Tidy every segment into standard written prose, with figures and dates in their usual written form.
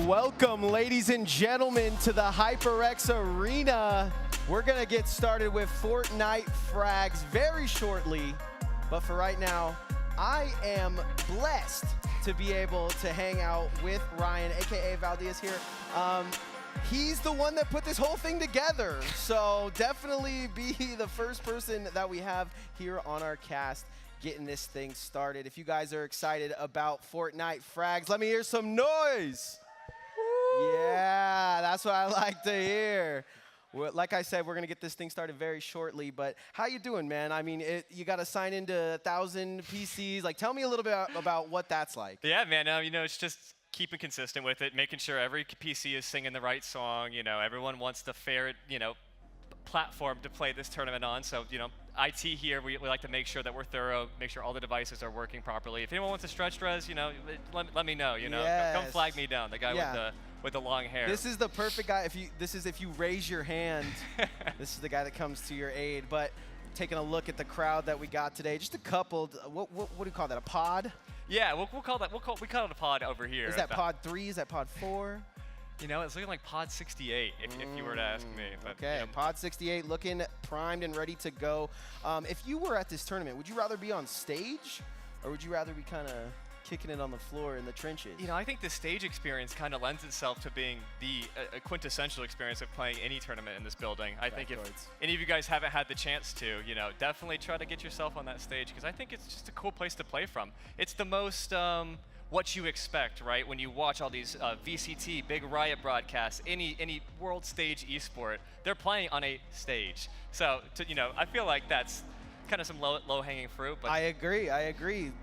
Welcome, ladies and gentlemen, to the HyperX Arena. We're gonna get started with Fortnite Frags very shortly, but for right now, I am blessed to be able to hang out with Ryan, aka Valdez here. He's the one that put this whole thing together, so definitely be the first person that we have here on our cast getting this thing started. If you guys are excited about Fortnite Frags, let me hear some noise. Woo. Yeah, that's what I like to hear. Like I said, we're going to get this thing started very shortly, but how you doing, man? I mean, you got to sign into 1,000 PCs. Like, tell me a little bit about what that's like. Yeah, man, you know, it's just keeping consistent with it, making sure every PC is singing the right song. You know, everyone wants the fair, platform to play this tournament on. So, IT here, we like to make sure that we're thorough, make sure all the devices are working properly. If anyone wants a stretch res, let me know. Yes. Come flag me down. The guy with the long hair. This is the perfect guy. If you raise your hand, this is the guy that comes to your aid. But taking a look at the crowd that we got today, just a couple. What do you call that? A pod? Yeah, we call it a pod over here. Is that pod 3? Is that pod 4? It's looking like pod 68 if you were to ask me. But, okay, pod 68 looking primed and ready to go. If you were at this tournament, would you rather be on stage or would you rather be kind of kicking it on the floor in the trenches? I think the stage experience kind of lends itself to being the quintessential experience of playing any tournament in this building. I think if any of you guys haven't had the chance to, definitely try to get yourself on that stage because I think it's just a cool place to play from. It's the most what you expect, right? When you watch all these VCT, Big Riot broadcasts, any world stage esport, they're playing on a stage. So, I feel like that's kind of some low-hanging fruit. But I agree.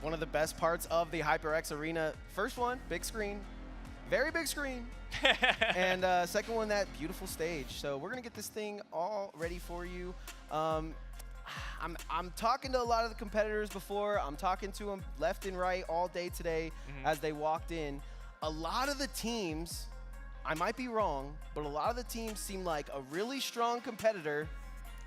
One of the best parts of the HyperX Arena, first one, big screen, very big screen. And second one, that beautiful stage. So we're gonna get this thing all ready for you. I'm talking to a lot of the competitors before. I'm talking to them left and right all day today as they walked in. A lot of the teams, I might be wrong, but a lot of the teams seem like a really strong competitor.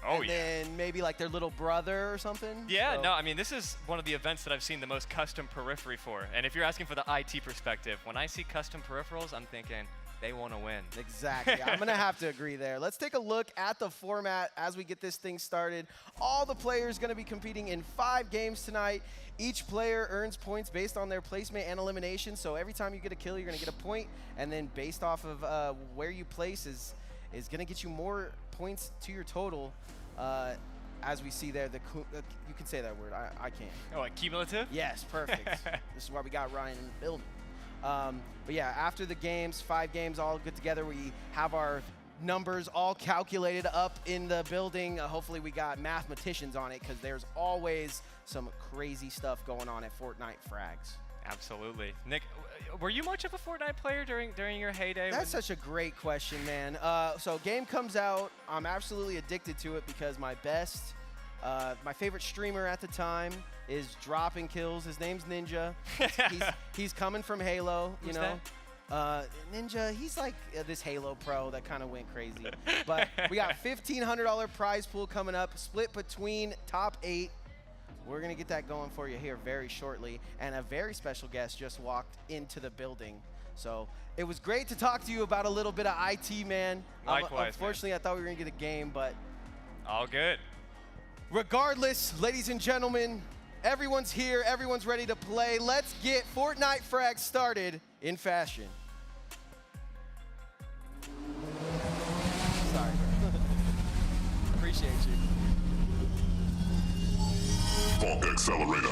Oh, and then maybe like their little brother or something. Yeah, so. No, I mean, this is one of the events that I've seen the most custom periphery for. And if you're asking for the IT perspective, when I see custom peripherals, I'm thinking they want to win. Exactly. I'm going to have to agree there. Let's take a look at the format as we get this thing started. All the players going to be competing in 5 games tonight. Each player earns points based on their placement and elimination. So every time you get a kill, you're going to get a point. And then based off of where you place is going to get you more points to your total. As we see there, you can say that word. I can't. Oh, like cumulative? Yes, perfect. This is why we got Ryan in the building. But yeah, after the games, 5 games all good together, we have our numbers all calculated up in the building. Hopefully we got mathematicians on it because there's always some crazy stuff going on at Fortnite Frags. Absolutely. Nick, were you much of a Fortnite player during your heyday? That's such a great question, man. So game comes out. I'm absolutely addicted to it because my favorite streamer at the time is dropping kills. His name's Ninja. He's coming from Halo, Who's that? Ninja, he's like this Halo pro that kind of went crazy. But we got $1,500 prize pool coming up, split between top 8. We're going to get that going for you here very shortly. And a very special guest just walked into the building. So it was great to talk to you about a little bit of IT, man. Likewise, unfortunately, man. I thought we were going to get a game, but all good. Regardless, ladies and gentlemen, everyone's here. Everyone's ready to play. Let's get Fortnite Frags started in fashion. Sorry. Appreciate you. Funk Accelerator.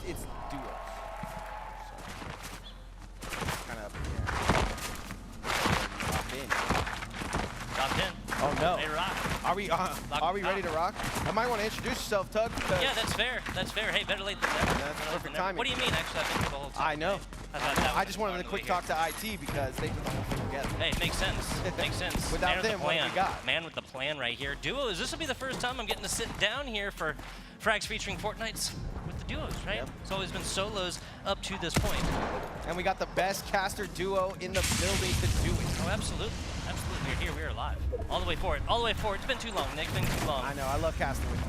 It's duo. Kind of Top 10. Oh no. Hey, rock. Are we ready to rock? I might want to introduce yourself, Tug. Yeah, that's fair. That's fair. Hey, better late than never. That's perfect timing. What do you mean? Actually, I've been through the whole time. I know. I just wanted to quick talk to IT because they put the whole thing together. Hey, makes sense. Makes sense. Without them, what do we got? Man with the plan right here. Duos. This will be the first time I'm getting to sit down here for Frags featuring Fortnites with the duos, right? Yep. It's always been solos up to this point. And we got the best caster duo in the building to do it. Oh, absolutely. Absolutely. We're here. We're alive. All the way forward. All the way forward. It's been too long, Nick. It's been too long. I know. I love casting with you.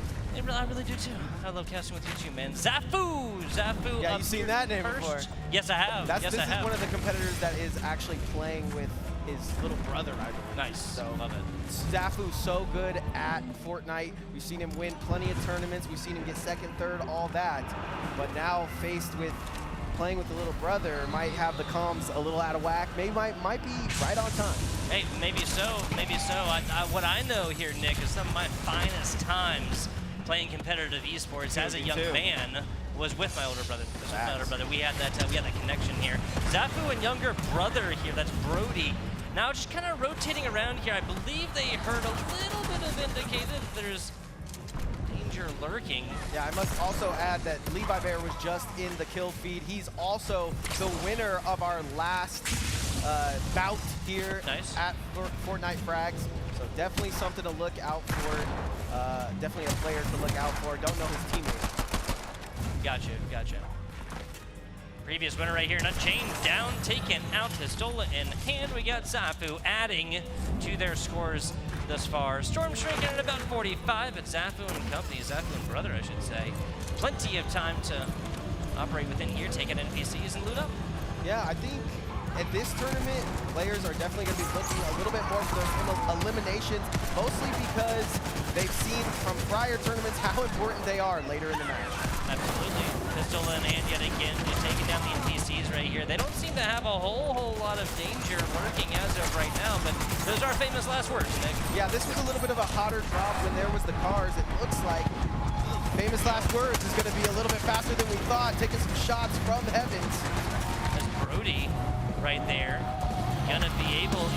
I really do too. I love casting with you too, man. Zafu! Zafu. Yeah, you've seen that name first. before. Yes, I have. This is one of the competitors that is actually playing with his little brother, I believe. Nice. So Love it. Zafu's so good at Fortnite. We've seen him win plenty of tournaments. We've seen him get second, third, all that. But now faced with playing with the little brother, might have the comms a little out of whack. Maybe might be right on time. Hey, maybe so. Maybe so. What I know here, Nick, is some of my finest times playing competitive esports as a young man was with my older brother. We had that connection here. Zafu and younger brother here. That's Brody. Now just kind of rotating around here. I believe they heard a little bit of indicated there's danger lurking. Yeah, I must also add that Levi Bear was just in the kill feed. He's also the winner of our last bout here at Fortnite Frags. So definitely something to look out for. Definitely a player to look out for. Don't know his teammate. Gotcha. Previous winner right here, Unchained down, taken out, Pistola in hand. We got Zafu adding to their scores thus far. Storm shrinking at about 45, but Zafu and company, Zafu and brother, I should say. Plenty of time to operate within here, taking NPCs and loot up. Yeah, I think at this tournament, players are definitely going to be looking a little bit more for those eliminations, mostly because they've seen from prior tournaments how important they are later in the match. Absolutely. Pistol in hand yet again, just taking down the NPCs right here. They don't seem to have a whole lot of danger lurking as of right now, but those are famous last words, Nick. Yeah, this was a little bit of a hotter drop when there was the cars. It looks like famous last words is going to be a little bit faster than we thought, taking some shots from heavens. That's Brody right there.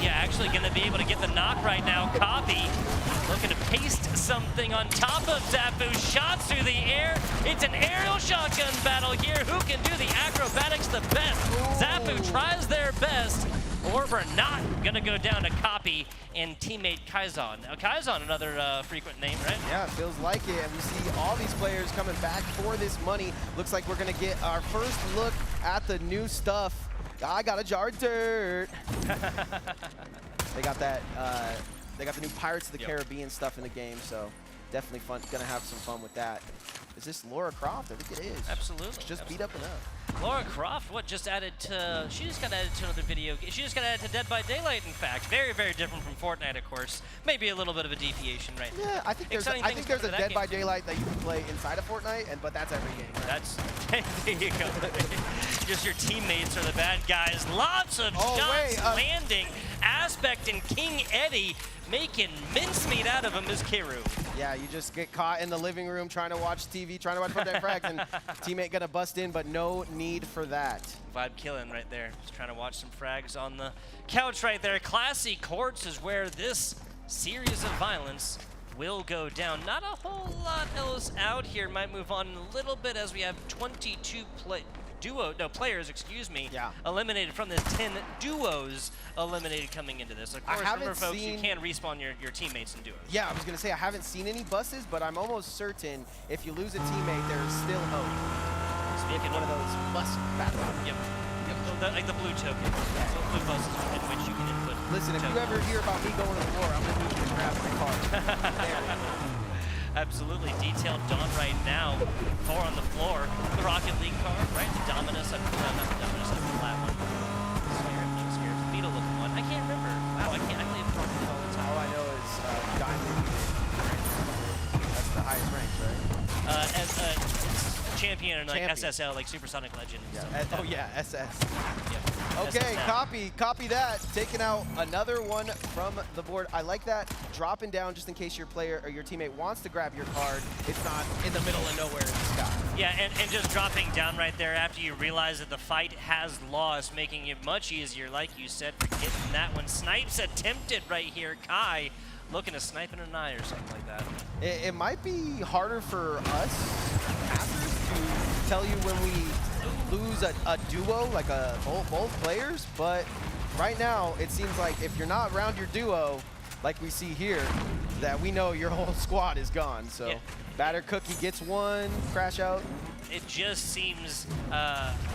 Actually gonna be able to get the knock right now. Copy, looking to paste something on top of Zafu. Shots through the air. It's an aerial shotgun battle here. Who can do the acrobatics the best? Zafu tries their best, or we're not gonna go down to Copy and teammate Kaizon. Now Kaizon, another frequent name, right? Yeah, it feels like it. And we see all these players coming back for this money. Looks like we're gonna get our first look at the new stuff. I got a jar of dirt. They got that. They got the new Pirates of the Caribbean stuff in the game, so definitely fun. Gonna have some fun with that. Is this Laura Croft? I think it is. Absolutely. It's just beat up enough. Laura Croft, just added to, she just got added to another video. She just got added to Dead by Daylight, in fact. Very, very different from Fortnite, of course. Maybe a little bit of a deviation right now. Yeah, I think there's a Dead by Daylight that you can play inside of Fortnite, but that's every game. Right? That's, there you go. Just your teammates are the bad guys. Lots of shots landing. Aspect and King Eddie making mincemeat out of him is Kiru. Yeah, you just get caught in the living room trying to watch TV, trying to watch Fortnite Frags, and teammate gonna bust in, but no need for that. Vibe killing right there. Just trying to watch some frags on the couch right there. Classy Courts is where this series of violence will go down. Not a whole lot else out here. Might move on a little bit as we have 22 players, eliminated from this. 10 duos eliminated coming into this. Of course, remember, folks, you can respawn your teammates in duos. Yeah, I was going to say, I haven't seen any buses, but I'm almost certain if you lose a teammate, there's still hope. Speaking one of those bus battles. Yep. Like the blue token. Yeah. So blue buses in which you can input. Listen, if you ever hear about me going to the war, I'm going to move and grab my car. Absolutely. Detailed Dawn right now. 4 on the floor. The Rocket League car, right? Dominus, not the Dominus, the flat one. Scared. Beetle looking one. I can't remember. Wow, I play Fortnite all the time. All I know is Diamond. That's the highest rank, right? It's champion and like SSL, like Supersonic Legend. Yeah. Oh yeah, SS. Yep. Okay, SSL. copy that. Taking out another one from the board. I like that. Dropping down just in case your player or your teammate wants to grab your card. It's not in the middle of nowhere in the sky. Yeah, and just dropping down right there after you realize that the fight has lost, making it much easier, like you said, for getting that one. Snipes attempted right here. Kai looking to snipe in an eye or something like that. It might be harder for us passers to tell you when we lose a duo, like both players, but right now it seems like if you're not around your duo, like we see here, that we know your whole squad is gone. So yeah. Batter Cookie gets one, crash out. It just seems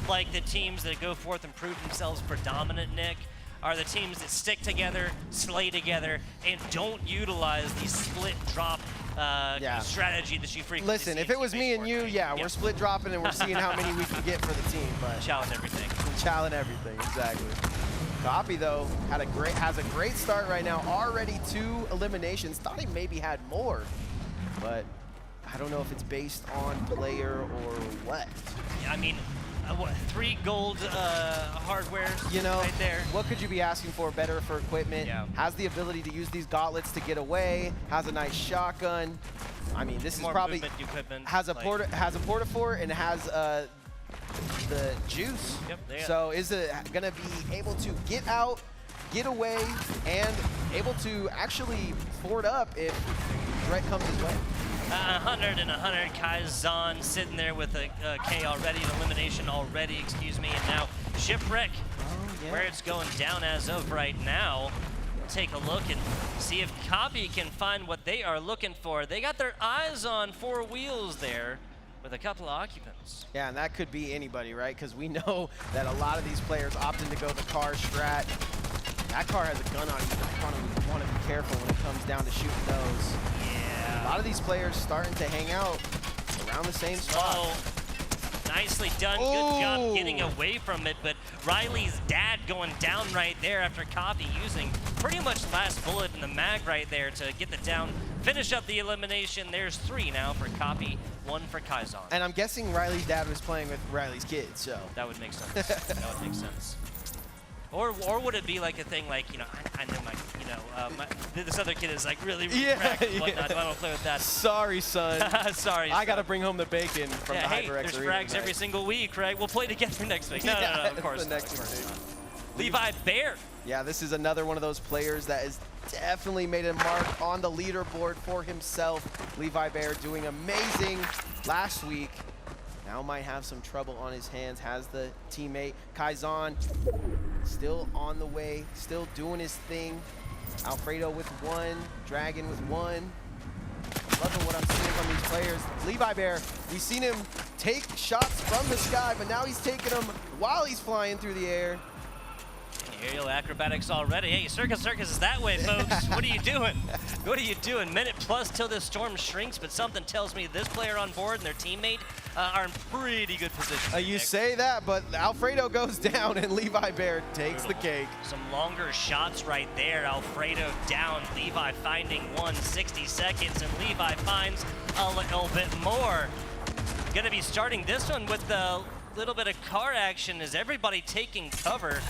like the teams that go forth and prove themselves predominant, Nick, are the teams that stick together, slay together, and don't utilize the split drop strategy that you frequently Listen, see if it was me and you, Fortnite. we're split dropping and we're seeing how many we can get for the team. But challenge everything. challenge everything, exactly. Copy though has a great start right now. Already 2 eliminations. Thought he maybe had more, but I don't know if it's based on player or what. Yeah, I mean, what, 3 gold hardware right there. What could you be asking for better for equipment? Yeah. Has the ability to use these gauntlets to get away, has a nice shotgun. I mean, this More is probably, movement equipment, has a like, portafort and has the juice. Yep, so is it gonna be able to get out, get away, and able to actually fort up if threat comes his way? 100 and 100. Kaizan sitting there with a K already, an elimination already, excuse me, and now Shipwreck, where it's going down as of right now. Take a look and see if Copy can find what they are looking for. They got their eyes on 4 wheels there with a couple of occupants. Yeah, and that could be anybody, right? Because we know that a lot of these players opting to go the car strat. That car has a gun on you. You want to be careful when it comes down to shooting those. Yeah. A lot of these players starting to hang out around the same spot. Oh, nicely done. Good job getting away from it, but Riley's dad going down right there after Copy using pretty much the last bullet in the mag right there to get the down, finish up the elimination. There's 3 now for Copy, 1 for Kaizan. And I'm guessing Riley's dad was playing with Riley's kid, so. That would make sense. That would make sense. Or would it be like a thing like, I know this other kid is like really cracked and whatnot. I don't want to play with that. Sorry, son. Sorry. I got to bring home the bacon from the hey, HyperX there's Arena Frags tonight. every single week, right? We'll play together next week. No, of course the not. next Of course week. not. Levi Bear. Yeah, this is another one of those players that has definitely made a mark on the leaderboard for himself. Levi Bear doing amazing last week. Now might have some trouble on his hands. Has the teammate Kaizan still on the way, still doing his thing. Alfredo with 1, Dragon with 1. Loving what I'm seeing from these players. Levi Bear, we've seen him take shots from the sky, but now he's taking them while he's flying through the air. Aerial acrobatics already. Hey, Circus is that way, folks. What are you doing? What are you doing? Minute plus till this storm shrinks, but something tells me this player on board and their teammate are in pretty good position. You say that, but Alfredo goes down and Levi Bear takes the cake. Some longer shots right there. Alfredo down. Levi finding 160 seconds, and Levi finds a little bit more. Gonna be starting this one with a little bit of car action. Is everybody taking cover?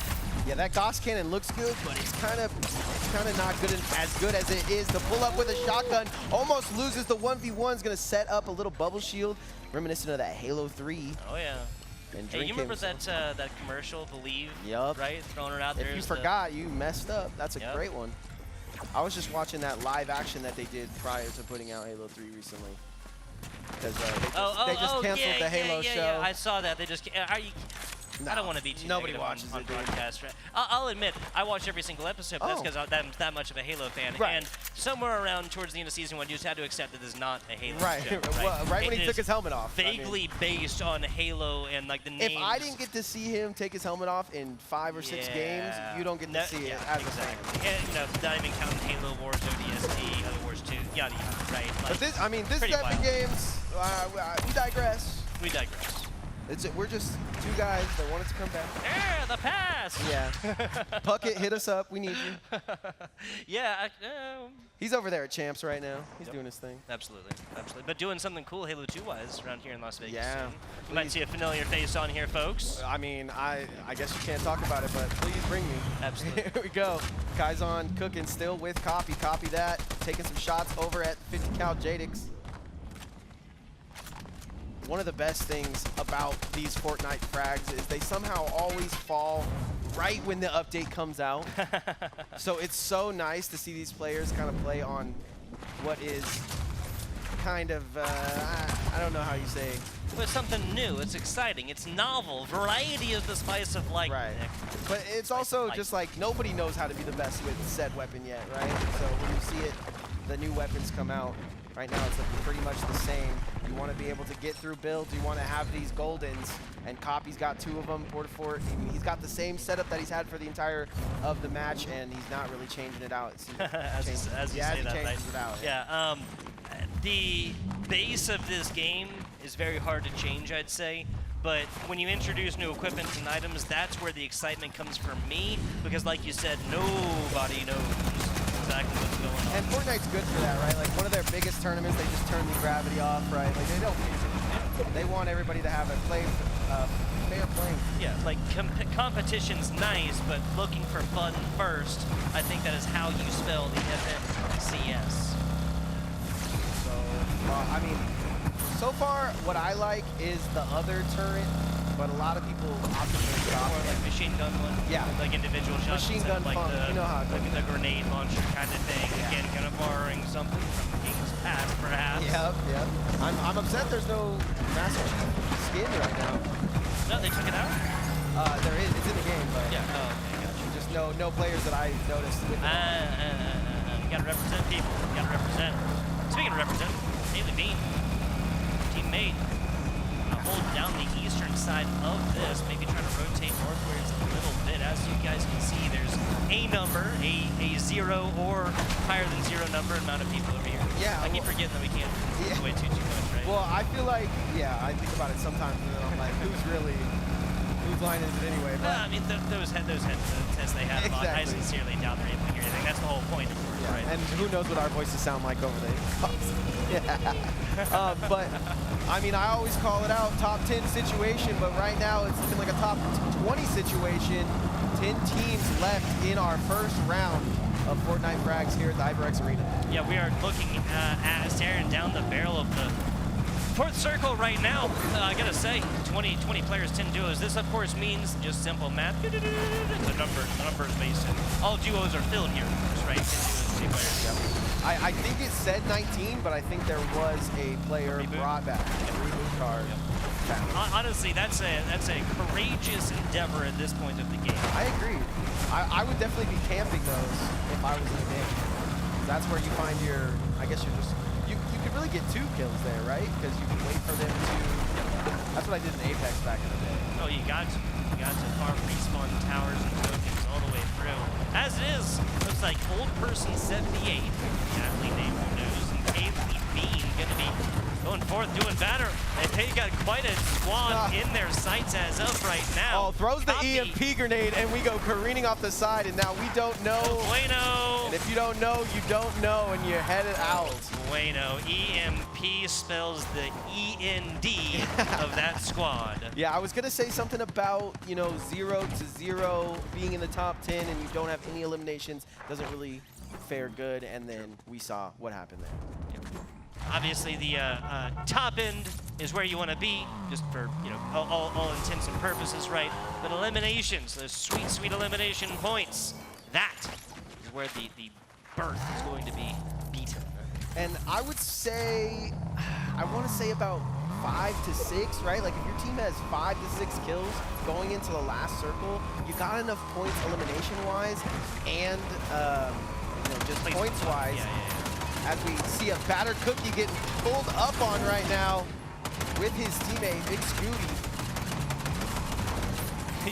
Yeah, that Gauss cannon looks good, but it's kind of not good as good as it is to pull up with a shotgun. Almost loses the 1v1. Is gonna set up a little bubble shield, reminiscent of that Halo 3. Oh yeah. And Hey, you remember that commercial, Believe? Yup. Right, throwing it out there. If you forgot, you messed up. That's a great one. I was just watching that live action that they did prior to putting out Halo 3 recently. Because they just canceled the Halo show. Yeah, I saw that. They just. I don't want to be too nobody negative watches on it, dude. podcast. I'll admit, I watch every single episode, but that's because I'm that much of a Halo fan. Right. And somewhere around towards the end of season 1, you just had to accept that this is not a Halo show. Well, right when It he took is his helmet off. Vaguely based on Halo and like the names. If I didn't get to see him take his helmet off in 5 or 6 games, you don't get to see it as a fan. And not even counting Halo Wars, ODST, Other Wars 2, yada yada, right? Like, But this, I mean, this pretty type of wild. games, we digress. We digress. We're just 2 guys that wanted to come back. Yeah, the pass. Yeah. Puckett, hit us up. We need you. Yeah. He's over there at Champs right now. He's doing his thing. Absolutely, absolutely. But doing something cool Halo 2-wise around here in Las Vegas. Yeah. soon. You might see a familiar face on here, folks. I mean, I guess you can't talk about it, but please bring me. Absolutely. Here we go. Kaizan cooking still with Copy. Copy that. Taking some shots over at 50 cal Jadix. One of the best things about these Fortnite frags is they somehow always fall right when the update comes out. So it's so nice to see these players kind of play on what is kind of, I don't know how you say. But something new, it's exciting, it's novel, variety is the spice of life, Right. Nick. But it's also just like nobody knows how to be the best with said weapon yet, right? So when you see it, the new weapons come out. Right now it's looking pretty much the same. You want to be able to get through builds. You want to have these goldens, and Copy's got 2 of them. Portafort, he's got the same setup that he's had for the entire of the match, and he's not really changing it out. as you say that, right? It out. Yeah. The base of this game is very hard to change, I'd say. But when you introduce new equipment and items, that's where the excitement comes for me, because like you said, nobody knows exactly what's going on. And Fortnite's good for that, right? Like one of their biggest tournaments, they just turn the gravity off, right? Like they don't. They want everybody to have a fair playing. Yeah, like competition's nice, but looking for fun first, I think that is how you spell the FNCS. So, I mean, so far what I like is the other turret, but a lot of people opted for the More like machine gun one? Yeah. Like individual shots? Machine gun like pump, you know how it like goes. the grenade launcher kind of thing. Yeah. Again, kind of borrowing something from King's past, perhaps. Yep. I'm upset there's no Master Chief skin right now. No, they took it out? There is, it's in the game, but Yeah. Oh, okay, gotcha. just no players that I noticed with it. You gotta represent people. You gotta represent. Speaking of represent, Daily Bean, teammate, hold down the eastern side of this, maybe trying to rotate northwards a little bit. As you guys can see, there's a number, a 0 or higher than 0 number amount of people over here. Yeah, I keep forgetting that we can't give away too much, right? Well, I feel like, I think about it sometimes, and then I'm like, whose line is it anyway? But I mean, those headsets they have, I Exactly. sincerely doubt they're able to hear anything. That's the whole point, of course, right? And who knows what our voices sound like over there. But, I mean, I always call it out, top 10 situation, but right now it's looking like a top 20 situation. 10 teams left in our first round of Fortnite Frags here at the HyperX Arena. Yeah, we are looking at staring down the barrel of the fourth circle right now. I gotta say, 20 players, 10 duos. This, of course, means just simple math. It's a numbers based. All duos are filled here, right? 10 duos, 10 players. Yep. I think it said 19, but I think there was a player brought back a reboot card. Honestly, that's a courageous endeavor at this point of the game. I agree. I would definitely be camping those if I was in the game. That's where you find your, I guess you're just, you could really get 2 kills there, right? Because you can wait for them to, that's what I did in Apex back in the day. Oh, you got to farm respawn towers and tokens all the way through. As it is, looks like Old Person 78, athlete name who knows, and Kaylee Bean gonna be going forth, doing better. They got quite a squad in their sights as of right now. Oh, throws the Copy. EMP grenade, and we go careening off the side, and now we don't know. Bueno. And if you don't know, you don't know, and you're headed out. Bueno. EMP spells the END of that squad. Yeah, I was going to say something about, 0 to 0 being in the top 10, and you don't have any eliminations. Doesn't really fare good, and then we saw what happened there. Obviously, the top end is where you want to be, just for all intents and purposes, right? But eliminations, those sweet, sweet elimination points, that is where the birth is going to be beaten. And I would say, I want to say about 5 to 6, right? Like if your team has 5 to 6 kills going into the last circle, you got enough points elimination-wise and just points-wise. Yeah. As we see a batter cookie getting pulled up on right now with his teammate, Big Scooty.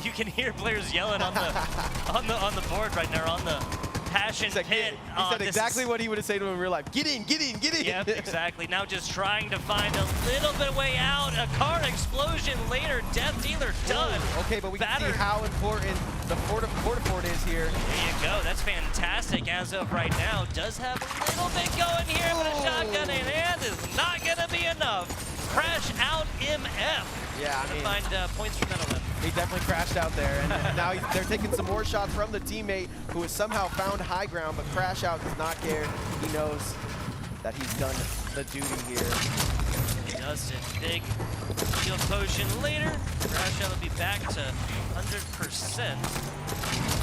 You can hear players yelling on the board right now, on the passion pit. He said exactly what he would have said to him in real life. Get in, get in, get in. Yep, exactly. Now just trying to find a little bit of way out. A car explosion later. Death Dealer done. Ooh, okay, but we can see how important the Portafort is here. There you go. That's fantastic as of right now. Does have a little bit going here, but a shotgun in hand is not going to be enough. Crash out MF. Yeah, I mean, find points from that 11. He definitely crashed out there, and now they're taking some more shots from the teammate who has somehow found high ground, but Crash Out does not care. He knows that he's done the duty here. He does it. Big heal potion later. Crash Out will be back to 100%.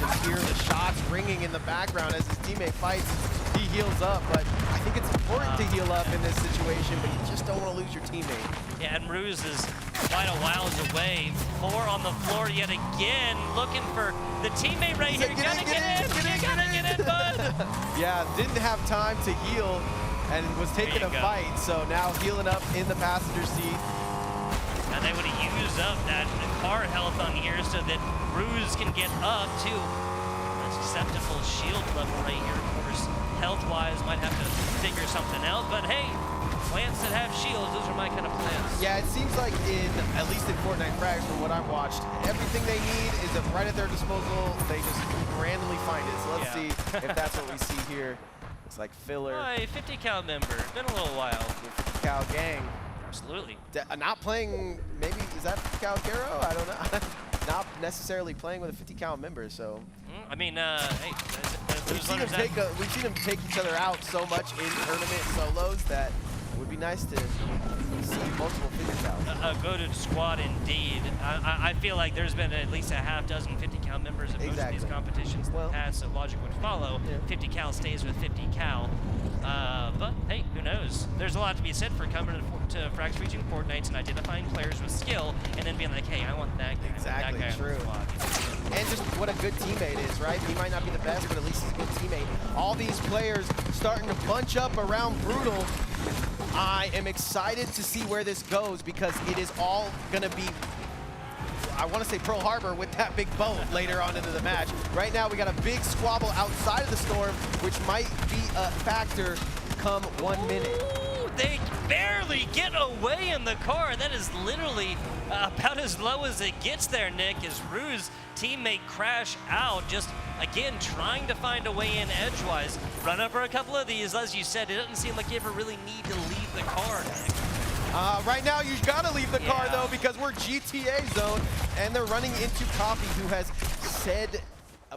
You can hear the shots ringing in the background as his teammate fights. He heals up, but I think it's important to heal up in this situation, but you just don't want to lose your teammate. Yeah, and Ruse is quite a whiles away. 4 on the floor yet again, looking for the teammate right here. You gotta get in, bud. Yeah, didn't have time to heal and was taking a fight, so now healing up in the passenger seat. Now they would have used up that car health on here so that Ruse can get up to acceptable shield level right here. Of course, health-wise, might have to figure something out, but hey, plants that have shields, those are my kind of plants. Yeah, it seems like at least in Fortnite Frags, from what I've watched, everything they need is right at their disposal. They just randomly find it. So let's see if that's what we see here. It's like filler. Hi, 50 cal member. Been a little while. 50 cal gang. Absolutely. Not playing, maybe, is that 50 cal Garo? I don't know. Not necessarily playing with a 50 cal member, so. I mean, hey, we've seen them take each other out so much in tournament solos that it would be nice to see multiple figures out. A goated squad indeed. I feel like there's been at least a half dozen 50 cal members in most of these competitions in the past, so logic would follow. 50 cal stays with 50 cal. But hey, who knows? There's a lot to be said for coming to Frags Region Fortnite and identifying players with skill, and then being like, hey, I want that guy. Exactly, that guy true. And just what a good teammate is, right? He might not be the best, but at least he's a good teammate. All these players starting to bunch up around Brutal. I am excited to see where this goes because it is all gonna be, I want to say Pearl Harbor with that big boat later on into the match. Right now we got a big squabble outside of the storm, which might be a factor come 1 minute. Ooh, they barely get away in the car. That is literally about as low as it gets there, Nick, as Rue's teammate crash out, just again trying to find a way in edgewise. Run over a couple of these, as you said, it doesn't seem like you ever really need to leave the car, Nick. Right now, you gotta leave the car though, because we're GTA zone, and they're running into Coffee, who has said,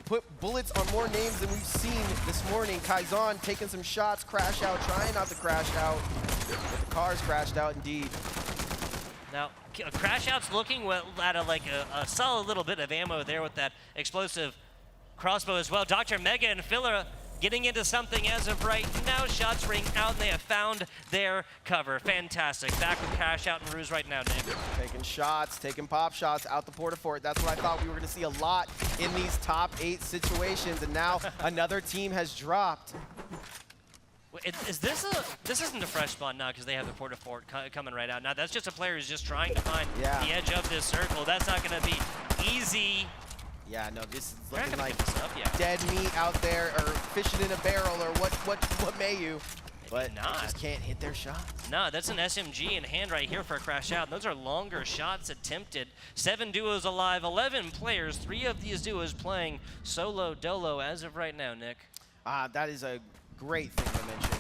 put bullets on more names than we've seen this morning. Kaizan taking some shots, crash out, trying not to crash out, but the car's crashed out indeed. Now, crash out's looking at a solid little bit of ammo there with that explosive crossbow as well. Dr. Mega and Filler getting into something as of right now. Shots ring out, and they have found their cover. Fantastic. Back with Crash Out and Ruse right now, Nick. Taking shots, taking pop shots out the Port-a-Fort. That's what I thought we were going to see a lot in these top 8 situations, and now another team has dropped. This isn't a fresh spawn now because they have the Port-a-Fort coming right out. Now, that's just a player who's just trying to find the edge of this circle. That's not going to be easy. Yeah, no, this is looking like dead meat out there, or fishing in a barrel, or what may you. But they just can't hit their shots. No, that's an SMG in hand right here for a Crash Out. Those are longer shots attempted. 7 duos alive, 11 players. 3 of these duos playing solo dolo as of right now, Nick. That is a great thing to mention,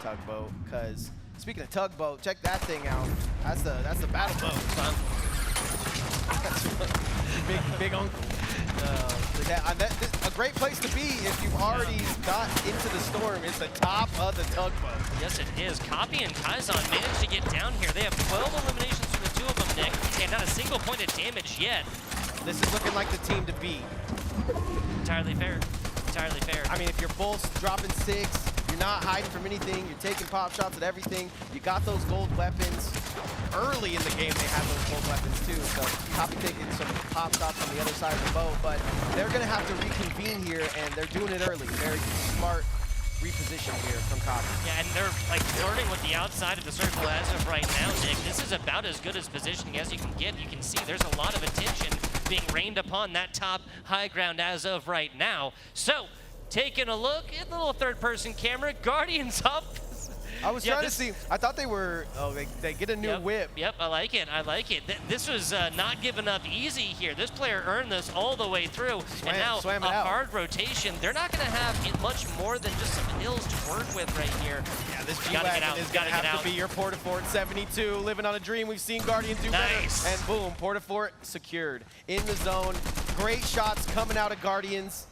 Tugboat, because speaking of Tugboat, check that thing out. That's the battle boat, son. That's big uncle. A great place to be if you've already got into the storm is the top of the Tugboat. Yes, it is. Copy and Kaizan managed to get down here. They have 12 eliminations from the 2 of them, Nick, and not a single point of damage yet. This is looking like the team to beat. Entirely fair. Entirely fair. I mean, if you're both dropping 6, you're not hiding from anything, you're taking pop shots at everything, you got those gold weapons. Early in the game, they have those gold weapons too, so Copy taking some pop shots on the other side of the boat, but they're going to have to reconvene here, and they're doing it early. Very smart reposition here from Copy. Yeah, and they're like flirting with the outside of the circle as of right now, Nick. This is about as good as positioning as you can get. You can see there's a lot of attention being rained upon that top high ground as of right now. So, taking a look at the little third-person camera, Guardians up. I was trying to see. I thought they were. Oh, they get a new whip. Yep, I like it. I like it. This was not given up easy here. This player earned this all the way through, and now a hard rotation. They're not going to have much more than just some hills to work with right here. Yeah, this G-Wagon is going to have to be your Port-a-Fort 72. Living on a dream. We've seen Guardians do better. And boom, Port-a-Fort secured in the zone. Great shots coming out of Guardians.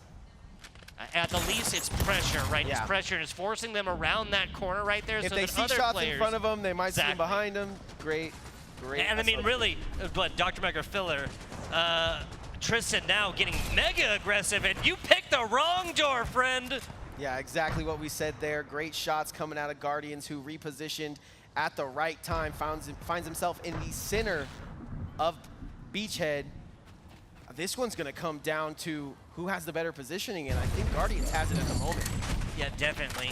At the least, it's pressure, right? It's pressure, and it's forcing them around that corner right there. If so they that see other shots players, in front of them, they might see them behind them. Great. And I mean, really, but Dr. Mega Filler, Tristan now getting mega aggressive, and you picked the wrong door, friend. Yeah, exactly what we said there. Great shots coming out of Guardians, who repositioned at the right time, finds himself in the center of Beachhead. This one's going to come down to who has the better positioning, and I think Guardians has it at the moment. Yeah, definitely.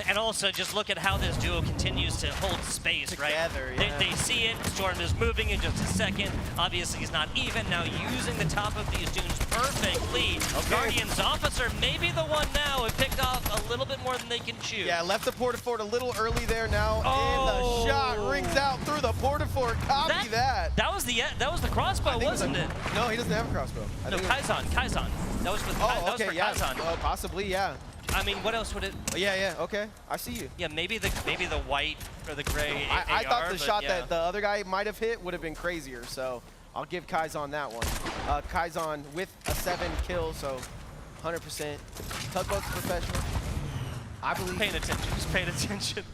And also, just look at how this duo continues to hold space, Together, right? yeah. They see it. Storm is moving in just a second. Obviously, he's not even. Now using the top of these dunes perfectly. Okay. Guardians officer, maybe the one now, have picked off a little bit more than they can chew. Yeah, left the Portafort a little early there now, and the Oh. shot rings out through the Portafort. Copy that. That was the crossbow, wasn't it? No, he doesn't have a crossbow. I No, think Kaizen. That was for, that was okay, for yeah. Kaizen. Oh, possibly, yeah. I mean, what else would it? Yeah, okay. I see you. Yeah, maybe the white or the gray. I AR, thought the but shot yeah. that the other guy might have hit would have been crazier, so I'll give Kaizen that one. Kaizen with a 7 kill, so 100%. Tugboat's professional. I believe. Paying attention, just paying attention.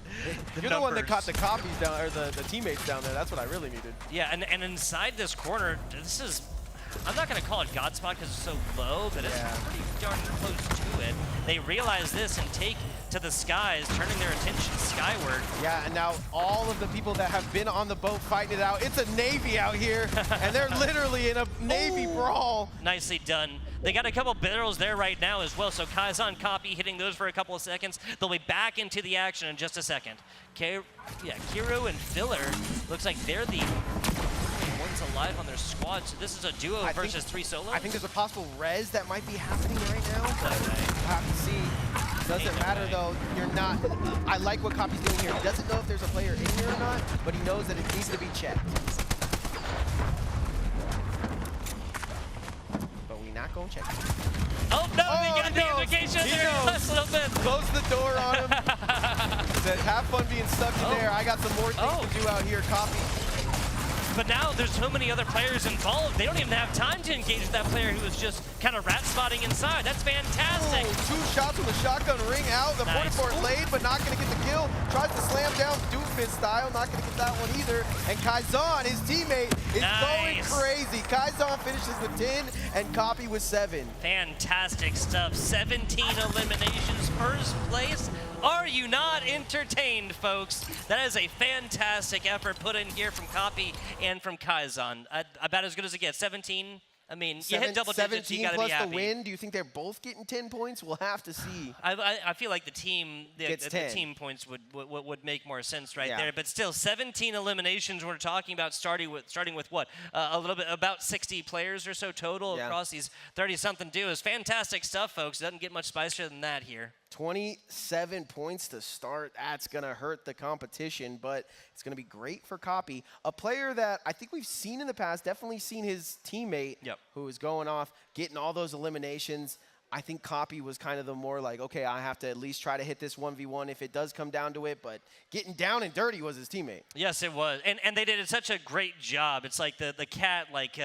You're the one that numbers. caught the copies down, or the teammates down there. That's what I really needed. Yeah, and inside this corner, this is, I'm not going to call it God spot because it's so low, but it's Yeah. pretty darn close to it. They realize this and take to the skies, turning their attention skyward. Yeah, and now all of the people that have been on the boat fighting it out, it's a Navy out here, and they're literally in a Navy brawl. Nicely done. They got a couple barrels there right now as well, so Kaizen copy hitting those for a couple of seconds. They'll be back into the action in just a second. Kiro and Filler, looks like they're the ones alive on their squad, so this is a duo versus 3 solos. I think there's a possible res that might be happening right now, but we'll have to see. Doesn't matter though, you're not, I like what Copy's doing here. He doesn't know if there's a player in here or not, but he knows that it needs to be checked. But we not gonna check it. Oh no, Oh, they got he the knows. indication He there knows. last little bit. Close the door on him. Said, have fun being stuck in there. I got some more things to do out here, Copy. But now there's so many other players involved, they don't even have time to engage with that player who was just kind of rat spotting inside. That's fantastic. Ooh, 2 shots with a shotgun ring out. The Nice. Portafort laid, but not going to get the kill. Tries to slam down Doofus style. Not going to get that one either. And Kaizen, his teammate, is going Nice. crazy. Kaizen finishes with 10 and Copy with 7. Fantastic stuff. 17 eliminations, first place. Are you not entertained, folks? That is a fantastic effort put in here from Copy and from Kaizen. About as good as it gets. 17. I mean, you hit double digits, you 17 gotta plus be happy. the win. Do you think they're both getting 10 points? We'll have to see. I feel like the team Gets the 10. team points would make more sense right Yeah. there. But still, 17 eliminations. We're talking about starting with what a little bit about 60 players or so total across these 30-something duos. Fantastic stuff, folks. Doesn't get much spicier than that here. 27 points to start. That's going to hurt the competition, but it's going to be great for Copy. A player that I think we've seen in the past, definitely seen his teammate who is going off, getting all those eliminations. I think Copy was kind of the more like, okay, I have to at least try to hit this 1v1 if it does come down to it, but getting down and dirty was his teammate. Yes, it was. And they did such a great job. It's like the cat, like,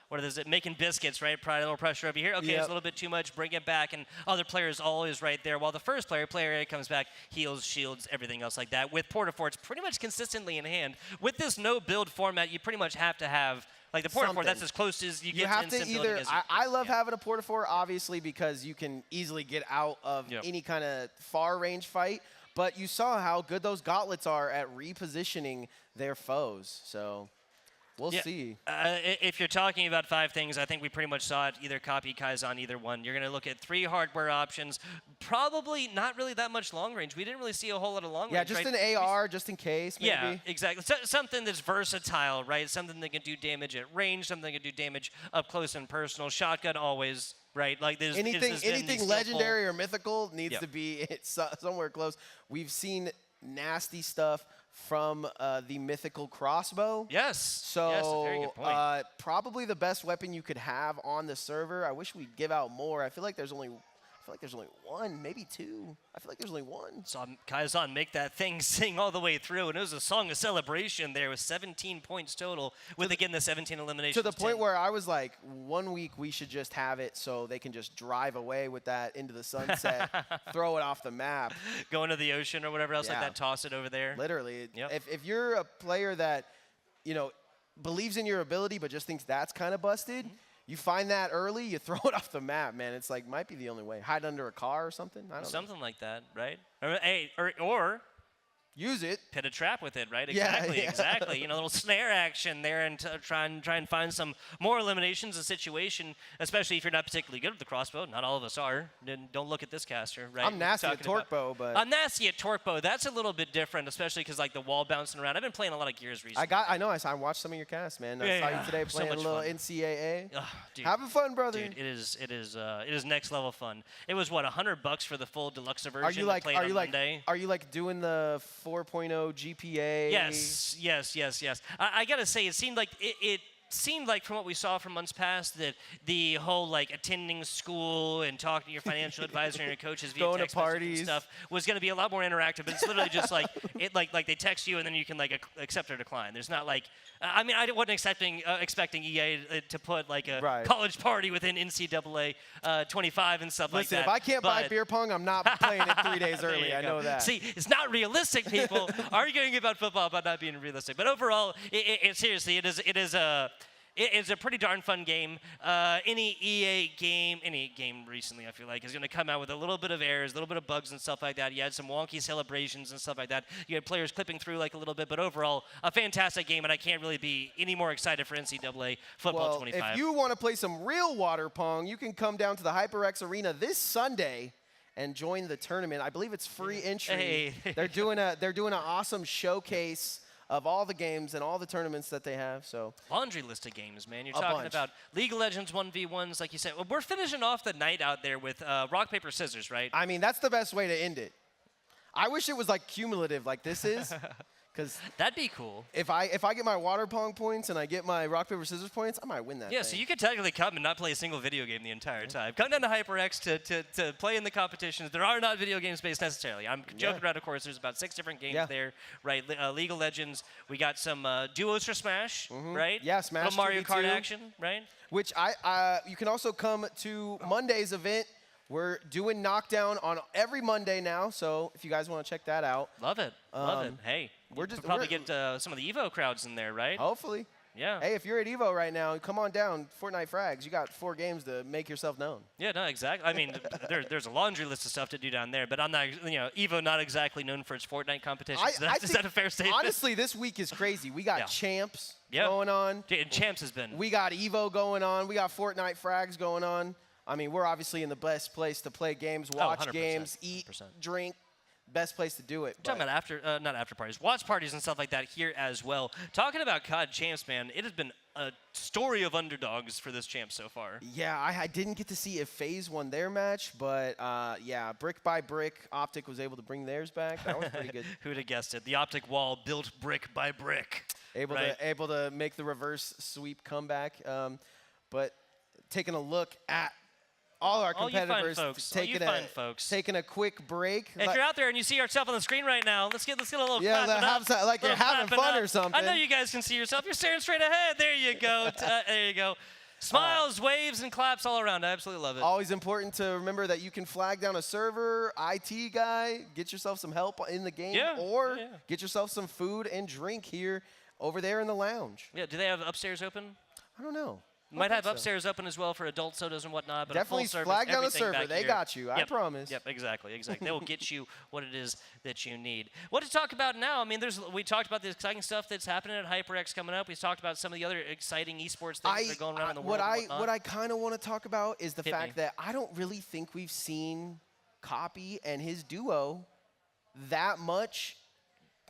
what is it, making biscuits, right? Probably a little pressure over here. Okay, it's a little bit too much, bring it back. And other players always right there. While the first player A comes back, heals, shields, everything else like that. With Portaforts pretty much consistently in hand. With this no build format, you pretty much have to have, like the Portafort, that's as close as you get have to to instant either, building as you I love having a Portafort, obviously, because you can easily get out of any kind of far range fight. But you saw how good those gauntlets are at repositioning their foes. So we'll see. If you're talking about 5 things, I think we pretty much saw it. Either Copy, Kaizen, either one. You're going to look at 3 hardware options. Probably not really that much long range. We didn't really see a whole lot of long range. Yeah, just an AR, just in case, maybe. Yeah, exactly. Something that's versatile, right? Something that can do damage at range, something that can do damage up close and personal. Shotgun always, right? Like there's anything legendary or mythical needs to be somewhere close. We've seen nasty stuff from the mythical crossbow. Yes. So yes, a very good point. Probably the best weapon you could have on the server. I wish we'd give out more. I feel like there's only one, maybe 2. I feel like there's only 1. Saw Kaizen make that thing sing all the way through, and it was a song of celebration there with 17 points total, with again the 17 eliminations. To the point where I was like, 1 week we should just have it so they can just drive away with that into the sunset, throw it off the map. Go into the ocean or whatever else like that, toss it over there. Literally. If you're a player that, believes in your ability but just thinks that's kind of busted, you find that early, you throw it off the map, man. It's like, might be the only way. Hide under a car or something. I don't know. Something like that, right? Or use it. pit a trap with it, right? Yeah, Exactly, yeah. exactly. You know, a little snare action there and try and find some more eliminations of situation, especially if you're not particularly good with the crossbow. Not all of us are. Don't look at this caster, right? I'm nasty at torque bow, but I'm nasty at torque bow. That's a little bit different, especially because like the wall bouncing around. I've been playing a lot of Gears recently. I watched some of your casts, man. I saw you today So playing a much little fun. NCAA. Dude, Having fun, brother. Dude, it is next level fun. It was what, $100 for the full deluxe version. Are you like Monday. are you like doing the 4.0 GPA? Yes. I gotta say, it seemed like from what we saw from months past that the whole like attending school and talking to your financial advisor and your coaches via Going to text message and parties. stuff was going to be a lot more interactive. But it's literally just like like they text you and then you can like accept or decline. There's not like I mean I wasn't expecting EA to put like a college party within NCAA 25 and stuff like that. Listen, if I can't buy beer pong, I'm not playing it 3 days early. I know that. See, it's not realistic, people. Arguing about football about not being realistic. But overall, seriously, it is a pretty darn fun game. Any EA game, any game recently, I feel like, is going to come out with a little bit of errors, a little bit of bugs and stuff like that. You had some wonky celebrations and stuff like that. You had players clipping through like a little bit, but overall, a fantastic game, and I can't really be any more excited for NCAA Football 25. If you want to play some real water pong, you can come down to the HyperX Arena this Sunday and join the tournament. I believe it's free entry. Hey. They're doing an awesome showcase of all the games and all the tournaments that they have. So laundry list of games, man. You're talking about League of Legends 1v1s, like you said. Well, we're finishing off the night out there with rock, paper, scissors, right? I mean, that's the best way to end it. I wish it was like cumulative like this is. Because that'd be cool. If I get my water pong points and I get my rock, paper, scissors points, I might win that thing. So you could technically come and not play a single video game the entire time. Come down to HyperX to play in the competitions. There are not video game space necessarily. I'm joking around, of course. There's about 6 different games there, right? League of Legends. We got some duos for Smash, right? Yeah, Smash. Little Mario 2v2, Kart action, right? Which you can also come to Monday's event. We're doing Knockdown on every Monday now, so if you guys want to check that out. Love it. Love it. Hey, we'll probably get some of the Evo crowds in there, right? Hopefully. Yeah. Hey, if you're at Evo right now, come on down. Fortnite Frags. You got 4 games to make yourself known. Yeah, no, exactly. I mean, there's a laundry list of stuff to do down there, but I'm not, Evo not exactly known for its Fortnite competitions. Is that a fair statement? Honestly, this week is crazy. We got champs going on. And champs has been. We got Evo going on. We got Fortnite Frags going on. I mean, we're obviously in the best place to play games, watch games, eat, drink. Best place to do it. Talking about not after parties, watch parties and stuff like that here as well. Talking about COD champs, man, it has been a story of underdogs for this champ so far. Yeah, I didn't get to see if FaZe won their match, but yeah, brick by brick, Optic was able to bring theirs back. That was pretty good. Who'd have guessed it? The Optic wall built brick by brick. Able to make the reverse sweep comeback. But taking a look at all our competitors, taking a quick break. If you're out there and you see yourself on the screen right now, let's get a little like you're having fun or something. I know you guys can see yourself. You're staring straight ahead. There you go. There you go. Smiles, waves, and claps all around. I absolutely love it. Always important to remember that you can flag down a server, IT guy, get yourself some help in the game, or get yourself some food and drink here over there in the lounge. Yeah, do they have upstairs open? I don't know. Might have upstairs open as well for adult sodas and whatnot, but definitely a full service, flag down the server. They here. Got you. I promise. Yep, exactly. They will get you what it is that you need. What to talk about now? I mean, we talked about the exciting stuff that's happening at HyperX coming up. We talked about some of the other exciting esports things that are going around in the world. What I kind of want to talk about is the fact that I don't really think we've seen Copy and his duo that much.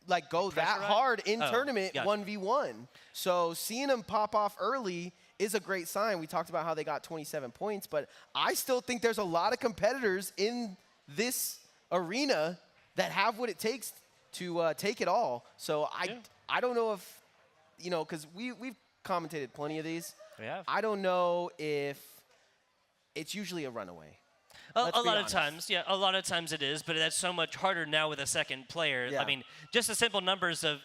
Like go that hard in tournament 1v1. So seeing them pop off early is a great sign. We talked about how they got 27 points, but I still think there's a lot of competitors in this arena that have what it takes to take it all. So I don't know if, because we've commentated plenty of these. We have. I don't know if it's usually a runaway. A lot of times it is, but that's so much harder now with a second player. Yeah. I mean, just the simple numbers of,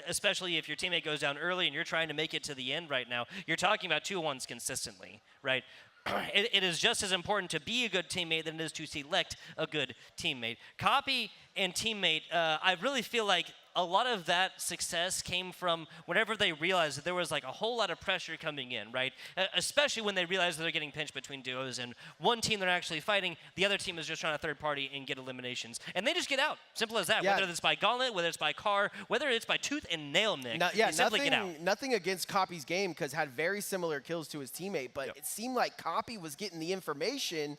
especially if your teammate goes down early and you're trying to make it to the end right now, you're talking about 2-1s consistently, right? It is just as important to be a good teammate than it is to select a good teammate. Copy and teammate, I really feel like a lot of that success came from whenever they realized that there was like a whole lot of pressure coming in, right? Especially when they realized that they're getting pinched between duos and one team they're actually fighting, the other team is just trying to third party and get eliminations. And they just get out. Simple as that. Yeah. Whether it's by Gauntlet, whether it's by Car, whether it's by tooth and nail, Nick. Yeah, they simply get out. nothing against Copy's game because had very similar kills to his teammate, but it seemed like Copy was getting the information,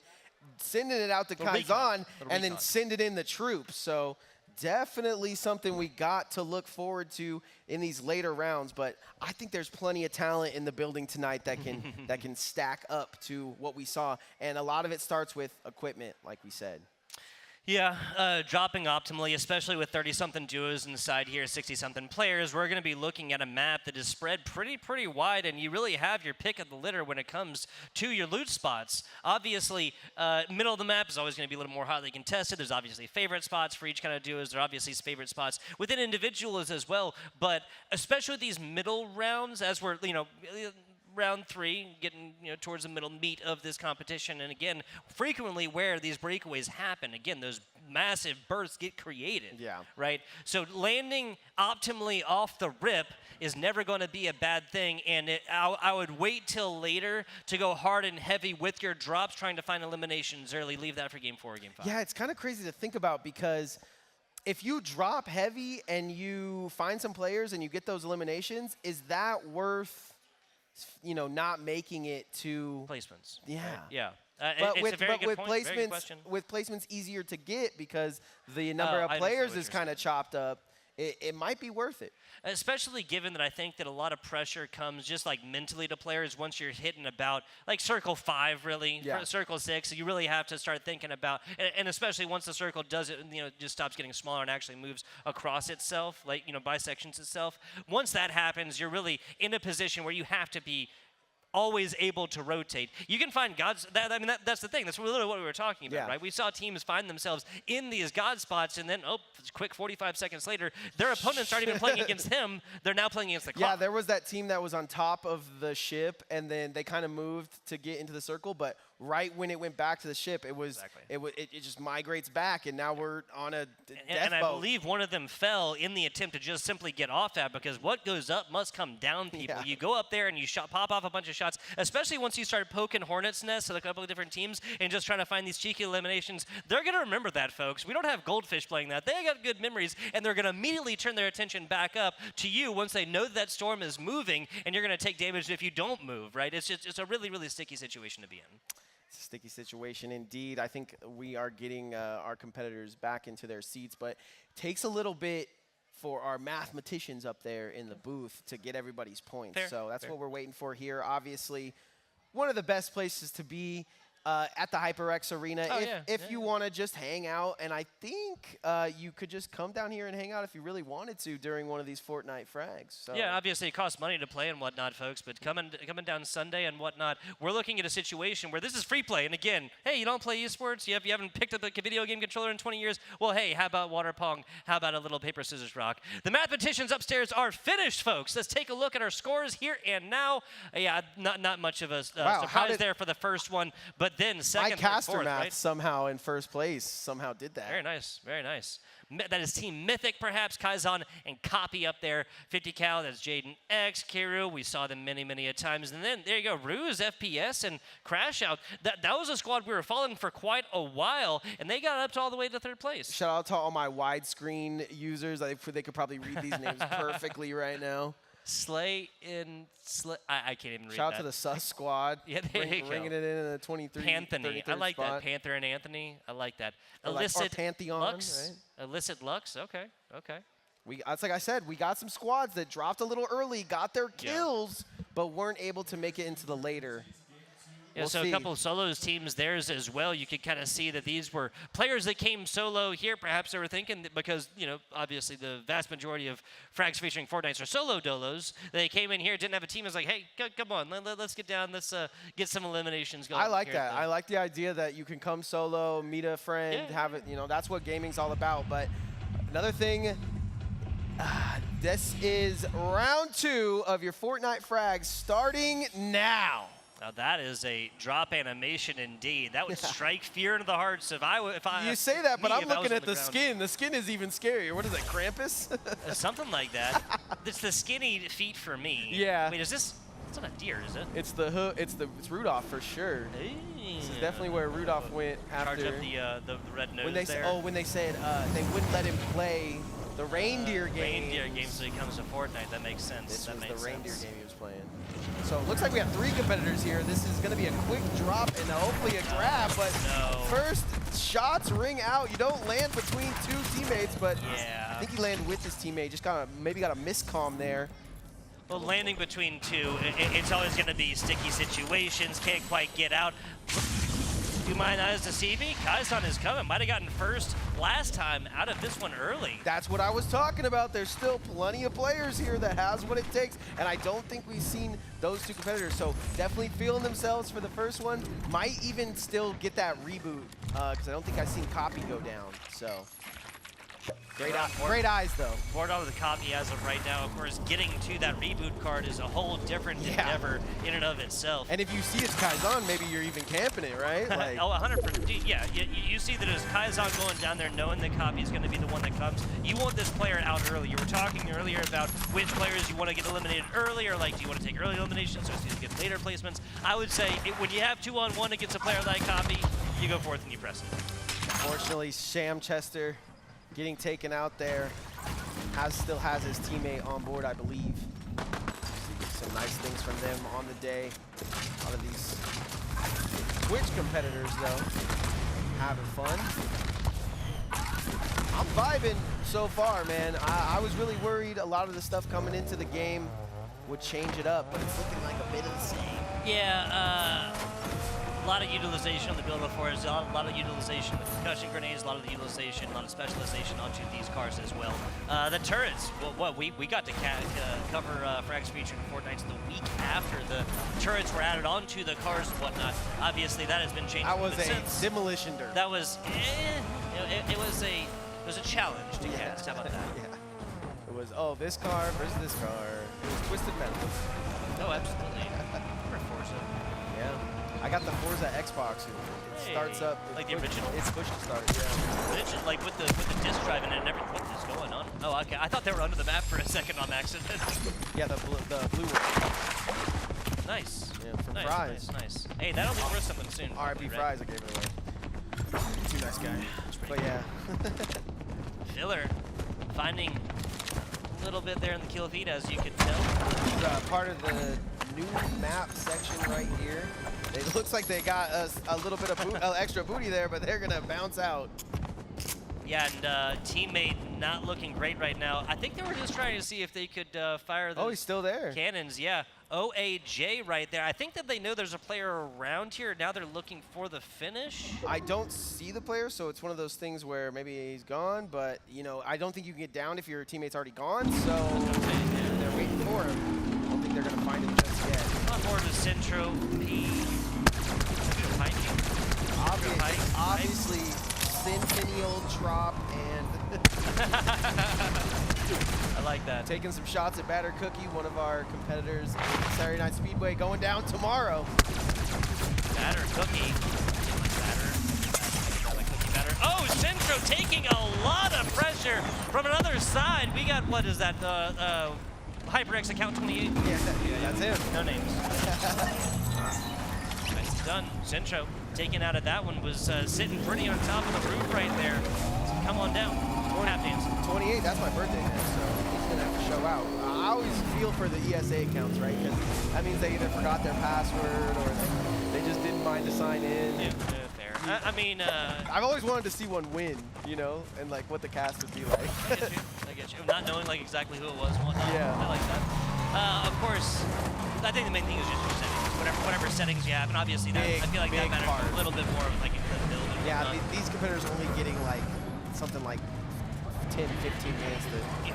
sending it out to Kaizen, and then sending in the troops. So definitely something we got to look forward to in these later rounds, but I think there's plenty of talent in the building tonight that can that can stack up to what we saw, and a lot of it starts with equipment, like we said. Yeah, dropping optimally, especially with 30-something duos inside here, 60-something players. We're going to be looking at a map that is spread pretty wide, and you really have your pick of the litter when it comes to your loot spots. Obviously, middle of the map is always going to be a little more hotly contested. There's obviously favorite spots for each kind of duos. There are obviously favorite spots within individuals as well, but especially with these middle rounds, as we're, round 3, getting towards the middle meat of this competition, and again, frequently where these breakaways happen, again, those massive bursts get created. Yeah. Right. So landing optimally off the rip is never going to be a bad thing, and I would wait till later to go hard and heavy with your drops, trying to find eliminations early. Leave that for game 4 or game 5. Yeah, it's kind of crazy to think about because if you drop heavy and you find some players and you get those eliminations, is that worth not making it to placements? Yeah. Right? Yeah. But it's with, a very but good with point, very good placements, question. with placements easier to get because the number of I understand players what is you're kind of chopped up. It might be worth it. Especially given that I think that a lot of pressure comes just like mentally to players once you're hitting about like circle 5, really, circle 6. You really have to start thinking about, and especially once the circle does it, just stops getting smaller and actually moves across itself, like bisections itself. Once that happens, you're really in a position where you have to be always able to rotate. You can find gods. That's the thing. That's literally what we were talking about, right? We saw teams find themselves in these god spots, and then, quick 45 seconds later, their opponents aren't even playing against him. They're now playing against the clock. Yeah, there was that team that was on top of the ship, and then they kind of moved to get into the circle, but right when it went back to the ship, it just migrates back, and now we're on a death and I boat. believe one of them fell in the attempt to just simply get off that, because what goes up must come down, people. Yeah. You go up there and you pop off a bunch of shots, especially once you start poking hornets' nests at a couple of different teams and just trying to find these cheeky eliminations. They're going to remember that, folks. We don't have Goldfish playing that. They got good memories, and they're going to immediately turn their attention back up to you once they know that storm is moving, and you're going to take damage if you don't move, right? It's a really sticky situation to be in. It's a sticky situation indeed. I think we are getting our competitors back into their seats, but it takes a little bit for our mathematicians up there in the booth to get everybody's points. Fair. So that's what we're waiting for here. Obviously, one of the best places to be at the HyperX Arena if you want to just hang out. And I think you could just come down here and hang out if you really wanted to during one of these Fortnite frags. So. Yeah, obviously it costs money to play and whatnot, folks, but coming down Sunday and whatnot, we're looking at a situation where this is free play. And again, hey, you don't play esports? You haven't picked up a video game controller in 20 years? Well, hey, how about water pong? How about a little paper, scissors, rock? The mathematicians upstairs are finished, folks. Let's take a look at our scores here and now. Yeah, not much of a surprise there for the first one, but then second, my caster fourth, math right? somehow in first place somehow did that. Very nice, very nice. That is Team Mythic, perhaps. Kaizen and Copy up there. 50 cal, that's Jaden X, Kiru. We saw them many a times. And then there you go, Ruse, FPS, and Crash Out. That was a squad we were following for quite a while, and they got up to all the way to 3rd place. Shout out to all my widescreen users. They could probably read these names perfectly right now. Slay in Slay. I can't even read Shout out that. to the Sus squad. Yeah, there you go. Ringing it in the 23. Panthony. I like spot. that. Panther and Anthony. I like that. Or Illicit Pantheon, Lux. right? Illicit Lux. Okay. It's like I said, we got some squads that dropped a little early, got their kills, but weren't able to make it into the later. Yeah, We'll so see. a couple of solos teams theirs as well. You could kind of see that these were players that came solo here. Perhaps they were thinking that because, obviously the vast majority of frags featuring Fortnites are solo dolos. They came in here, didn't have a team. It was like, hey, come on, let's get down. Let's get some eliminations going. I like that. I like the idea that you can come solo, meet a friend, have it. That's what gaming's all about. But another thing, this is round 2 of your Fortnite frags starting now. Now that is a drop animation indeed. That would strike fear into the hearts if I. You say that, but I'm looking at the ground. skin. The skin is even scarier. What is that, Krampus? Something like that. It's the skinny feet for me. Yeah. Wait, is this? It's not a deer, is it? It's the hook. It's Rudolph for sure. This is definitely where Rudolph went after. Charge up the red nose when they there. when they said they wouldn't let him play the reindeer game. Reindeer game, so he comes to Fortnite. That makes sense. This that was makes the reindeer sense. game he was playing. So it looks like we have 3 competitors here. This is going to be a quick drop and hopefully a grab, but first shots ring out. You don't land between 2 teammates, but yeah. I think he landed with his teammate. Just maybe got a miscomm there. Well, landing between 2, it's always going to be sticky situations. Can't quite get out. Do my eyes deceive me? Kaizen is coming. Might have gotten first last time out of this one early. That's what I was talking about. There's still plenty of players here that has what it takes, and I don't think we've seen those 2 competitors. So definitely feeling themselves for the first one. Might even still get that reboot because I don't think I've seen Copy go down. So great eyes though. Board on the copy as of right now. Of course, getting to that reboot card is a whole different endeavor in and of itself. And if you see it's Kaizen, maybe you're even camping it, right? Like, oh, 100%. Yeah, you see that it's Kaizen going down there, knowing the copy is going to be the one that comes. You want this player out early. You were talking earlier about which players you want to get eliminated early, or like, do you want to take early eliminations, or do you get later placements? I would say when you have 2-on-1 against a player like copy, you go forth and you press it. Unfortunately, Sham Chester getting taken out there. Still has his teammate on board, I believe. Some nice things from them on the day. A lot of these Twitch competitors, though, having fun. I'm vibing so far, man. I was really worried a lot of the stuff coming into the game would change it up, but it's looking like a bit of the same. Yeah, a lot of utilization on the build before, a lot of utilization with concussion grenades, a lot of the utilization, a lot of specialization onto these cars as well. The turrets, we got to cover Frags featuring Fortnite the week after the turrets were added onto the cars and whatnot. Obviously, that has been changed. That was since. demolition dirt. That was, it was a challenge to cast. How about that? Yeah. It was, this car versus this car. It was Twisted Metal. Oh, absolutely. Forza. Yeah. I got the Forza Xbox. It starts up. Like the original? It's push to start, yeah. But it's just like with the disc drive in it and everything. What is going on? Oh, okay. I thought they were under the map for a second on accident. Yeah, the blue one. Nice. Yeah, from nice, Fries. Nice. Hey, that'll be worth something soon. R.I.P. Fries, I gave it away. Too nice guy. But yeah. Filler finding a little bit there in the kill feed, as you can tell. Part of the new map section right here. It looks like they got a little bit of extra booty there, but they're gonna bounce out. Yeah, and teammate not looking great right now. I think they were just trying to see if they could fire those he's still there. Cannons, yeah. OAJ right there. I think that they know there's a player around here. Now they're looking for the finish. I don't see the player, so it's one of those things where maybe he's gone, but you know, I don't think you can get down if your teammate's already gone, so they're waiting for him. I don't think they're gonna find him just yet. On board with Centro, P. Obviously, Centennial, Trop, and I like that. Taking some shots at Batter Cookie, one of our competitors in Saturday Night Speedway, going down tomorrow. Batter Cookie. Batter. Oh, Centro taking a lot of pressure from another side. We got, what is that, HyperX account 28? Yeah, that's him. No names. Nice done. Centro taken out of that one was sitting pretty on top of the roof right there. So come on down. Tap dance. 28, that's my birthday man, so he's going to have to show out. I always feel for the ESA accounts, right? Because that means they either forgot their password or they just didn't mind to sign in. Yeah, fair. I mean, I've always wanted to see one win, you know, and like what the cast would be like. I get you. Not knowing like exactly who it was and whatnot. Yeah. I like that. Of course, I think the main thing is just your settings. Whatever settings you have, and obviously that, I feel like that matters a little bit more like in the build. And yeah, these competitors are only getting like something like 10, 15 minutes,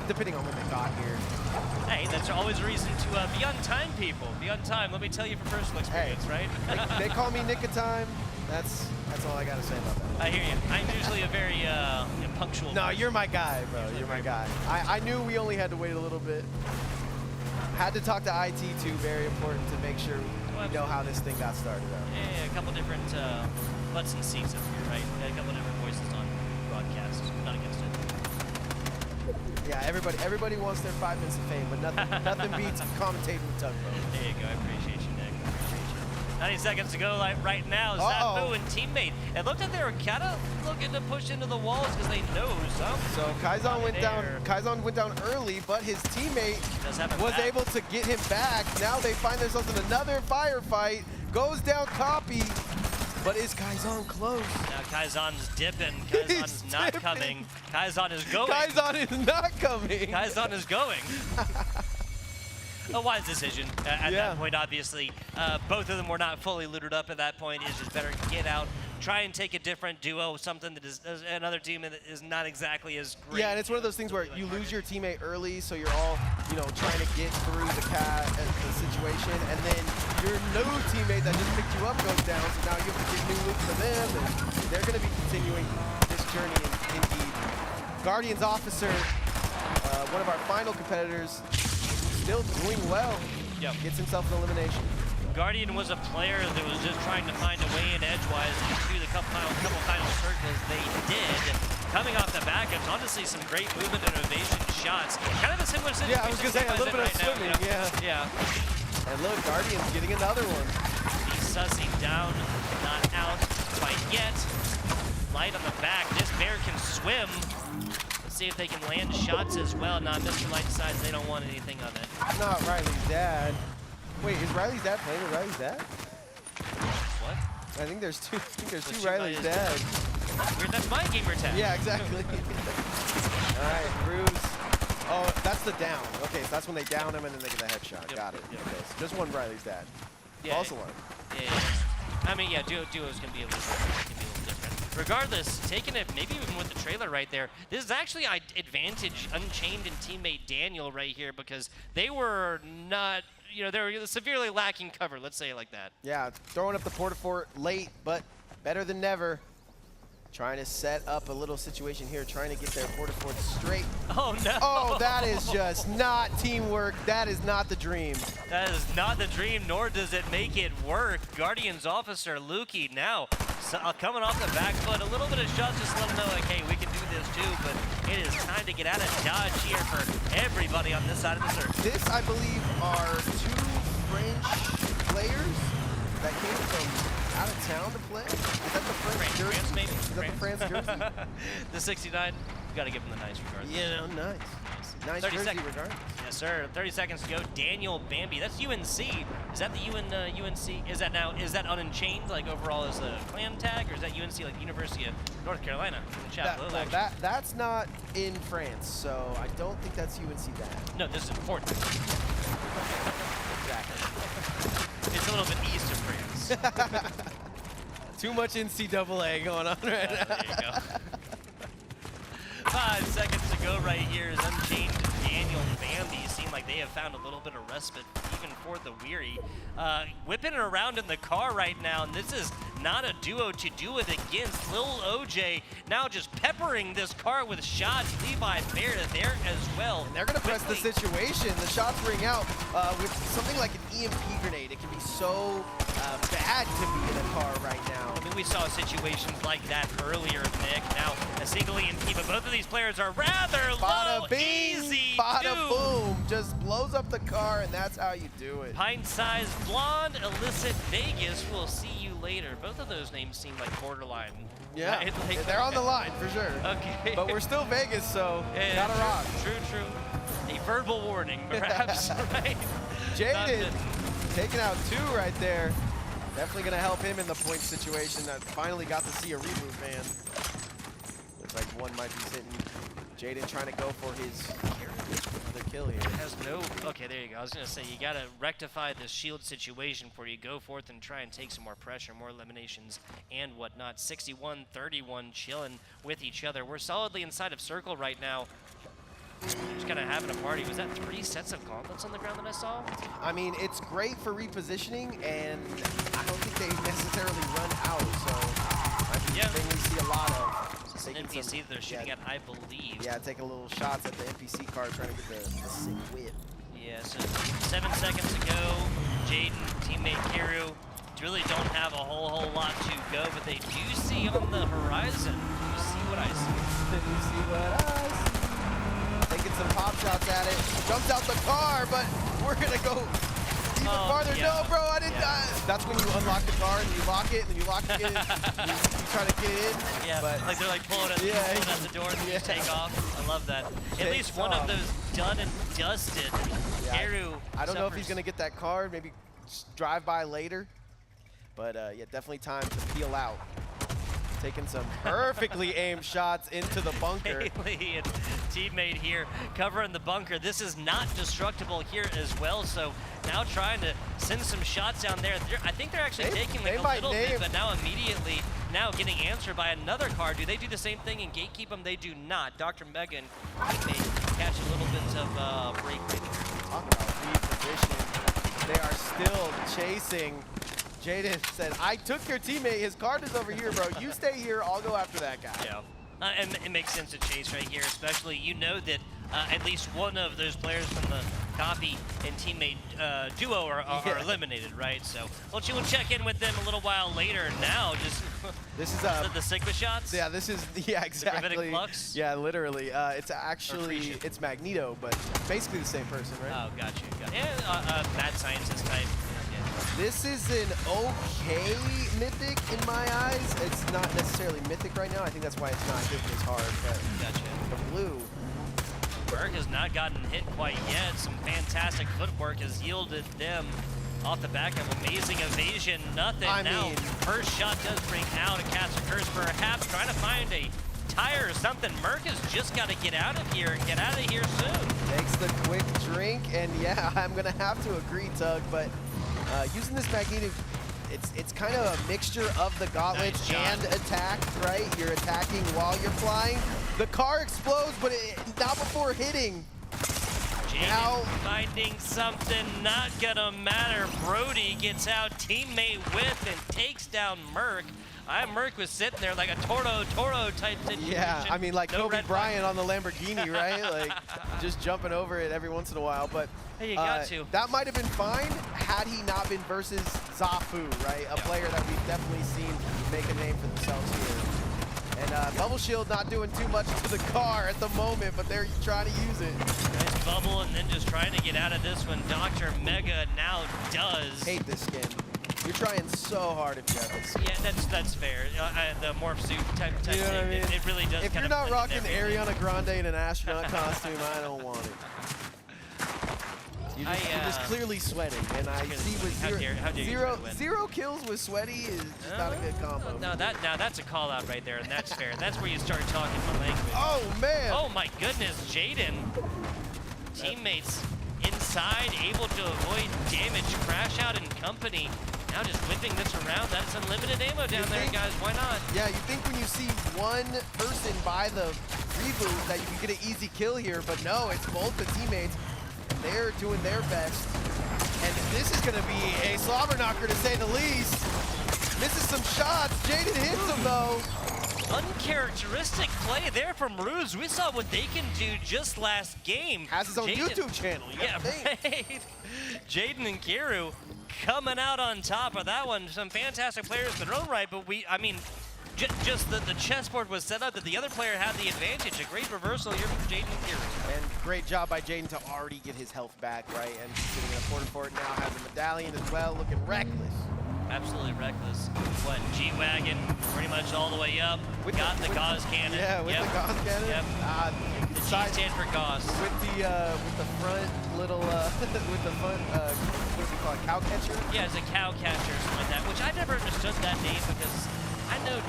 depending on when they got here. Hey, that's always a reason to be on time, people. Be on time. Let me tell you from personal experience, right? They call me Nick of Time. That's all I gotta say about that. I hear you. I'm usually a very punctual. No, you're my guy, bro. You're my guy. I knew we only had to wait a little bit. Had to talk to IT too. Very important to make sure you know how this thing got started out. Yeah, a couple different butts and seats up here, right? A couple different voices on broadcast. Not against it. Yeah, everybody wants their 5 minutes of fame, but nothing beats commentating with Tugboat. There you go. I appreciate you, Nick. I appreciate you. 90 seconds to go right now. Zafu and teammate. It looked like they were kind of looking to push into the walls because they know something. So Kaizon went down early, but his teammate was able to get him back. Now they find themselves in another firefight. Goes down copy. But is Kaizon close? Now Kaizon's dipping. Kaizon's not coming. Kaizon is going. Kaizon is not coming. Kaizon is going. A wise decision at that point, obviously. Both of them were not fully looted up at that point. It's just better get out, try and take a different duo, something that is another team that is not exactly as great. Yeah, and it's one of those things where you lose your teammate early, so you're all, trying to get through the situation, and then your new teammate that just picked you up goes down, so now you have to get new loot for them, and they're going to be continuing this journey indeed. Guardians Officer, one of our final competitors, still doing well. Yep. Gets himself an elimination. Guardian was a player that was just trying to find a way in edgewise into the couple final circles. They did. Coming off the backups, honestly, some great movement and ovation shots. Kind of a similar situation. Yeah, I was going to say, a little bit of swimming, Yeah. And look, Guardian's getting another one. He's sussing down, not out quite yet. Light on the back. This bear can swim. Let's see if they can land shots as well. Now, Mr. Light decides they don't want anything of it. Not Riley's dad. Wait, is Riley's dad playing with Riley's dad? What? I think there's two Riley's dads. That's my gamer tag. Yeah, exactly. All right, Bruce. Oh, that's the down. Okay, so that's when they down him and then they get the headshot. Yep. Got it. Yep. Okay, so just one Riley's dad. Yeah, Also one. Yeah. I mean, yeah, duos can be a little different. Regardless, taking it maybe even with the trailer right there, this is actually advantage Unchained and teammate Daniel right here because they were not, they were severely lacking cover, let's say it like that. Yeah, throwing up the Portafort late, but better than never. Trying to set up a little situation here, trying to get their Portafort straight. Oh, no. Oh, that is just not teamwork. That is not the dream. That is not the dream, nor does it make it work. Guardians Officer Lukey now coming off the back foot. A little bit of shots just let him know, like, hey, we can do this too, but it is time to get out of Dodge here for everybody on this side of the circle. This, I believe, are 2 French players that came from out of town to play. Is that the French jersey? France, maybe? Is that the France jersey? The 69, you got to give him the nice regardless. Yeah, nice. Nice 30 jersey seconds. regardless. Yes, sir. 30 seconds to go. Daniel Bambi. That's UNC. Is that the UNC? Is that Unchained, like overall as a clan tag, or is that UNC like University of North Carolina? In the chat below, That's not in France, so I don't think that's UNC that. No, this is important. Exactly. It's a little bit east of France. Too much NCAA going on right now. There you go. 5 seconds to go right here as Unchained Daniel and Bambi seem like they have found a little bit of respite even for the weary. Whipping it around in the car right now, and this is not a duo to do it against. Lil OJ now just peppering this car with shots. Levi Bear there as well. And they're going to press the situation. The shots ring out with something like an EMP grenade. It can be so bad to be in a car right now. I mean, we saw situations like that earlier, Nick. Now, a single EMP, but both of these players are rather low. Easy. Bada boom. Just blows up the car, and that's how you do it. Pint-sized blonde, illicit Vegas. We'll see you later. Both of those names seem like borderline. Yeah, right? Like, they're on the line for sure. Okay. But we're still Vegas, so yeah, gotta rock. True. A verbal warning, perhaps, right? Jaden taking out 2 right there. Definitely gonna help him in the point situation. That finally got to see a reboot, man. Looks like one might be sitting. Jaden trying to go for his another kill here. Has no. Okay, there you go. I was gonna say you gotta rectify this shield situation before you go forth and try and take some more pressure, more eliminations, and whatnot. 61-31, chilling with each other. We're solidly inside of circle right now. Just kind of having a party. Was that 3 sets of gauntlets on the ground that I saw? I mean, it's great for repositioning, and I don't think they necessarily run out. So I think we see a lot of. It's an NPC that they're shooting at, I believe. Yeah, taking little shots at the NPC car, trying to get the sick whip. Yeah, so 7 seconds to go. Jaden, teammate Kiru, really don't have a whole lot to go, but they do see on the horizon. You see what I see. You see what I see. Taking some pop shots at it. Jumps out the car, but we're gonna go even farther. Yeah. No, bro, I didn't. That's when you unlock the car and then you lock it and then you lock it in. you try to get in. Yeah, but like they're like pulling it out the door and you just take off. I love that. At least one of those done and dusted. Kiru. I don't know if he's gonna get that card. Maybe just drive by later. But yeah, definitely time to peel out. Taking some perfectly aimed shots into the bunker. Haley and teammate here covering the bunker. This is not destructible here as well, so now trying to send some shots down there. I think they're actually taking like a little bit, but now immediately now getting answered by another card. Do they do the same thing and gatekeep them? They do not. Dr. Megan teammate catch a little bit of break. Talk about lead position. They are still chasing. Jaden said, I took your teammate. His card is over here, bro. You stay here. I'll go after that guy. Yeah. And it makes sense to chase right here, especially you know that at least one of those players from the copy and teammate duo are eliminated, right? So we'll check in with them a little while later. Now, just this is the Sigma shots. Yeah, this is exactly. The flux? Yeah, literally. It's actually it's Magneto, but basically the same person, right? Oh, gotcha. Yeah, mad scientist type. This is an okay mythic in my eyes. It's not necessarily mythic right now. I think that's why it's not hit as hard. But gotcha. The blue. Berg has not gotten hit quite yet. Some fantastic footwork has yielded them off the back of amazing evasion. Nothing. Now, first shot does bring out a cast of curse, perhaps trying to find a tire or something. Merc has just got to get out of here and get out of here soon. Takes the quick drink, and yeah, I'm going to have to agree, Tug, but using this Magneto, it's kind of a mixture of the gauntlet and attack, right? You're attacking while you're flying. The car explodes, but not before hitting. Now finding something, not gonna matter. Brody gets out, teammate with and takes down Merc. Merc was sitting there like a Toro type situation. Yeah, I mean like Kobe Bryant on the Lamborghini, right? Like just jumping over it every once in a while. But hey, you got to. That might have been fine had he not been versus Zafu, right? A player that we've definitely seen make a name for themselves here. And Bubble Shield not doing too much to the car at the moment, but they're trying to use it. Nice bubble and then just trying to get out of this one. Dr. Mega now does. Hate this skin. You're trying so hard if you have this. Yeah, that's fair. The morph suit type you know thing, what I mean? it really does. If you're not rocking Ariana Grande in an astronaut costume, I don't want it. You're just clearly sweating, and I see with zero kills with sweaty is just not a good combo. Now that's a call out right there, and that's fair. That's where you start talking my language. Oh man! Oh my goodness, Jaden. Teammates inside, able to avoid damage. Crash out in company. Now just whipping this around. That's unlimited ammo down there, guys. Why not? Yeah, you think when you see one person buy the reboot that you can get an easy kill here, but no, it's both the teammates. They're doing their best. And this is going to be a slobber knocker to say the least. Misses some shots. Jaden hits him though. Uncharacteristic play there from Ruse. We saw what they can do just last game. Has his own YouTube channel. Yeah, right. Jaden and Kiru coming out on top of that one. Some fantastic players in their own right, but I mean, just the chessboard was set up that the other player had the advantage. A great reversal here from Jaden and Kiru. And great job by Jaden to already get his health back, right? And sitting in a porta fort now, has a medallion as well, looking reckless. Absolutely reckless. What, G-Wagon pretty much all the way up. Got the Gauss cannon. Yeah, with the Gauss cannon. Yep. The G stand for Gauss. With the front little, with the front, what do we call it, cow catcher? Yeah, it's a cow catcher or something like that, which I never understood that name because I know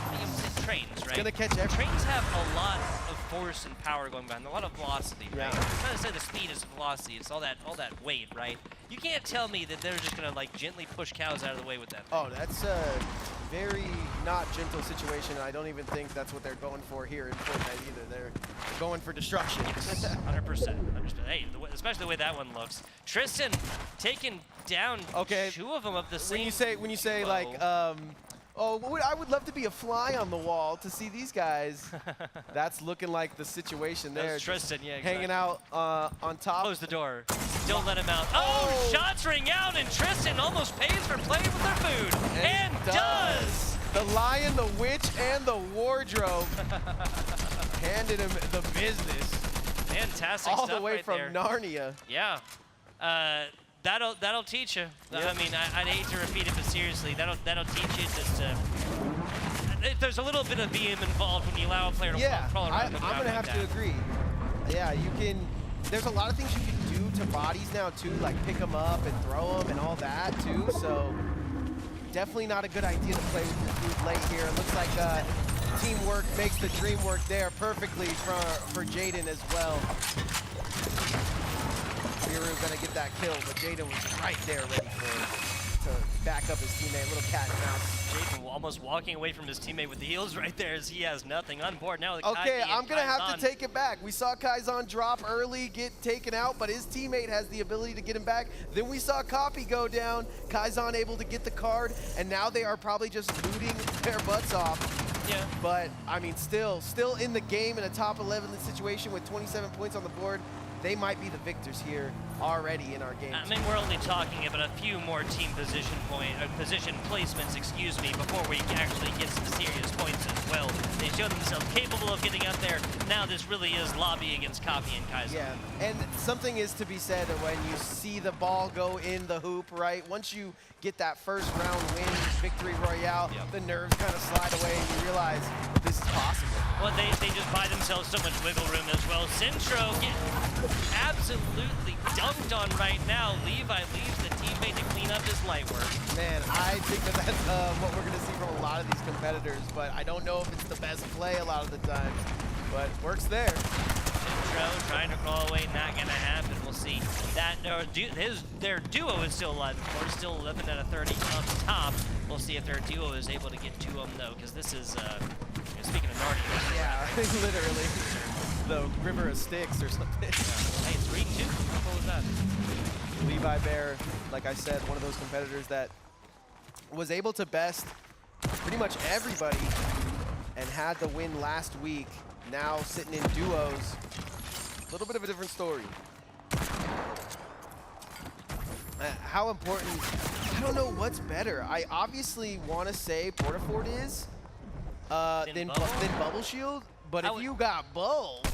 trains, right? It's gonna catch everything. Trains have a lot of force and power going behind them, a lot of velocity, right? Yeah. I'm trying to say the speed is velocity. It's all that weight, right? You can't tell me that they're just gonna like gently push cows out of the way with that thing. Oh, that's a very not gentle situation. I don't even think that's what they're going for here in Fortnite either. They're going for destruction. 100%. Hey, especially the way that one looks. Tristan taking down two of them of the same. When you say like Oh, I would love to be a fly on the wall to see these guys. That's looking like the situation there. That's Tristan, yeah, exactly. Hanging out on top. Close the door. Don't let him out. Oh, shots ring out, and Tristan almost pays for playing with their food. And does! The lion, the witch, and the wardrobe handed him the business. Fantastic all stuff the way right from there. Narnia. Yeah. That'll teach you. Yep. I mean, I'd hate to repeat it, but seriously, that'll teach you just there's a little bit of BM involved when you allow a player to crawl around. I'm gonna have to agree. Yeah, you can. There's a lot of things you can do to bodies now too, like pick them up and throw them and all that too. So definitely not a good idea to play with your food late here. It looks like teamwork makes the dream work there perfectly for Jaden as well. Miru gonna get that kill, but Jaden was right there ready to back up his teammate. Little cat and mouse. Jaden almost walking away from his teammate with the heals right there as he has nothing on board now. Okay, I'm gonna have to take it back. We saw Kaizan drop early, get taken out, but his teammate has the ability to get him back. Then we saw Copy go down, Kaizan able to get the card, and now they are probably just looting their butts off. Yeah. But I mean, still in the game in a top 11 situation with 27 points on the board. They might be the victors here already in our game. I mean, we're only talking about a few more team position placements, excuse me, before we actually get some serious points as well. They showed themselves capable of getting out there. Now this really is lobby against Copy and Kaiser. Yeah, and something is to be said when you see the ball go in the hoop, right? Once you get that first round win, victory royale, the nerves kind of slide away and you realize this is possible. Well, they just buy themselves so much wiggle room as well. Centro get absolutely dunked on right now. Levi leaves the teammate to clean up his light work. Man, I think that's what we're going to see from a lot of these competitors, but I don't know if it's the best play a lot of the times, but works there. Centro trying to crawl away, not going to happen. We'll see. That their duo is still alive, of course, still 11 out of 30 on top. We'll see if their duo is able to get to them, though, because this is, speaking of Narnia. Yeah, literally. The River of Styx or something. Hey, it's green too? What was that? Levi Bear, like I said, one of those competitors that was able to best pretty much everybody and had the win last week. Now sitting in duos. A little bit of a different story. How important, I don't know what's better. I obviously want to say Portafort is than Bubble Shield, but if you got both.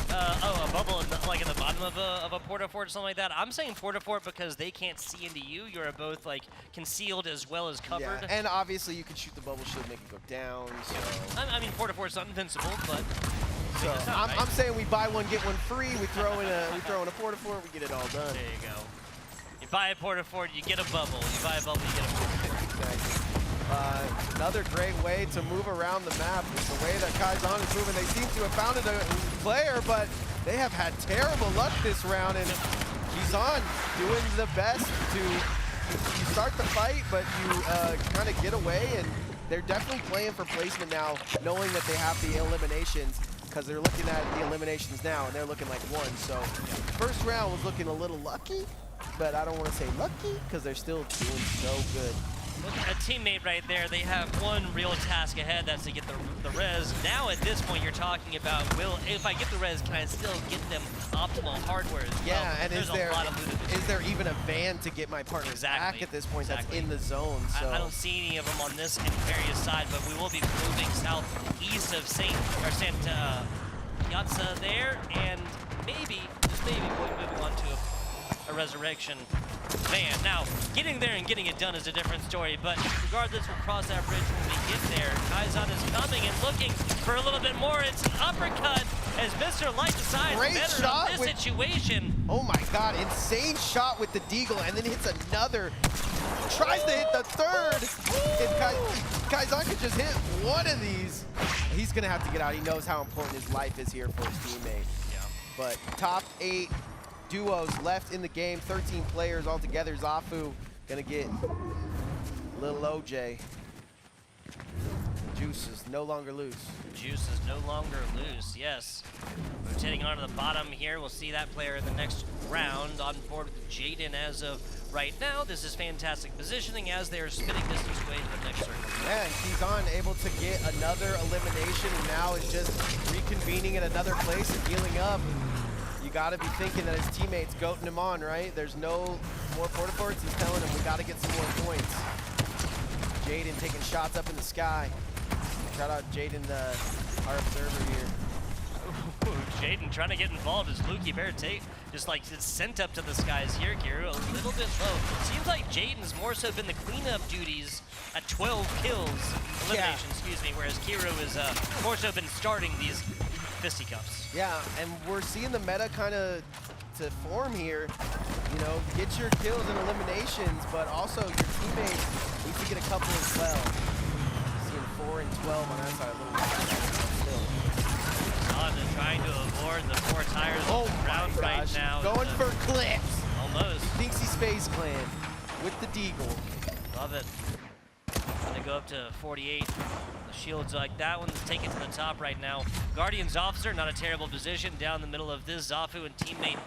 A bubble in the bottom of a Portafort or something like that. I'm saying Portafort because they can't see into you. You're both like concealed as well as covered. Yeah, and obviously you can shoot the bubble shield, make it go down. So. I mean, Portafort's not invincible, but so I'm saying we buy one get one free. We throw in a Portafort, we get it all done. There you go. You buy a Portafort, you get a bubble. You buy a bubble, you get a Portafort. Another great way to move around the map is the way that Kaizan is moving. They seem to have found a player, but they have had terrible luck this round, and Kizan doing the best to you start the fight, but you kind of get away, and they're definitely playing for placement now, knowing that they have the eliminations, because they're looking at the eliminations now, and they're looking like one. So first round was looking a little lucky, but I don't want to say lucky, because they're still doing so good. A teammate right there, they have one real task ahead, that's to get the res. Now at this point you're talking about, if I get the res, can I still get them optimal hardware as well? Yeah, and is there even a van to get my partner back at this point that's in the zone? So. I don't see any of them on this Imperious side, but we will be moving southeast of Santa Piazza there, and maybe, just maybe, we'll be moving on to a resurrection van. Now, getting there and getting it done is a different story, but regardless, we'll cross that bridge when we get there. Kaizan is coming and looking for a little bit more. It's an uppercut as Mr. Light decides better on this situation. Oh my God, insane shot with the deagle, and then hits another. Tries to hit the third. If Kaizan could just hit one of these, he's gonna have to get out. He knows how important his life is here for his teammate. Yeah. But top 8 duos left in the game, 13 players altogether. Zafu gonna get little OJ. Juice is no longer loose. Juice is no longer loose, yes. Rotating onto the bottom here. We'll see that player in the next round on board with Jaden as of right now. This is fantastic positioning as they are spinning distance away to the next circle. Yeah, and Kizan able to get another elimination and now is just reconvening in another place and healing up. You got to be thinking that his teammates goating him on, right? There's no more porta-forts. He's telling him we got to get some more points. Jaden taking shots up in the sky. Shout out Jaden, our observer here. Jaden trying to get involved as Lukey Bear just like it's sent up to the skies here, Kiru, a little bit low. Seems like Jaden's more so been the cleanup duties at 12 kills, elimination, excuse me, whereas Kiru is more so been starting these fisticuffs. Yeah, and we're seeing the meta kind of to form here. You know, get your kills and eliminations, but also your teammates need to get a couple as well. Seeing 4 and 12 on that side a little bit still. Solid trying to avoid the 4 tires on the ground right now. Going for clips. Almost. Thinks he's Space Clan with the Deagle. Love it. Gonna go up to 48. The shields like that one. Take it to the top right now. Guardian's Officer, not a terrible position down the middle of this. Zafu and teammate.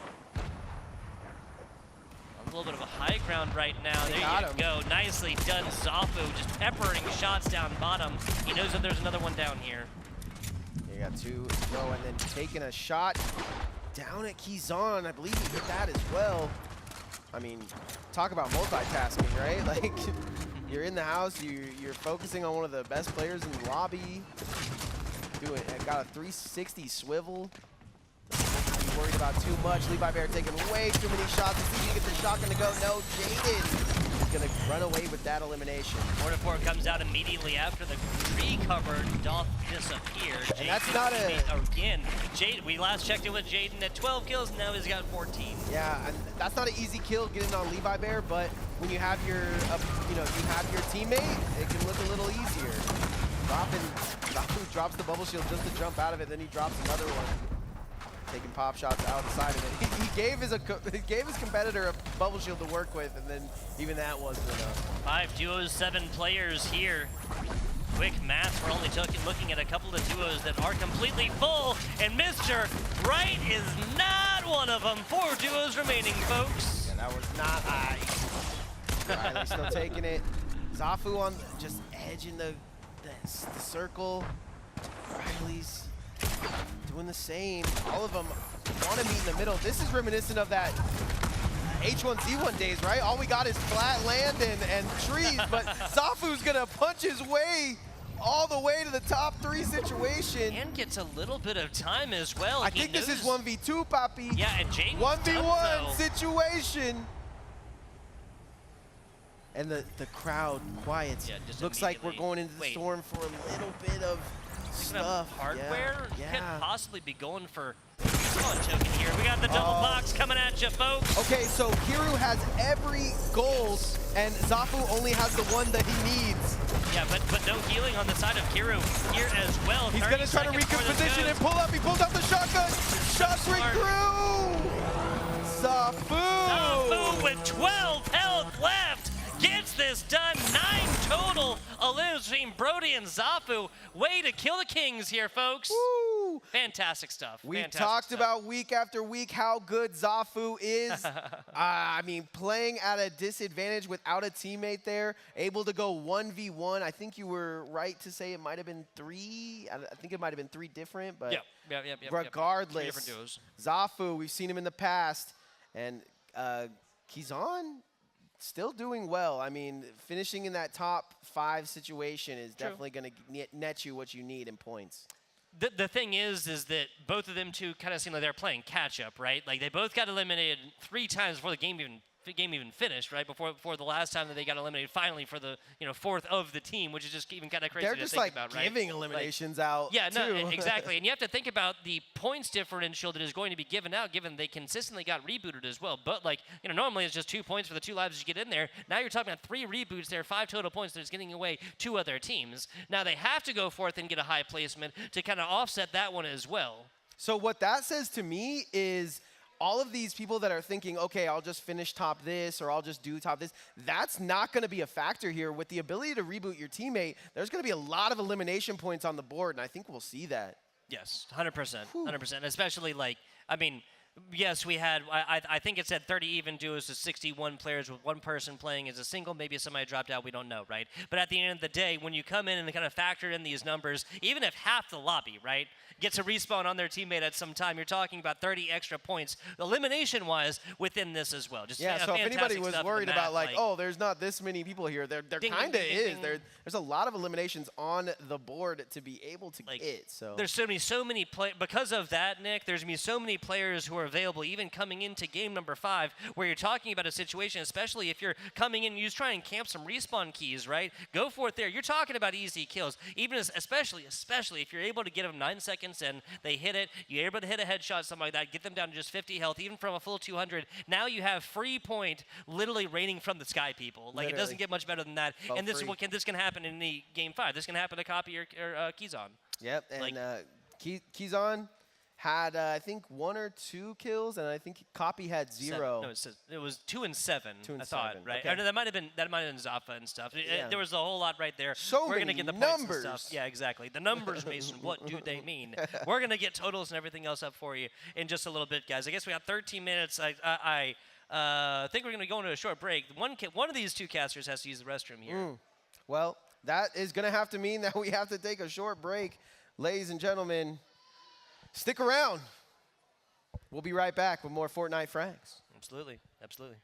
A little bit of a high ground right now. There you go. Nicely done, Zafu. Just peppering shots down bottom. He knows that there's another one down here. You got 2 go and then taking a shot down at Kizan. I believe he hit that as well. I mean, talk about multitasking, right? Like, you're in the house, you're focusing on one of the best players in the lobby. Got a 360 swivel. Don't be worried about too much. Levi Bear taking way too many shots. Let's see if he gets the shotgun to go. No, Jaden is going to run away with that elimination. Mortifor comes out immediately after the tree cover doth disappear. And that's not again, Jaden, we last checked in with Jaden at 12 kills, now he's got 14. Yeah, and that's not an easy kill getting on Levi Bear, but when you have your, you have your teammate, it can look a little easier. Drops the bubble shield just to jump out of it, then he drops another one. Taking pop shots outside of it. He gave his competitor a bubble shield to work with, and then even that wasn't enough. 5 duos, 7 players here. Quick math, we're only looking at a couple of duos that are completely full, and Mr. Right is not one of them. 4 duos remaining, folks. Yeah, that was not high. Riley still taking it. Zafu on just edging the circle. Riley's doing the same. All of them want to meet in the middle. This is reminiscent of that H1Z1 days, right? All we got is flat land and trees, but Zafu's gonna punch his way all the way to the top 3 situation. And gets a little bit of time as well. I think this is 1v2, Papi. Yeah, and Jaden's 1v1 situation. And the crowd quiets. Yeah, looks like we're going into the storm for a little bit of stuff. Hardware could possibly be going for token here. We got the double box coming at you, folks. Okay, so Kiru has every gold, and Zafu only has the one that he needs. Yeah, but no healing on the side of Kiru here as well. He's gonna try to recomposition and pull up. He pulls out the shotgun. Shots ring through. Zafu with 12 health left. Gets this done. 9 total elims between Brody and Zafu. Way to kill the Kings here, folks. Woo. Fantastic stuff. We've talked about week after week how good Zafu is. I mean, playing at a disadvantage without a teammate there, able to go 1v1. I think you were right to say it might have been 3. I think it might have been 3 different, but regardless, 3 different duos. Zafu, we've seen him in the past, and Kizan, still doing well. I mean, finishing in that top 5 situation is definitely going to net you what you need in points. The thing is that both of them two kind of seem like they're playing catch up, right? Like they both got eliminated 3 times before the game even finished, right? Before the last time that they got eliminated finally for the 4th of the team, which is just even kind of crazy to think about, right? They're just giving eliminations out. Yeah, no, exactly. And you have to think about the points differential that is going to be given out, given they consistently got rebooted as well. But normally it's just 2 points for the 2 lives you get in there. Now you're talking about 3 reboots there, 5 total points that is getting away to other teams. Now they have to go forth and get a high placement to kind of offset that one as well. So what that says to me is all of these people that are thinking, okay, I'll just finish top this or I'll just do top this, that's not going to be a factor here. With the ability to reboot your teammate, there's going to be a lot of elimination points on the board, and I think we'll see that. Yes, 100%, 100%. Especially like, I mean, yes, we had, I think it said 30 even duos to 61 players with one person playing as a single. Maybe somebody dropped out, we don't know, right? But at the end of the day, when you come in and kind of factor in these numbers, even if half the lobby, right, gets a respawn on their teammate at some time, you're talking about 30 extra points, elimination-wise, within this as well. Just yeah, so if anybody was worried about like, oh, there's not this many people here, there kind of is. There's a lot of eliminations on the board to be able to get. So there's so many because of that, Nick, there's going to be so many players who are available even coming into game number 5 where you're talking about a situation, especially if you're coming in and you just try and camp some respawn keys, right? Go for it there. You're talking about easy kills, even especially if you're able to get them 9 seconds in, they hit it, you're able to hit a headshot, something like that, get them down to just 50 health, even from a full 200. Now you have free point literally raining from the sky, people. Like, it doesn't get much better than that. And this can happen in the game 5. This can happen to Copy or Keyzon. Yep, and Keyzon had, I think, 1 or 2 kills, and I think Copy had 0. No, it was 2 and 7. 2 and I thought, 7. right? Okay. Or no, that might have been Zaffa and stuff. There was a whole lot right there. So We're many gonna get the numbers. points and stuff. Yeah, exactly. The numbers, Mason. What do they mean? We're gonna get totals and everything else up for you in just a little bit, guys. I guess we got 13 minutes. I think we're gonna go into a short break. One of these two casters has to use the restroom here. Well, that is gonna have to mean that we have to take a short break, ladies and gentlemen. Stick around. We'll be right back with more Fortnite Frags. Absolutely, absolutely.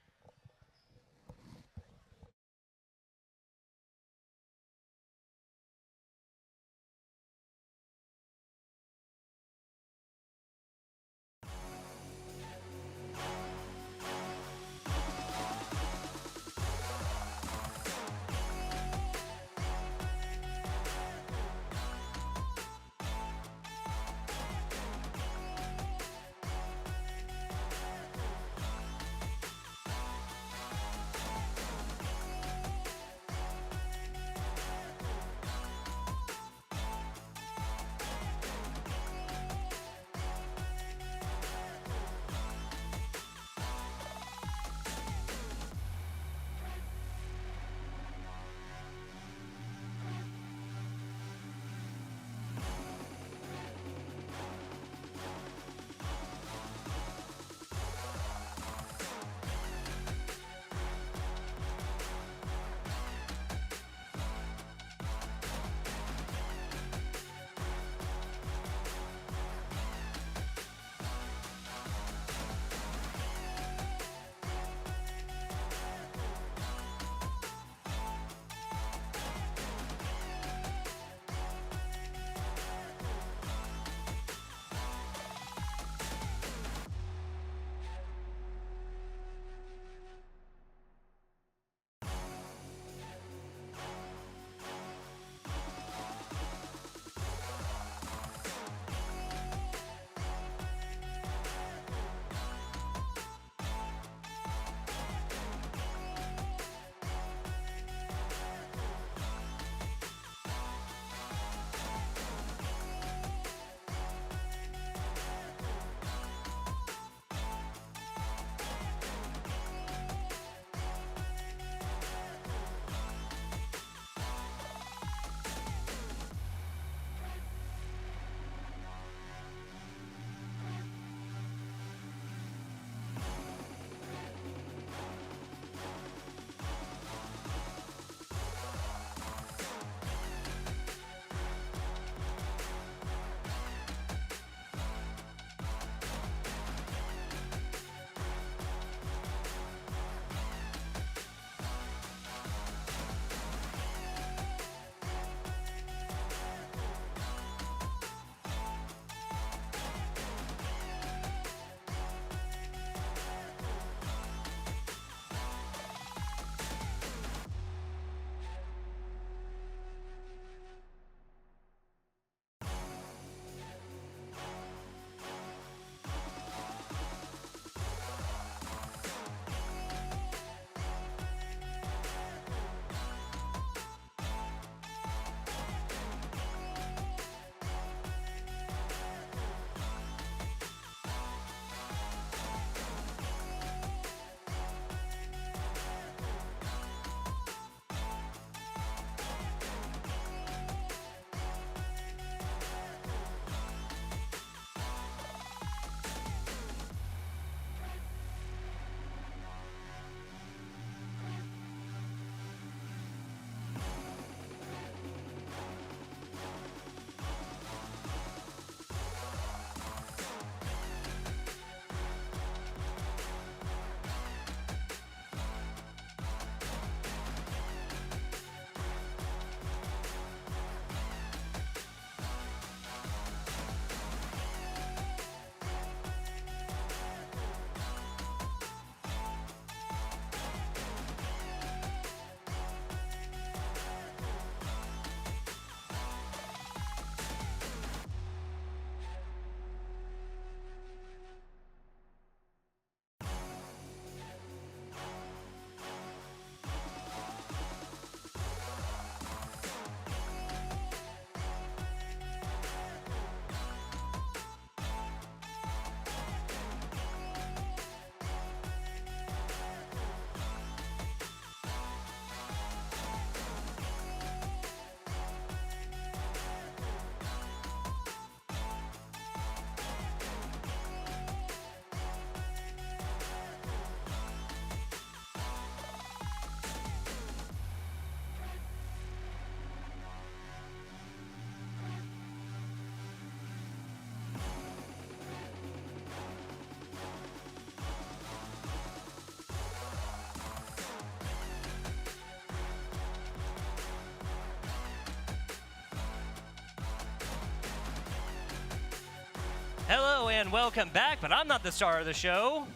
Hello and welcome back, but I'm not the star of the show.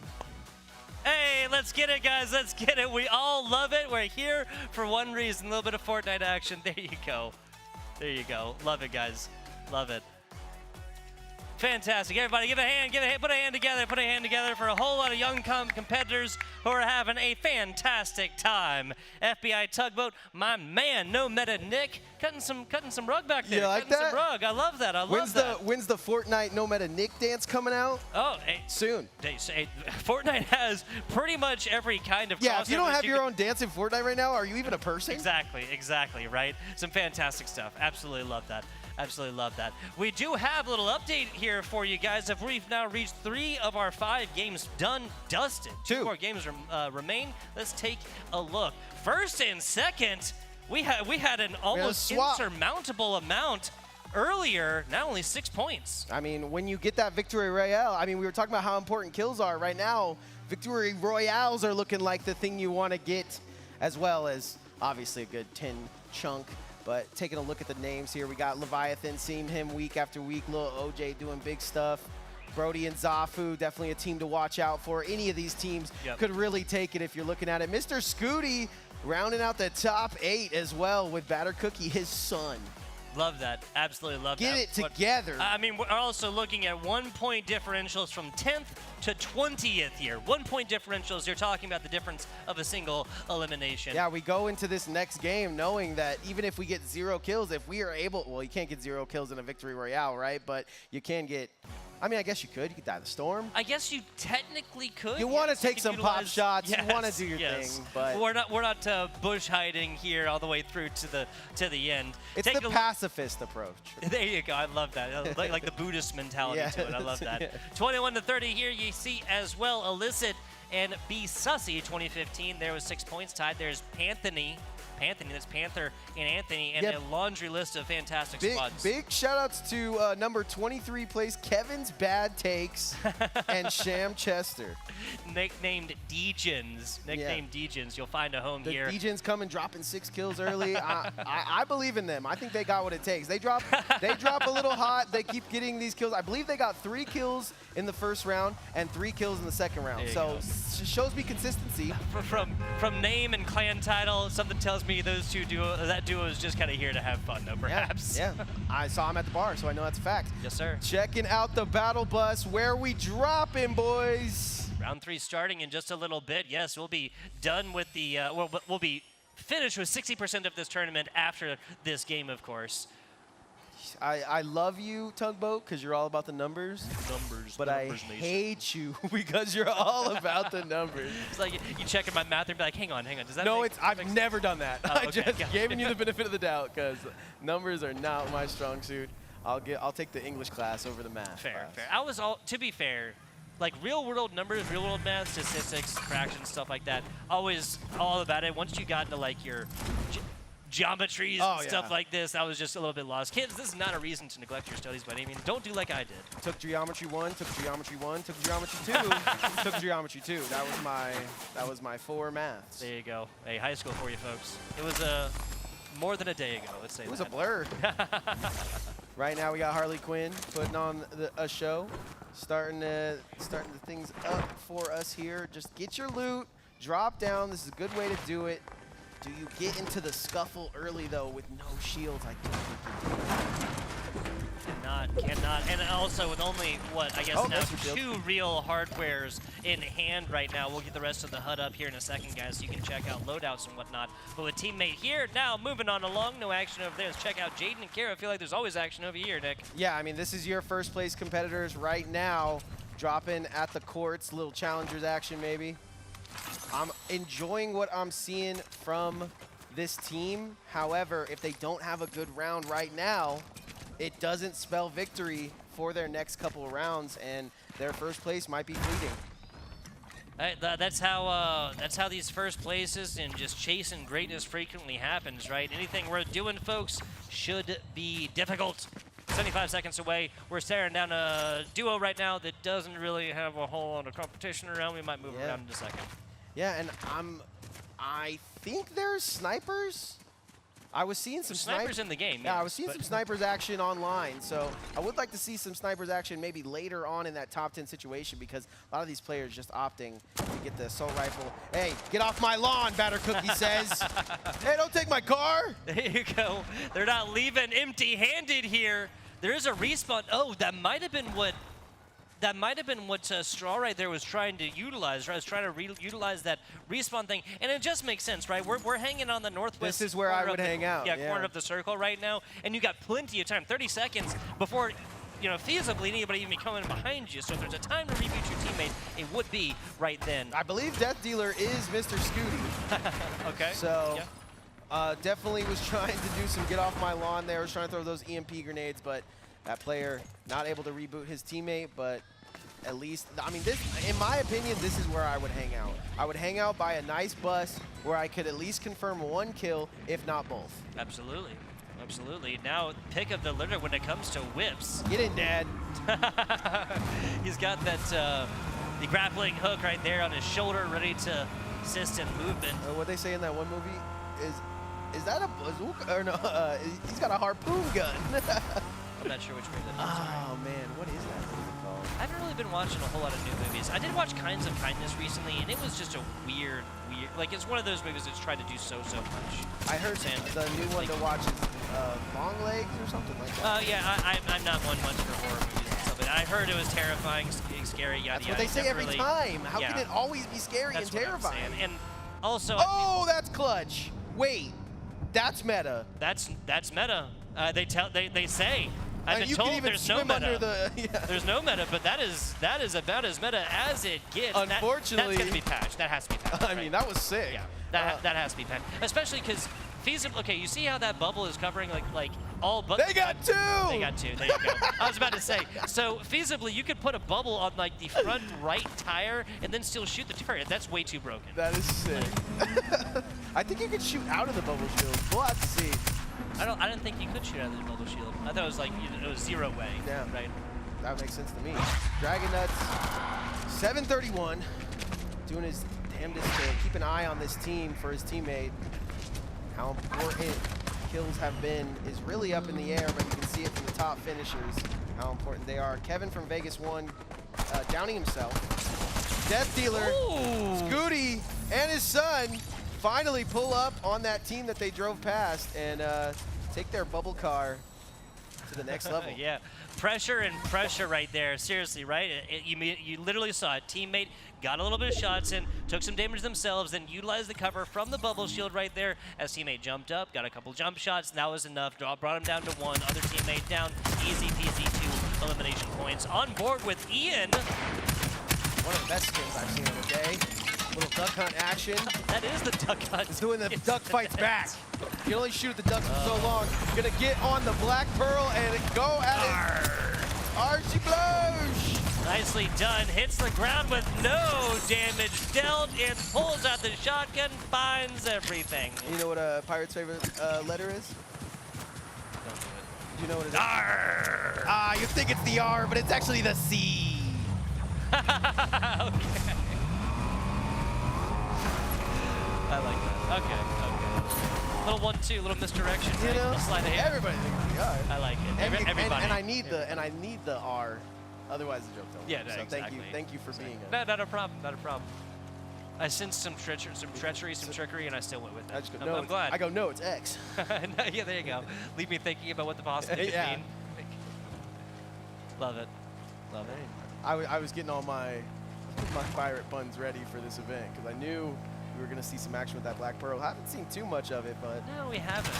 Hey, let's get it, guys. Let's get it. We all love it. We're here for one reason, a little bit of Fortnite action. There you go. There you go. Love it, guys. Love it. Fantastic. Everybody give a hand, put a hand together for a whole lot of young competitors who are having a fantastic time. FBI Tugboat, my man, no meta Nick, cutting some rug back there. You like cutting that? some rug. I love that. I love that. When's the Fortnite No Meta Nick dance coming out? Oh, hey, Soon. Fortnite has pretty much every kind of Yeah, if you don't crossover have your own dance in Fortnite right now, are you even a person? Exactly, right? Some fantastic stuff. Absolutely love that. Absolutely love that. We do have a little update here for you guys. We've now reached 3 of our 5 games done, dusted. 2 more games remain. Let's take a look. First and second, we had an almost insurmountable amount earlier. Now only 6 points. I mean, when you get that victory royale, I mean, we were talking about how important kills are. Right now, victory royales are looking like the thing you want to get, as well as obviously a good 10 chunk. But taking a look at the names here, we got Leviathan, seeing him week after week. Lil OJ doing big stuff. Brody and Zafu, definitely a team to watch out for. Any of these teams could really take it if you're looking at it. Mr. Scooty rounding out the top 8 as well with Batter Cookie, his son. Love that. Absolutely love that. Get it together. I mean, we're also looking at 1-point differentials from 10th to 20th here. 1-point differentials, you're talking about the difference of a single elimination. Yeah, we go into this next game knowing that even if we get 0 kills, if we are able, well, you can't get 0 kills in a victory royale, right? But you can get, I mean, I guess you could. You could die the storm. I guess you technically could. You want to take some pop shots. You want to do your thing, but we're not bush hiding here all the way through to the end. It's the pacifist approach. There you go. I love that. like the Buddhist mentality to it. I love that. 21 to 30 here. You see as well Illicit and B Sussy 2015. There was 6 points tied. There's Panthony. That's Panther and Anthony, and a laundry list of fantastic squads. Big shout-outs to number 23 place Kevin's Bad Takes and Sham Chester. Nicknamed Degens. Degens. You'll find a home here. The Degens coming, dropping 6 kills early. I believe in them. I think they got what it takes. They drop a little hot. They keep getting these kills. I believe they got 3 kills in the first round and 3 kills in the second round. So shows me consistency. From name and clan title, something tells me those that duo is just kind of here to have fun, though, perhaps. Yeah. I saw him at the bar, so I know that's a fact. Yes, sir. Checking out the battle bus. Where we dropping, boys? Round 3 starting in just a little bit. Yes, we'll be done with the we'll be finished with 60% of this tournament after this game, of course. I love you, Tugboat, because you're all about the numbers. But I hate you because you're all about the numbers. It's like you check my math and be like, hang on. Does that No, I've never done that. Oh, I just giving you the benefit of the doubt because numbers are not my strong suit. I'll take the English class over the math. Fair. To be fair, like real world numbers, real world math, statistics, fractions, stuff like that, always all about it. Once you got into like your geometries and stuff like this, I was just a little bit lost. Kids, this is not a reason to neglect your studies, but I mean, don't do like I did. Took geometry 1, took geometry 1, took geometry 2, took geometry 2. That was my 4 maths. There you go. Hey, high school for you folks. It was more than a day ago, let's say that. It was a blur. Right now we got Harley Quinn putting on a show, starting the things up for us here. Just get your loot, drop down. This is a good way to do it. Do you get into the scuffle early, though, with no shields? I don't think you do. Cannot. And also with only, I guess now 2 real hardwares in hand right now. We'll get the rest of the HUD up here in a second, guys, so you can check out loadouts and whatnot. But with teammate here, now moving on along. No action over there. Let's check out Jaden and Kara. I feel like there's always action over here, Nick. Yeah, I mean, this is your first place competitors right now. Dropping at the courts, little challengers action maybe. I'm enjoying what I'm seeing from this team. However, if they don't have a good round right now, it doesn't spell victory for their next couple of rounds, and their first place might be fleeting. That's how these first places and just chasing greatness frequently happens, right? Anything worth doing, folks, should be difficult. 75 seconds away. We're staring down a duo right now that doesn't really have a whole lot of competition around. We might move around in a second. Yeah, and I think there's snipers I was seeing some snipers in the game. Yeah, I yes, was seeing some snipers action online, so I would like to see some snipers action maybe later on in that top 10 situation because a lot of these players just opting to get the assault rifle. Hey, get off my lawn, Batter Cookie says. Hey, don't take my car. There you go. They're not leaving empty-handed here. There is a respawn. Oh, that might have been what Straw right there was trying to utilize. Right? I was trying to utilize that respawn thing, and it just makes sense, right? We're hanging on the northwest. This is where I would hang out. Yeah, corner of the circle right now, and you got plenty of time, 30 seconds before, feasibly anybody even coming behind you. So if there's a time to reboot your teammate, it would be right then. I believe Death Dealer is Mr. Scooty. Okay. So. Yeah. Definitely was trying to do some get off my lawn there. Was trying to throw those EMP grenades, but that player not able to reboot his teammate. But at least, I mean, this, in my opinion, this is where I would hang out. I would hang out by a nice bus where I could at least confirm one kill, if not both. Absolutely. Absolutely. Now, pick of the litter when it comes to whips. Get in, Dad. He's got that the grappling hook right there on his shoulder, ready to assist in movement. What they say in that one movie is that a bazooka? Or no, he's got a harpoon gun. I'm not sure which movie that is. Oh, man, what is that movie called? I haven't really been watching a whole lot of new movies. I did watch Kinds of Kindness recently, and it was just a weird, like, it's one of those movies that's tried to do so much. I heard the new one to watch is Long Legs or something like that. Yeah, I'm not one much for horror movies and stuff, but I heard it was terrifying, scary, yada, That's what they say every really, time. How can it always be scary and terrifying? And also... Oh, that's clutch. Wait, that's meta. That's meta. They say. I've been you told can even there's no swim meta. under the, There's no meta, but that is about as meta as it gets. Unfortunately, that's going to be patched. That has to be patched. I mean, that was sick. Yeah, that has to be patched. Especially because feasible. Okay, you see how that bubble is covering like all but. They got two. They got two. There you go. I was about to say. So feasibly, you could put a bubble on like the front right tire and then still shoot the turret. That's way too broken. That is sick. I think you could shoot out of the bubble shield. We'll have to see. I didn't think you could shoot out of the bubble shield. I thought it was like it was zero way. Yeah. Right. That makes sense to me. Dragon Nuts, 731, doing his damnedest to keep an eye on this team for his teammate. How important kills have been is really up in the air, but you can see it from the top finishers, how important they are. Kevin from Vegas 1 downing himself. Death Dealer, Scooty, and his son finally pull up on that team that they drove past and take their bubble car to the next level. Yeah, pressure and pressure right there. Seriously, right? You literally saw a teammate got a little bit of shots in, took some damage themselves, then utilized the cover from the bubble shield right there as teammate jumped up, got a couple jump shots, and that was enough. Brought him down to one. Other teammate down. Easy peasy 2 elimination points. On board with Ian. One of the best skins I've seen in a day. Little duck hunt action. That is the duck hunt. It's doing the duck fights back. You can only shoot the ducks for so long. Gonna get on the Black Pearl and go at it. Archie blows. Nicely done. Hits the ground with no damage dealt and pulls out the shotgun, finds everything. You know what a pirate's favorite letter is? Don't do it. Do you know what it is? Arr! Ah, you think it's the R, but it's actually the C. Okay. I like that. Okay. Little 1-2, little misdirection. You know, slide ahead. everybody thinks the R. I like it. Everybody. And I need the R. Otherwise, the joke's over. Yeah, no, so exactly. thank you for being No, not a problem. Not a problem. I sensed some treachery, some trickery, and I still went with it. I just go, no, I'm glad. I go, no, it's X. Yeah, there you go. Leave me thinking about what the possibility could Yeah. mean. Love it. Love it. I was getting all my pirate puns ready for this event because I knew we were going to see some action with that Black Pearl. Haven't seen too much of it, but... No, we haven't.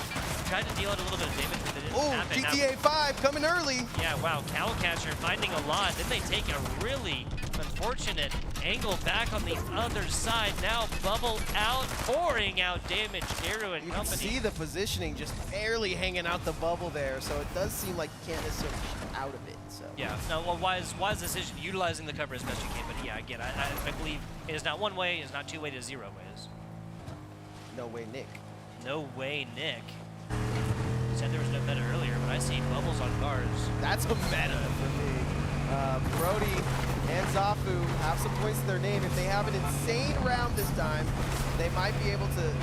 Tried to deal out a little bit of damage, but it didn't Oh, happen. GTA 5 coming early. Yeah, wow, Cowcatcher finding a lot. Then they take a really unfortunate angle back on the other side. Now bubble out, pouring out damage. Daru and You can company. see the positioning just barely hanging out the bubble there, so it does seem like you can't necessarily shoot out of it. So. Yeah, no, well, wise decision, utilizing the cover as best you can. But yeah, again, I believe it is not one way, it is not 2 way, it is 0 ways. No way, Nick. No way, Nick. He said there was no meta earlier, but I see bubbles on guards. That's a meta for me. Brody and Zafu have some points to their name. If they have an insane round this time, they might be able to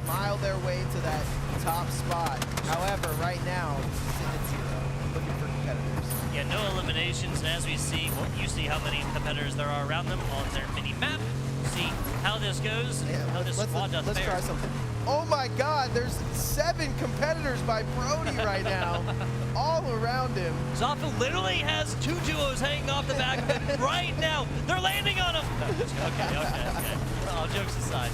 smile their way to that top spot. However, right now, sitting at 0, looking for competitors. Yeah, no eliminations, and as we see, well, you see how many competitors there are around them on their mini map. See how this goes, how this squad does let's fare. try something. Oh my God, there's 7 competitors by Brody right now, all around him. Zafu literally has 2 duos hanging off the back of him right now. They're landing on him. Okay. All jokes aside.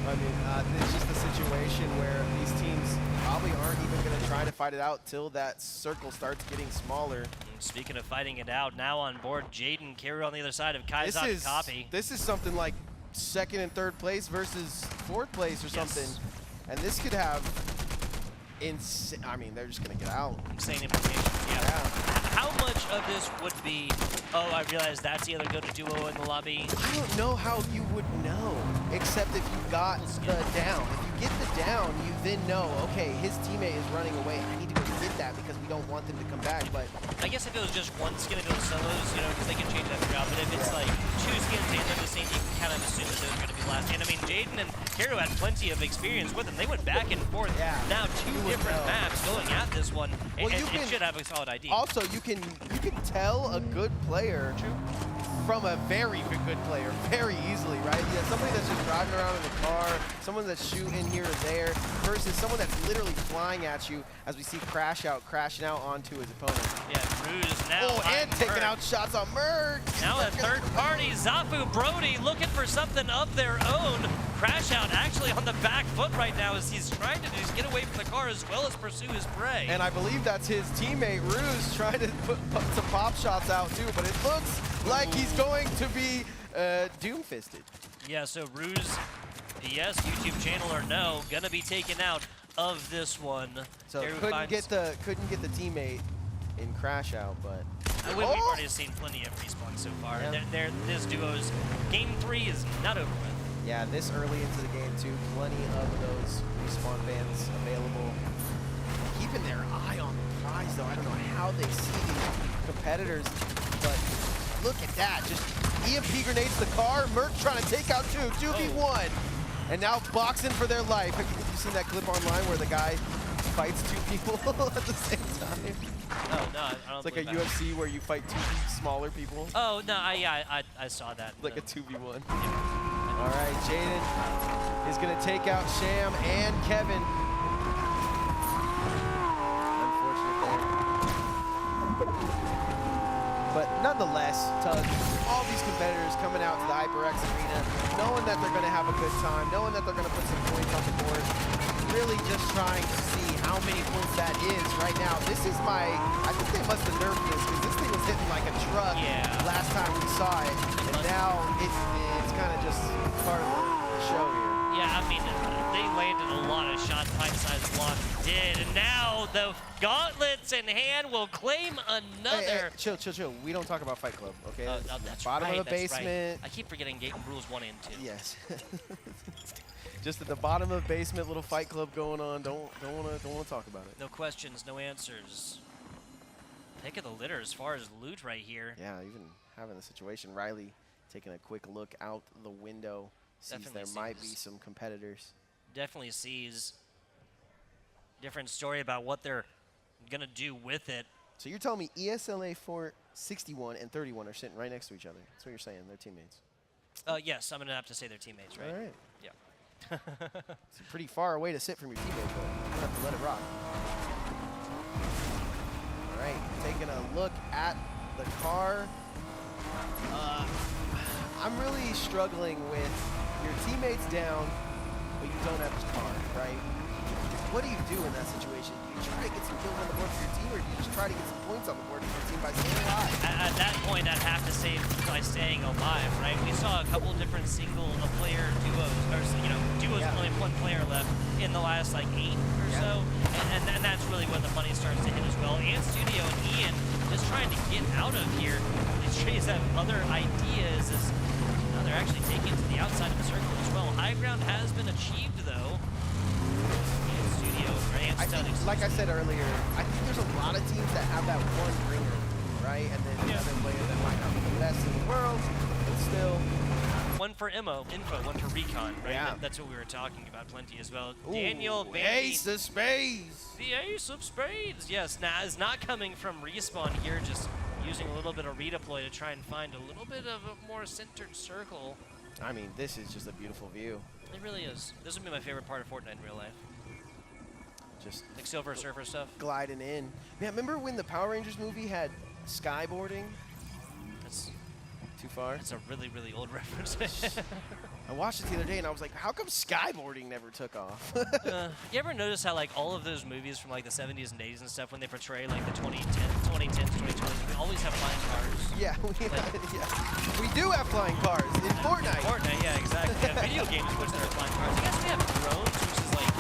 I mean, it's just a situation where these teams probably aren't even going to try to fight it out till that circle starts getting smaller. And speaking of fighting it out, now on board, Jaden Kiru on the other side of Kaizak and Copy. This is something like 2nd and 3rd place versus 4th place or something. And this could have insane, I mean, they're just going to get out. Insane implications, yeah. How much of this would be, oh, I realize that's the other go-to duo in the lobby? I don't know how you would know, except if you got the down. If you get the down, you then know, okay, his teammate is running away. I need to go get that because we don't want them to come back. But I guess if it was just one skin of those solos, you know, because they can change that throughout. But if it's like 2 skins and they're the same, you can kind of assume that those are going to be last. And I mean, Jaden and Kiru had plenty of experience with them. They went back and forth. Yeah. Now 2 different maps going at this one. Well, and it should have a solid ID. Also, you can tell a good player from a very good player very easily, right? Yeah, somebody that's just driving around in the car, someone that's shooting here or there, versus someone that's literally flying at you, as we see crashing out onto his opponent. Yeah, Ruse now. Oh, and taking out shots on Merc. Now a third party, Zafu, Brody looking for something of their own. Crash out actually on the back foot right now as he's trying to just get away from the car as well as pursue his prey. And I believe that's his teammate, Ruse, trying to put some pop shots out too, but it looks like he's going to be doom-fisted. Yeah, so Ruse, PS, YouTube channel or no, gonna be taken out of this one. So couldn't get the teammate in crash out, but we've already seen plenty of respawn so far. Yeah. This duo's game 3 is not over with. Yeah, this early into the game too, plenty of those respawn bans available. Keeping their eye on the prize though. I don't know how they see these competitors, but look at that. Just EMP grenades the car. Merc trying to take out 2v1. And now boxing for their life. Have you seen that clip online where the guy fights 2 people at the same time? Oh, no, I don't It's like a UFC where you fight 2 smaller people. Oh, no, I saw that. Like a 2v1. All right, Jaden is going to take out Sham and Kevin. Unfortunate there. But nonetheless, Tug, all these competitors coming out to the HyperX Arena, knowing that they're going to have a good time, knowing that they're going to put some points on the board, really just trying to see how many points that is right now. This is I think they must have nerfed this because this thing was hitting like a truck last time we saw it. And now it's kind of just part of the show here. Yeah, I mean, they landed a lot of shots. Pint-sized block did, and now the gauntlets in hand will claim another. Hey, chill. We don't talk about Fight Club, okay? That's bottom right, of the basement. Right. I keep forgetting game rules 1 and 2. Yes. Just at the bottom of the basement, little Fight Club going on. Don't wanna talk about it. No questions, no answers. Pick of the litter as far as loot right here. Yeah, even having the situation. Riley taking a quick look out the window, sees there might be some competitors. Definitely sees different story about what they're gonna do with it. So you're telling me ESLA 61 and 31 are sitting right next to each other. That's what you're saying. They're teammates. Yes, I'm gonna have to say they're teammates, right? All right. Yeah. It's pretty far away to sit from your teammate, but you're gonna have to let it rock. All right, taking a look at the car. I'm really struggling with your teammate's down, but you don't have his car, right? What do you do in that situation? Do you try to get some kills on the board for your team, or do you just try to get some points on the board for your team by staying alive? At that point, I'd have to say by staying alive, right? We saw a couple different single-player duos, or duos with only 1 player left in the last 8 or so, and that's really when the money starts to hit as well. And Studio and Ian just trying to get out of here. The Jays have other ideas as they're actually taking it to the outside of the circle as well. High ground has been achieved, though. Like I said earlier, I think there's a lot of teams that have that one ringer, right? And then the other player that might not be the best in the world, but still. one for info, one for recon, right? Yeah. That's what we were talking about plenty as well. Ooh, Daniel Bailey, ace of spades. the ace of spades. Yes, now is not coming from respawn here, just using a little bit of redeploy to try and find a little bit of a more centered circle. I mean, this is just a beautiful view. It really is. This would be my favorite part of Fortnite in real life. Just Like Silver Surfer stuff. gliding in. Yeah, remember when the Power Rangers movie had skyboarding? That's Too far? a really, really old reference. I watched it the other day and I was like, how come skyboarding never took off? You ever notice how like all of those movies from like the 70s and 80s and stuff, when they portray like the 2010s, 2020s, we always have flying cars. Yeah, we do have flying cars in Fortnite. Fortnite, yeah, exactly. Yeah, video games which there are flying cars. I guess we have drones, which is like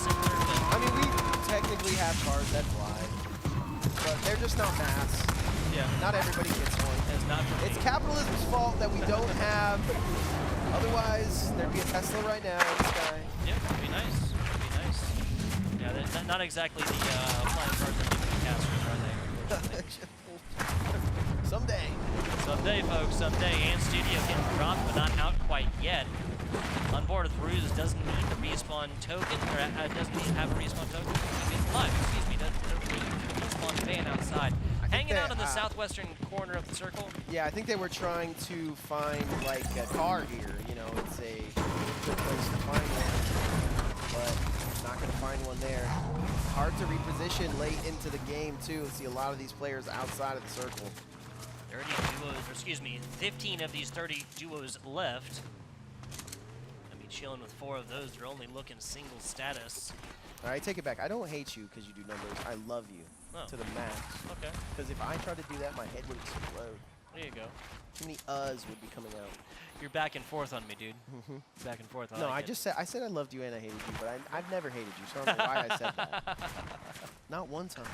similar to. I mean, we technically have cars that fly, but they're just not mass. Yeah. Not everybody gets one. It's not for It's me. capitalism's fault that we don't have. Otherwise, there'd be a Tesla right now in the sky. Yeah, that'd be nice. That'd be nice. Yeah, they're not exactly the flying cars that live in the casters, are they? Someday. Someday, folks, someday. And Studio getting dropped, but not out quite yet. On board with Ruse doesn't need the respawn token, or doesn't need to have a respawn token. It's live, excuse me, doesn't need the respawn fan outside. Hanging out in the southwestern corner of the circle. Yeah, I think they were trying to find like a car here. You know, it's a good place to find one, but not going to find one there. Hard to reposition late into the game too. See a lot of these players outside of the circle. 30 duos, or excuse me, 15 of these 30 duos left. I mean, chilling with 4 of those. They're only looking single status. All right, take it back. I don't hate you because you do numbers. I love you to the max. Okay. Because if I tried to do that, my head would explode. There you go. Too many uhs would be coming out. You're back and forth on me, dude. Back and forth. No, like I just said I loved you and I hated you, but I've never hated you, so I don't know why I said that. Not one time.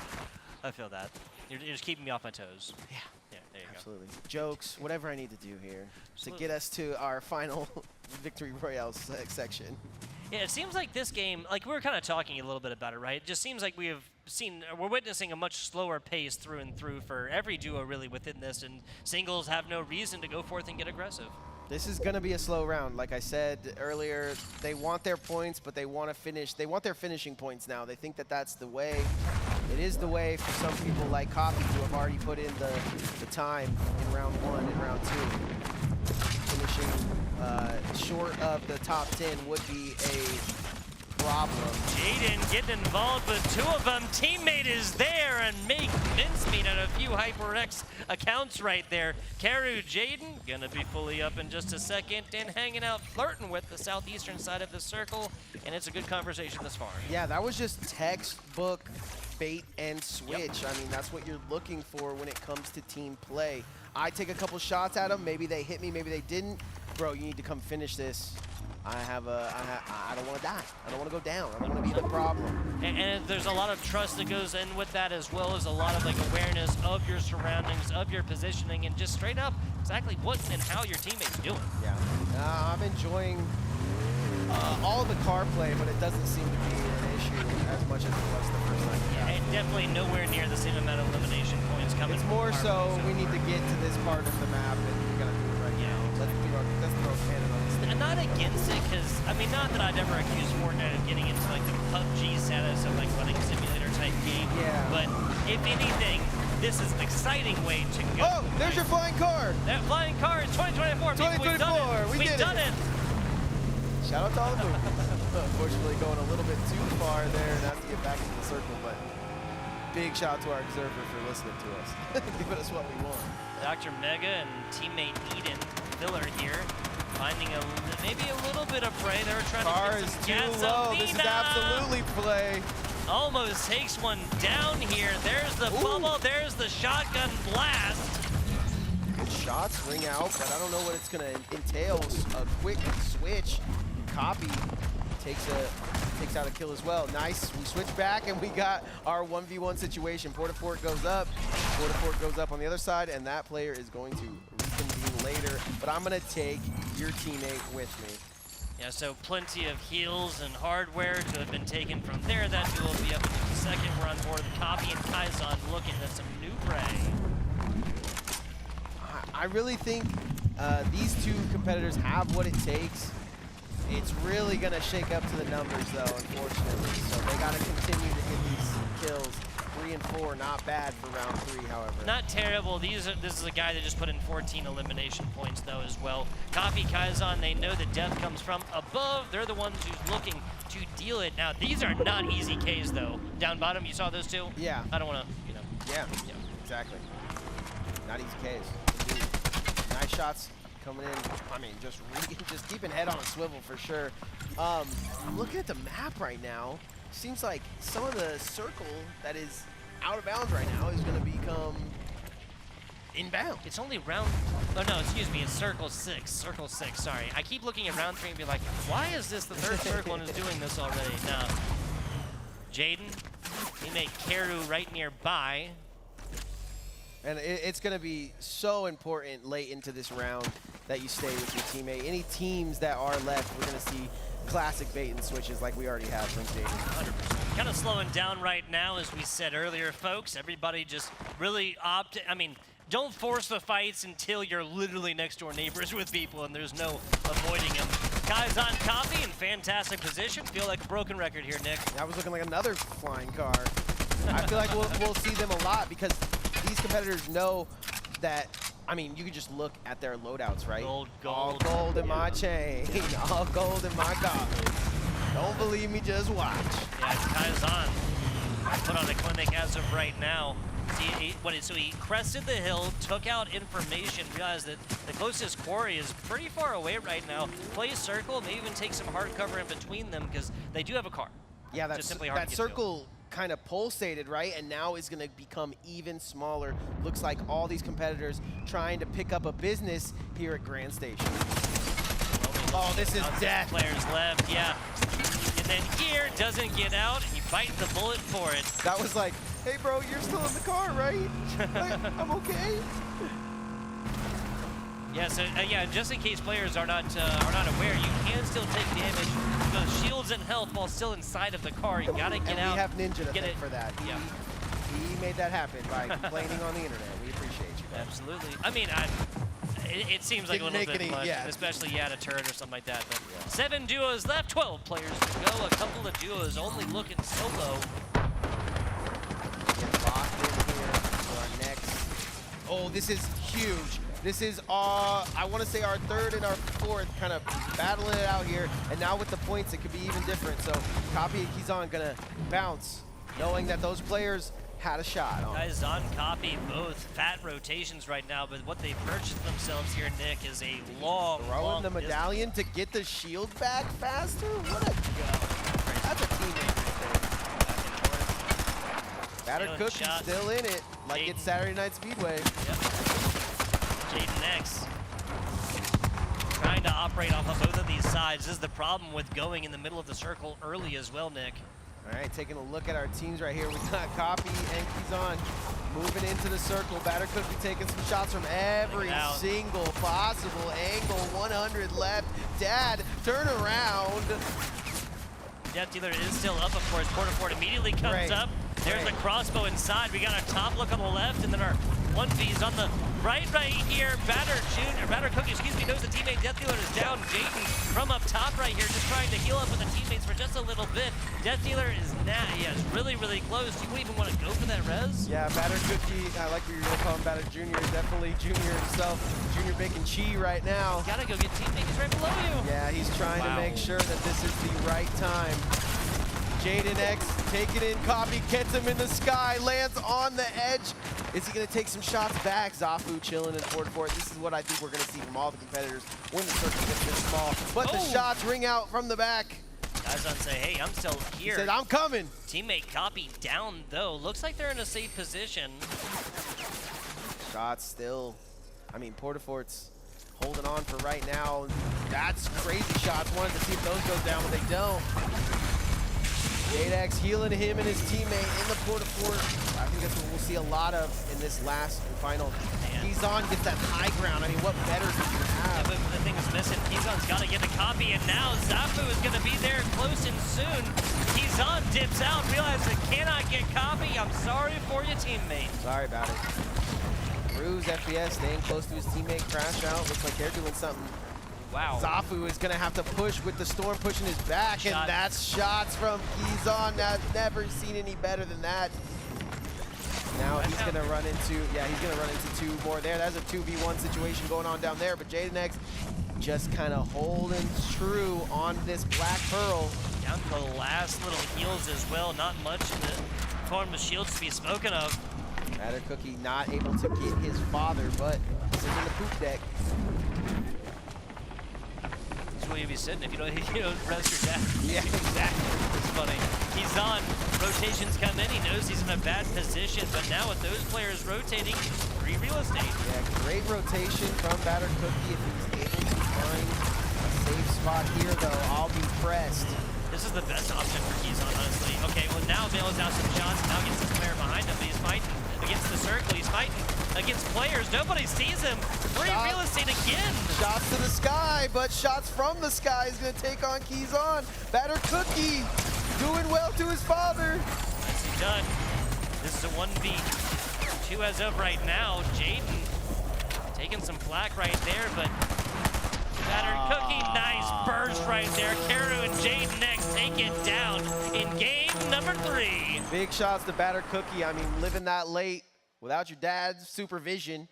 I feel that. You're just keeping me off my toes. Yeah. Yeah, there you Absolutely. Jokes, whatever I need to do here to Absolutely. get us to our final Victory Royale section. Yeah, it seems like this game, like we were kind of talking a little bit about it, right? It just seems like we're witnessing a much slower pace through and through for every duo really within this, and singles have no reason to go forth and get aggressive. This is going to be a slow round. Like I said earlier, they want their points, but they want to finish. They want their finishing points now. They think that that's the way. It is the way for some people like Coffee to have already put in the time in round 1 and round 2. Finishing short of the top 10 would be a problem. Jaden getting involved with 2 of them. Teammate is there and make mincemeat on a few HyperX accounts right there. Karu Jaden gonna be fully up in just a second and hanging out, flirting with the southeastern side of the circle, and it's a good conversation thus far. Yeah, that was just textbook bait and switch. I mean, that's what you're looking for when it comes to team play. I take a couple shots at them. Maybe they hit me, maybe they didn't. Bro, you need to come finish this. I don't want to die. I don't want to go down. I don't want to be the problem. And there's a lot of trust that goes in with that, as well as a lot of like awareness of your surroundings, of your positioning, and just straight up exactly what and how your teammate's doing. Yeah, I'm enjoying all of the car play, but it doesn't seem to be an issue as much as it was the first time. Yeah, and definitely nowhere near the same amount of elimination points coming. It's from more car so play, we need to get to this part of the map, and we gotta do it right now. Let's throw a cannon on this. And not against it, because, I mean, not that I'd ever accuse Fortnite of getting into, like, the PUBG status of, like, running simulator type game. Yeah. But, if anything, this is an exciting way to go. Oh, there's your flying car. That flying car is 2024. People, we've done it. We We've did done it. it. Shout out to all the movers. Unfortunately, going a little bit too far there and have to get back into the circle, but big shout out to our observer for listening to us. Giving us what we want. Dr. Mega and teammate Eden Filler here, finding maybe a little bit of prey. They were trying Car to get is some too low. This is absolutely play. Almost takes one down here. There's the bubble. There's the shotgun blast. Good shots ring out, but I don't know what it's going to entail. A quick switch. Copy takes out a kill as well. Nice. We switch back and we got our 1v1 situation. Portafort goes up. Portafort goes up on the other side, and that player is going to reconvene later. But I'm going to take your teammate with me. Yeah, so plenty of heals and hardware to have been taken from there. That duel will be up in just a second. We're on board with Copy and Kaizan looking at some new prey. I really think these two competitors have what it takes. It's really going to shake up to the numbers, though, unfortunately. So they got to continue to get these kills. 3 and 4, not bad for round 3, however. Not terrible. This is a guy that just put in 14 elimination points, though, as well. Copy Kaizen, they know that death comes from above. They're the ones who's looking to deal it. Now, these are not easy Ks, though. Down bottom, you saw those two? Yeah. I don't want to, Yeah, exactly. Not easy Ks. Indeed. Nice shots coming in. I mean, just keeping head on a swivel for sure. I'm looking at the map right now. Seems like some of the circle that is out of bounds right now is going to become inbound. It's only round, oh no, excuse me, it's circle 6, sorry. I keep looking at round 3 and be like, why is this the third circle and is doing this already? No. Jaden, teammate Karu right nearby. And it's going to be so important late into this round that you stay with your teammate. Any teams that are left, we're going to see classic bait and switches like we already have from Jaden. 100%. Kind of slowing down right now, as we said earlier, folks. Everybody just really don't force the fights until you're literally next door neighbors with people and there's no avoiding them. Guys on copy in fantastic position. Feel like a broken record here, Nick. That was looking like another flying car. I feel like we'll see them a lot because these competitors know that, I mean, you can just look at their loadouts, right? Gold. All gold in my chain, all gold in my gauntlet. Don't believe me, just watch. Yeah, Kaizen put on a clinic as of right now. So he crested the hill, took out information, realized that the closest quarry is pretty far away right now. Plays circle, may even take some hard cover in between them because they do have a car. Yeah, Just simply hard that to get circle kind of pulsated, right? And now is going to become even smaller. Looks like all these competitors trying to pick up a business here at Grand Station. Oh, this is death. Players left, yeah. And then here, doesn't get out, and you bite the bullet for it. That was like, hey bro, you're still in the car, right? I'm okay. Yeah, so yeah, just in case players are not aware, you can still take damage. Those shields and health while still inside of the ar. You gotta get out. We have Ninja to get thank it for that. Yeah. He made that happen by complaining on the internet. We appreciate you, man. Absolutely. I mean, it seems like Didn't a little make bit much, yeah. especially at a turret or something like that. But 7 duos left, 12 players to go. A couple of duos only looking solo. Get locked in here for our next. Oh, this is huge. This is, I want to say our third and our fourth, kind of battling it out here. And now with the points, it could be even different. So Copy and Kizan gonna bounce, knowing that those players had a shot. Guys on Copy, both fat rotations right now, but what they've purchased themselves here, Nick, is a long the medallion to get the shield back faster? What a go. That's a teammate right there. Batter Cookie's still in it, like Jaden. it's Saturday Night Speedway. Yep. Jaden X trying to operate off of both of these sides. This is the problem with going in the middle of the circle early as well, Nick. All right, taking a look at our teams right here. We got Copy and Kizan moving into the circle. Batter Cookie taking some shots from every single possible angle. 100 left. Dad, turn around. Death Dealer is still up, of course. Porterfort immediately comes up. There's the crossbow inside. We got our top look on the left, and then our 1V's on the right here. Batter Cookie, knows the teammate Death Dealer is down. Jaden from up top right here, just trying to heal up with the teammates for just a little bit. Death Dealer is is really, really close. You wouldn't even want to go for that res. Yeah, Batter Cookie, I like what you're gonna call him Batter Junior, definitely Junior himself. Junior Bacon Chi right now. You gotta go get teammates right below you. Yeah, he's trying to make sure that this is the right time. Jaden X taking in Copy, gets him in the sky, lands on the edge. Is he going to take some shots back? Zafu chilling in Porterfort. This is what I think we're going to see from all the competitors when the circle gets this small. But the shots ring out from the back. Guys on say, hey, I'm still here. He said, I'm coming. Teammate Copy down, though. Looks like they're in a safe position. Shots still. I mean, Porterfort's holding on for right now. That's crazy shots. Wanted to see if those go down, but they don't. Jadex healing him and his teammate in the Porterfort. I think that's what we'll see a lot of in this last and final. Kizan gets that high ground. I mean, what better does he have? Yeah, but the thing is missing. Kizan's got to get the Copy, and now Zafu is going to be there close and soon. Kizan dips out, realizes it cannot get Copy. I'm sorry for you, teammate. Sorry about it. Ruse FPS staying close to his teammate. Crash out. Looks like they're doing something. Wow. Zafu is going to have to push with the Storm pushing his back, and that's shots from Kizon. I've never seen any better than that. Now he's going to run into, he's going to run into 2 more there. That's a 2v1 situation going on down there, but JadenX just kind of holding true on this Black Pearl. Down to the last little heals as well. Not much in the form of shields to be spoken of. Batter Cookie not able to get his father, but sitting in the poop deck. That's where you'd be sitting if you don't res your dad. Yeah, exactly. It's funny. He's on. Rotations come in. He knows he's in a bad position, but now with those players rotating, free real estate. Yeah, great rotation from Batter Cookie. If he's able to find a safe spot here, though, I'll be pressed. This is the best option for Kizon, honestly. Okay, well now bails out some shots. Now gets the player behind him, but he's fighting against the circle. He's fighting against players. Nobody sees him. Free real estate again. Shots to the sky, but shots from the sky is going to take on Kizon. Batter Cookie doing well to his father. Nicely done. This is a 1v2 as of right now. Jaden taking some flack right there, but Batter Cookie, nice burst right there. Karu and JadenX take it down in game number 3. Big shots to Batter Cookie. I mean, living that late without your dad's supervision.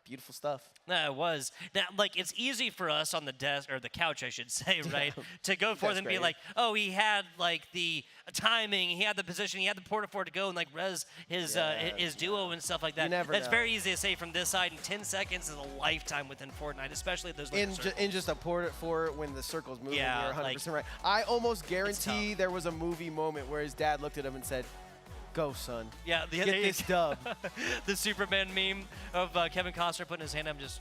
Beautiful stuff. That it was. Now, like, it's easy for us on the desk, or the couch, I should say, right, to go forth and be like, oh, he had, like, the timing, he had the position, he had the porta fort to go and, like, res his duo and stuff like that. That's very easy to say from this side, and 10 seconds is a lifetime within Fortnite, especially at those in just a porta fort when the circle's moving, you're 100% like, right. I almost guarantee there was a movie moment where his dad looked at him and said, go, son. Yeah, get this dub. The Superman meme of Kevin Costner putting his hand up, just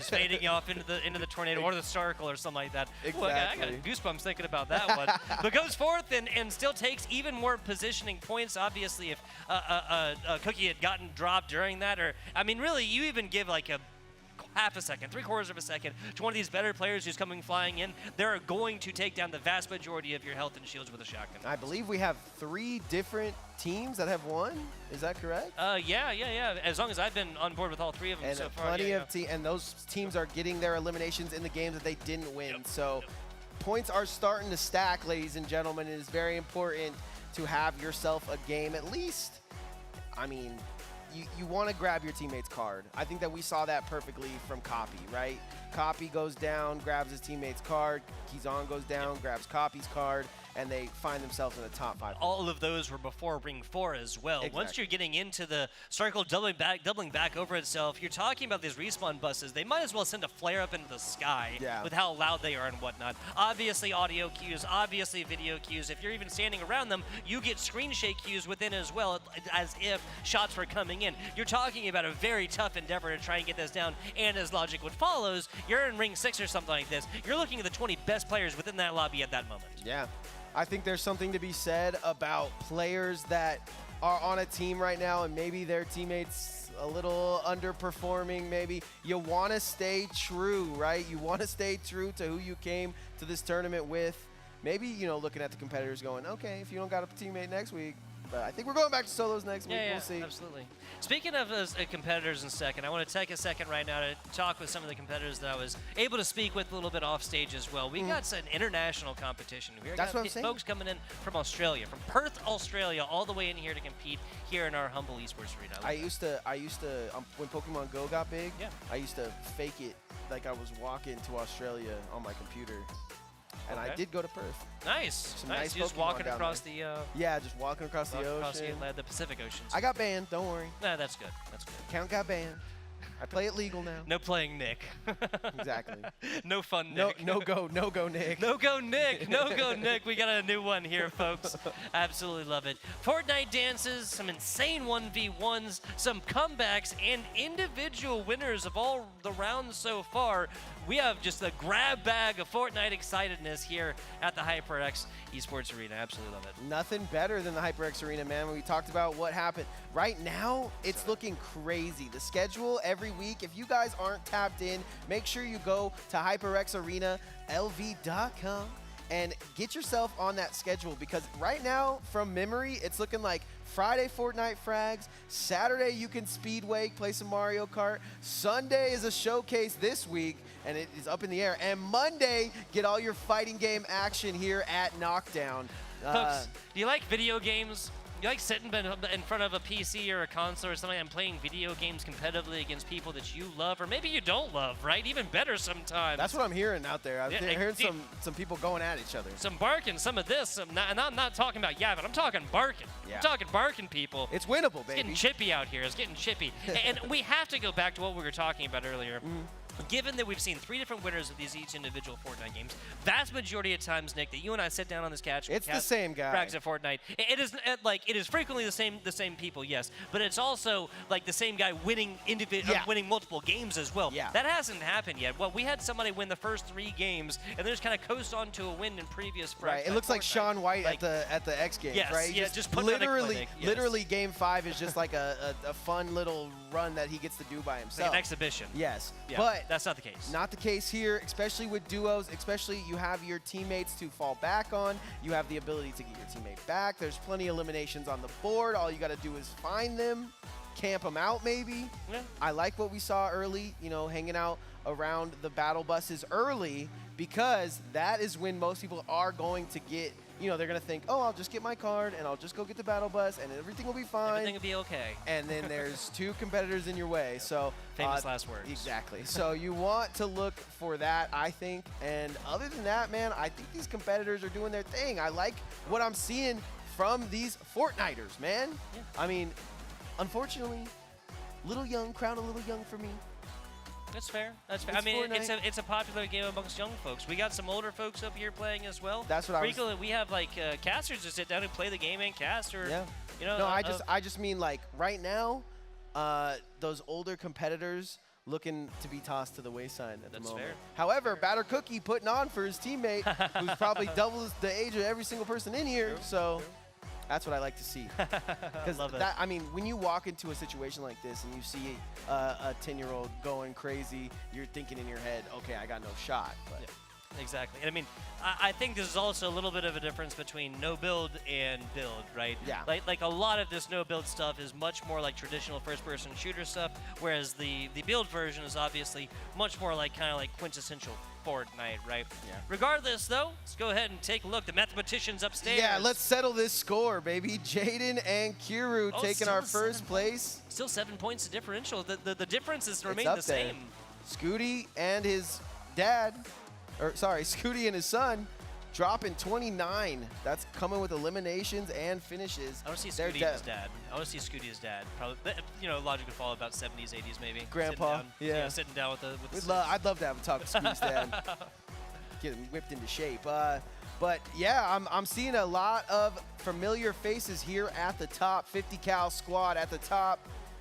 fading off into the tornado or the circle or something like that. Exactly. Well, I got goosebumps thinking about that one. But goes forth and still takes even more positioning points. Obviously, if Cookie had gotten dropped during that, or I mean, really, you even give like a half a second, 3/4 of a second to one of these better players who's coming flying in, they're going to take down the vast majority of your health and shields with a shotgun. I believe we have 3 different teams that have won. Is that correct? Yeah. As long as I've been on board with all 3 of them And so far. plenty of and those teams are getting their eliminations in the games that they didn't win. So points are starting to stack, ladies and gentlemen. It is very important to have yourself a game at least. I mean, you want to grab your teammate's card. I think that we saw that perfectly from Copy, right? Copy goes down, grabs his teammate's card. Kizon goes down, grabs Copy's card, and they find themselves in the top 5. All of those were before Ring 4 as well. Exactly. Once you're getting into the circle doubling back over itself, you're talking about these respawn buses. They might as well send a flare up into the sky with how loud they are and whatnot. Obviously audio cues, obviously video cues. If you're even standing around them, you get screen shake cues within as well, as if shots were coming in. You're talking about a very tough endeavor to try and get this down, and as logic would follows, you're in Ring 6 or something like this. You're looking at the 20 best players within that lobby at that moment. Yeah. I think there's something to be said about players that are on a team right now and maybe their teammates a little underperforming. Maybe you want to stay true, right? You want to stay true to who you came to this tournament with. Maybe, looking at the competitors going, okay, if you don't got a teammate next week, but I think we're going back to solos next week. We'll see. Absolutely. Speaking of competitors in a second, I want to take a second right now to talk with some of the competitors that I was able to speak with a little bit off stage as well. We got an international competition. That's what I'm saying. Folks coming in from Australia, from Perth, Australia, all the way in here to compete here in our humble esports arena. I used to when Pokemon Go got big, I used to fake it like I was walking to Australia on my computer. And I did go to Perth. Nice. Some nice just Pokemon walking down across there. the just walking across the ocean. The Pacific Ocean. I got banned, don't worry. Nah, that's good. That's good. Count got banned. I play it legal now. No playing Nick. Exactly. No fun Nick. No go Nick. No go Nick. No go Nick. We got a new one here, folks. Absolutely love it. Fortnite dances, some insane 1v1s, some comebacks, and individual winners of all the rounds so far. We have just a grab bag of Fortnite excitedness here at the HyperX Esports Arena. Absolutely love it. Nothing better than the HyperX Arena, man. When we talked about what happened. Right now, it's looking crazy. The schedule every week, if you guys aren't tapped in, make sure you go to HyperXArenaLV.com and get yourself on that schedule, because right now, from memory, it's looking like Friday, Fortnite Frags. Saturday, you can speedway, play some Mario Kart. Sunday is a showcase this week, and it is up in the air. And Monday, get all your fighting game action here at Knockdown. Folks, do you like video games? You like sitting in front of a PC or a console or something and playing video games competitively against people that you love, or maybe you don't love, right? Even better sometimes. That's what I'm hearing out there. I'm Yeah, hearing some people going at each other. Some barking, some of this, and I'm not talking about yapping. I'm talking barking. Yeah. I'm talking barking, people. It's winnable, It's baby. getting chippy out here. It's getting chippy. And we have to go back to what we were talking about earlier. Given that we've seen 3 different winners of these each individual Fortnite games, vast majority of times, Nick, that you and I sit down on this couch, It's the same guy. Frags at Fortnite. It is it is frequently the same people, yes, but it's also like the same guy winning winning multiple games as well. Yeah. That hasn't happened yet. Well, we had somebody win the first 3 games, and then just kind of coast on to a win in previous Frags. Right, it looks like Fortnite. Sean White Like, at the X Games, Yes, right? yeah, just put on a clinic, yes. Literally, Game 5 is just like a fun little run that he gets to do by like himself. an exhibition. Yes, Yeah, but that's not the case. not the case here, especially with duos. Especially you have your teammates to fall back on. You have the ability to get your teammate back. There's plenty of eliminations on the board. All you got to do is find them, camp them out maybe. Yeah. I like what we saw early, hanging out around the battle buses early, because that is when most people are going to get, they're going to think, oh, I'll just get my card and I'll just go get the battle bus and everything will be fine. Everything will be okay. And then there's 2 competitors in your way. So Famous last words. Exactly. So you want to look for that, I think. And other than that, man, I think these competitors are doing their thing. I like what I'm seeing from these Fortniters, man. Yeah. I mean, unfortunately, crowd a little young for me. That's fair. That's fair. It's I mean, Fortnite. it's a popular game amongst young folks. We got some older folks up here playing as well. That's what I was- Frequently, we have like casters to sit down and play the game and cast, or Yeah. No, I just mean like right now, those older competitors looking to be tossed to the wayside at the That's moment. fair. However, Batter Cookie putting on for his teammate, who's probably double the age of every single person in here. So that's what I like to see. Because Love it. I mean, when you walk into a situation like this and you see a 10-year-old going crazy, you're thinking in your head, okay, I got no shot. But Exactly. And I mean, I think this is also a little bit of a difference between no build and build, right? Yeah. Like a lot of this no build stuff is much more like traditional first-person shooter stuff, whereas the build version is obviously much more like kind of like quintessential Fortnite, right? Yeah. Regardless, though, let's go ahead and take a look. The mathematician's upstairs. yeah, let's settle this score, baby. Jaden and Kiru taking still our the first 7 place. Still 7 points of differential. The difference has remained up the there. same. Scooty and his Scooty and his son dropping 29. That's coming with eliminations and finishes. I want to see They're Scooty and his dad. I want to see Scooty and his dad. Probably, logical follow about 70s, 80s maybe. Grandpa, Sitting down, yeah. Sitting down with the I'd love to have a talk to Scooty's dad. Get him whipped into shape. But yeah, I'm seeing a lot of familiar faces here at the top. 50 cal squad at the top,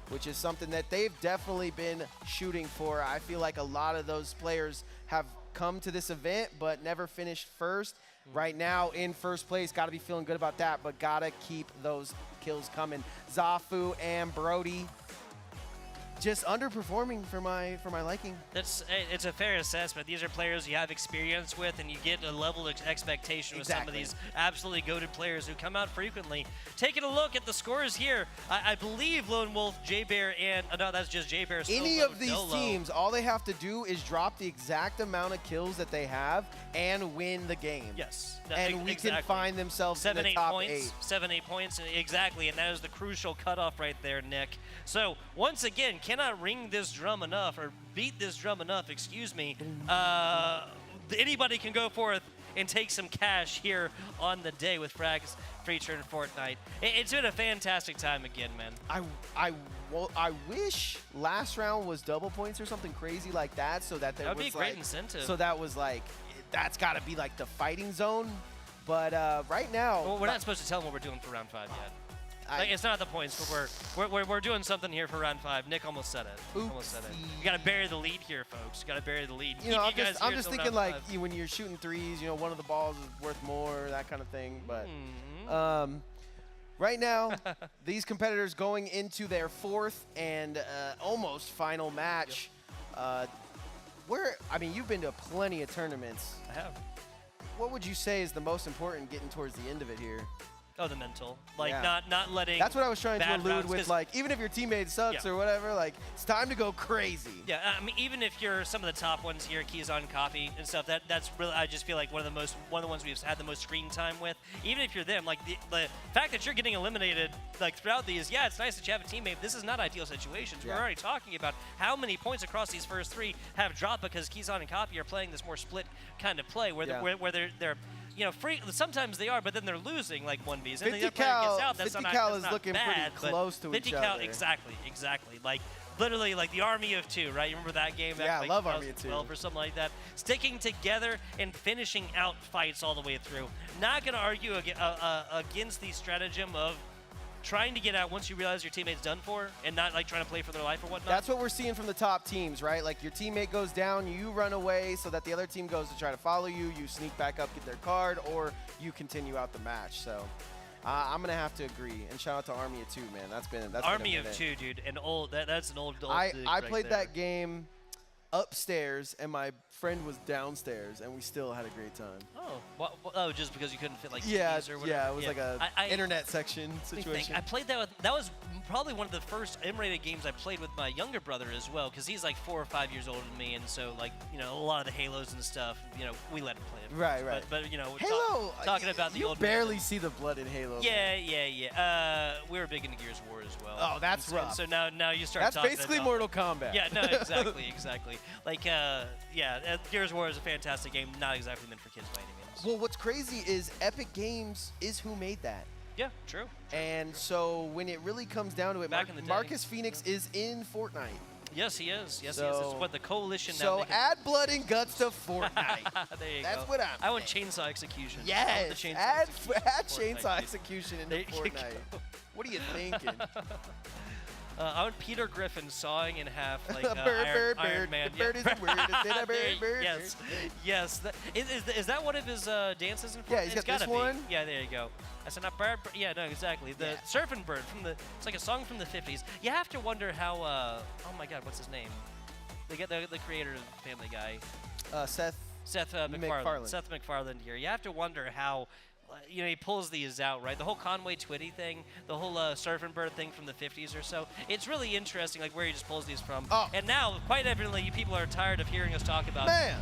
which is something that they've definitely been shooting for. I feel like a lot of those players have come to this event but never finished first. Right now in first place, got to be feeling good about that, but got to keep those kills coming. Zafu and Brody just underperforming for my liking. It's a fair assessment. These are players you have experience with, and you get a level of expectation with some of these absolutely goated players who come out frequently. Taking a look at the scores here, I believe Lone Wolf, J-Bear, and no, that's just J-Bear. Any of these teams, all they have to do is drop the exact amount of kills that they have and win the game. Yes. And we can find themselves in the top 8. 7-8 points, exactly, and that is the crucial cutoff right there, Nick. So, once again, cannot ring this drum enough, or beat this drum enough, excuse me. Anybody can go forth and take some cash here on the day with Frags Feature in Fortnite. It's been a fantastic time again, man. I wish last round was double points or something crazy like that, so that there That would was be a great like, incentive. So that was like, that's got to be like the fighting zone. But right now, Well, we're not supposed to tell them what we're doing for round 5 yet. Like, it's not the points, but we're doing something here for round 5. Nick almost said it. Almost said it. You got to bury the lead here, folks. You got to bury the lead. You know, Keep you guys I'm here just till thinking round like 5. when you're shooting threes, one of the balls is worth more, that kind of thing. But right now, these competitors going into their 4th and almost final match. You've been to plenty of tournaments. I have. What would you say is the most important getting towards the end of it here? Oh, the mental. Like, Yeah. not letting. That's what I was trying to bad allude rounds, with, 'cause- like, even if your teammate sucks Yeah. or whatever, like, it's time to go crazy. Yeah, I mean, even if you're some of the top ones here, keys on copy and stuff, that's really, I just feel like one of the ones we've had the most screen time with. Even if you're them, like the fact that you're getting eliminated like throughout these, yeah, it's nice that you have a teammate. This is not ideal situations. Yeah. We're already talking about how many points across these first three have dropped because keys on and copy are playing this more split kind of play where Yeah. where they're you know, free. Sometimes they are, but then they're losing like 1Vs. And 50 the other player cal, gets out. That's 50 not, cal that's is not looking bad, pretty but close to 50 each cal, other. exactly. Like literally like the army of two, right? You remember that game? Back Yeah, I like love Army of Two. 2012 or something like that. Sticking together and finishing out fights all the way through. Not gonna argue against the stratagem of trying to get out once you realize your teammate's done for, and not like trying to play for their life or whatnot. That's what we're seeing from the top teams, right? Like your teammate goes down, you run away so that the other team goes to try to follow you, you sneak back up, get their card, or you continue out the match. So I'm gonna have to agree. And shout out to Army of Two, man. That's been Army a of minute. Two, dude. An old that's an old. I dig I right played there. that game upstairs, and my friend was downstairs, and we still had a great time. Oh, just because you couldn't fit like Yeah, keys or whatever. yeah, it was like a internet section Let me think. situation. I played that with, that was probably one of the first M-rated games I played with my younger brother as well, because he's like 4 or 5 years older than me, and so like, you know, a lot of the Halos and stuff, you know, we let him play it. Right. But you know, Halo. talking about the you old barely see the blood in Halo. man. Yeah. We were big into Gears of War as well. Oh, that's And rough. So now you start That's talking basically about, Mortal Kombat. Yeah, no, exactly. Like, Gears of War is a fantastic game, not exactly meant for kids by any means. Well, what's crazy is Epic Games is who made that. Yeah, true. And so when it really comes down to it, Back in the day. Marcus Phoenix is in Fortnite. Yes, he is. Yes, he So- is. It's what the coalition now. So they can- add blood and guts to Fortnite. there you That's go. what I want saying. chainsaw execution. I want Yes, the chainsaw add execution in Fortnite, chainsaw dude. execution into There you Fortnite. go. What are you thinking? I want Peter Griffin sawing in half like Bird, bird, Iron bird. Man. The bird is a word. It's in a There you- bird, bird, Yes. That, is that one of his dances in Fortnite? Yeah, he's got It's gotta this one. Be. Yeah, there you go. I said not bird. Yeah, no, exactly. The Yeah. surfing bird from the. It's like a song from the 50s. You have to wonder how. Oh my God, what's his name? They get the creator of Family Guy. Seth. Seth MacFarlane. MacFarlane. Seth MacFarlane here. You have to wonder how, you know, he pulls these out, right? The whole Conway Twitty thing, the whole Surfing Bird thing from the 50s or so. It's really interesting, like where he just pulls these from. Oh. And now, quite evidently, you people are tired of hearing us talk about. Man,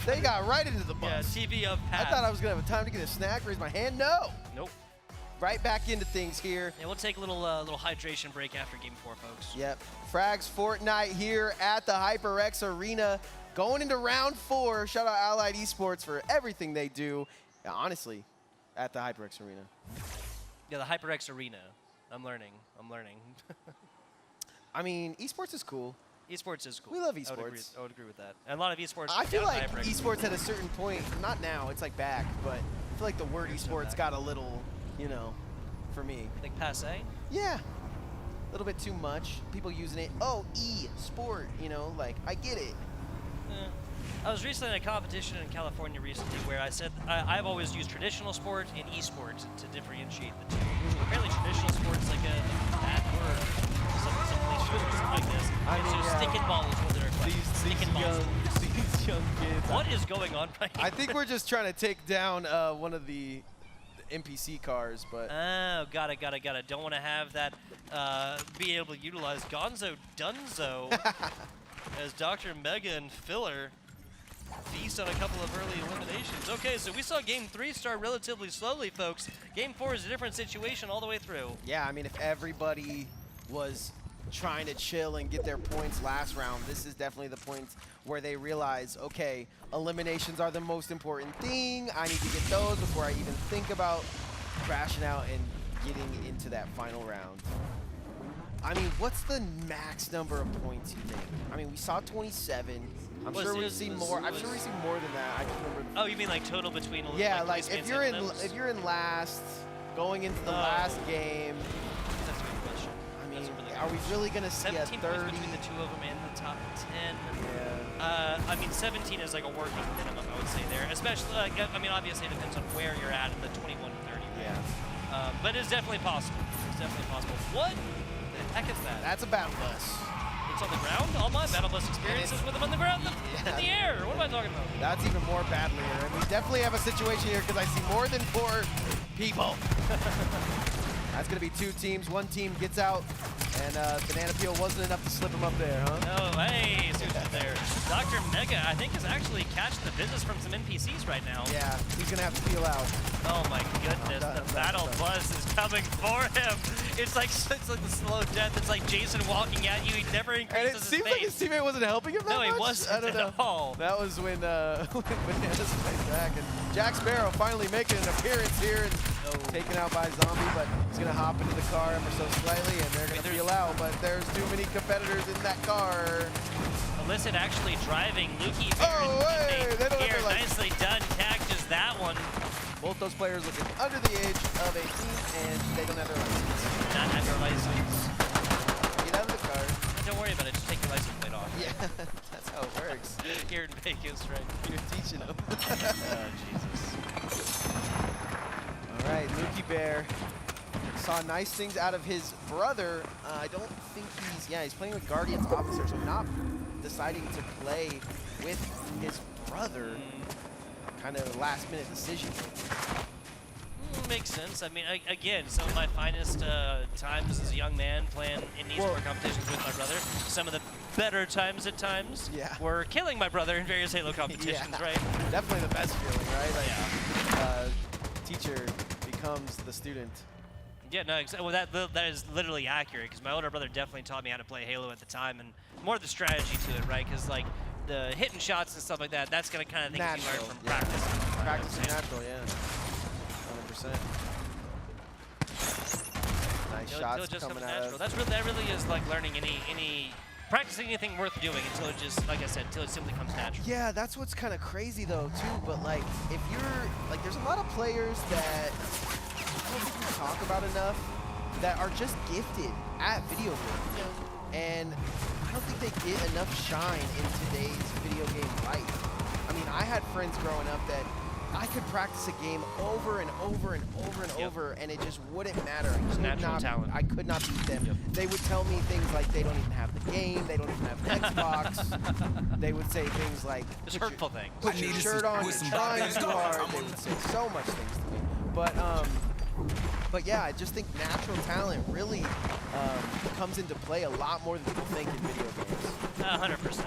they got right into the Yeah, bus. TV of I past. thought I was going to have time to get a snack, raise my hand. No. Nope. Right back into things here. Yeah, we'll take a little hydration break after Game 4, folks. Yep. Frags Fortnite here at the HyperX Arena. Going into round 4. Shout out Allied Esports for everything they do. Yeah, honestly, at the HyperX Arena. Yeah, the HyperX Arena. I'm learning. I mean, esports is cool. Esports is cool. We love I esports. would agree with that. And a lot of esports. I feel down like HyperX. esports at a certain point, not now, it's like back, but I feel like the word esports back. got a little, you know, for me. Like passe. Yeah. A little bit too much. People using it. Oh, e-sport, you know, like, I get it. Yeah. I was recently in a competition in California recently where I said I've always used traditional sport and esports to differentiate the two. Apparently traditional sports like a bad word. Something like this. I And mean, so yeah. stick and ball is what they're called. Stick and ball. These young kids. What is going on right I think we're just trying to take down one of the NPC cars, but Oh, got it. Don't want to have that be able to utilize Gonzo Dunzo as Dr. Mega and Filler feast on a couple of early eliminations. Okay, so we saw Game 3 start relatively slowly, folks. Game 4 is a different situation all the way through. yeah, I mean, if everybody was trying to chill and get their points last round, this is definitely the point where they realize, okay, eliminations are the most important thing. I need to get those before I even think about crashing out and getting into that final round. I mean, what's the max number of points you think? I mean, we saw 27. I'm sure we've seen more. I'm sure we've seen more than that. I just remember. Oh, you mean like total between? Yeah, like like if you're in eliminations? last, going into the Oh. last game. That's a good question. I mean, That's a really good are we really gonna see a 17 points 30? between the two of them in the top 10. Yeah. I mean, 17 is like a working minimum, I would say there. Especially, I mean, obviously it depends on where you're at in the 21 to 30 range. Yeah. But it's definitely possible. It's definitely possible. What the heck is that? That's a battle bus. It's on the ground? All my battle bus experiences with them on the ground, in the air. What am I talking about? That's even more badlier. And we definitely have a situation here because I see more than 4 people. That's going to be 2 teams. One team gets out, and Banana Peel wasn't enough to slip him up there, huh? Oh, hey, see what you did there. Dr. Mega, I think, is actually catching the business from some NPCs right now. Yeah, he's going to have to peel out. Oh my goodness, the battle buzz is coming for him. It's like the slow death. It's like Jason walking at you. He never increases his And it seems like his teammate wasn't helping him that much. No, he wasn't I don't know. at all. That was when Bananas played back. And Jack Sparrow finally making an appearance here and taken out by Zombie, but he's going to hop into the car ever so slightly, and they're going to peel out, but there's too many competitors in that car. Illicit actually driving Lukey. Oh, hey! They don't here, have their license. nicely done. Catches that one. Both those players looking under the age of 18, and they don't have their license. Not have their license. Get out of the car. Don't worry about it. Just take your license plate off. Yeah, that's how it works. Here in Vegas, right? You're teaching them. Oh, Jesus. All right, Lukey Bear saw nice things out of his brother. I don't think he's playing with Guardian's Officer, so not deciding to play with his brother. Kind of a last-minute decision. Makes sense. I mean, again, some of my finest times as a young man playing in esports competitions with my brother. Some of the better times at times were killing my brother in various Halo competitions, right? Definitely the best feeling, right? Like, teacher becomes the student. Yeah, no, well, that is literally accurate, because my older brother definitely taught me how to play Halo at the time, and more the strategy to it, right? Because, like, the hitting shots and stuff like that, that's going to kind of things you learn from practice. Practice is natural, yeah. 100%. Nice shots just coming natural. out. That really is like learning practicing anything worth doing until it just, like I said, until it simply comes natural. Yeah, that's what's kind of crazy though too. But like, if you're like, there's a lot of players that I don't think we talk about enough that are just gifted at video games, and I don't think they get enough shine in today's video game life. I mean, I had friends growing up that I could practice a game over and over and over and over, and it just wouldn't matter. I could not beat them. They would tell me things like they don't even have the game, they don't even have an Xbox. They would say things like, just hurtful things. Put your shirt on, you're trying too hard. They would say so much things to me. But yeah, I just think natural talent really comes into play a lot more than people think in video games. 100%.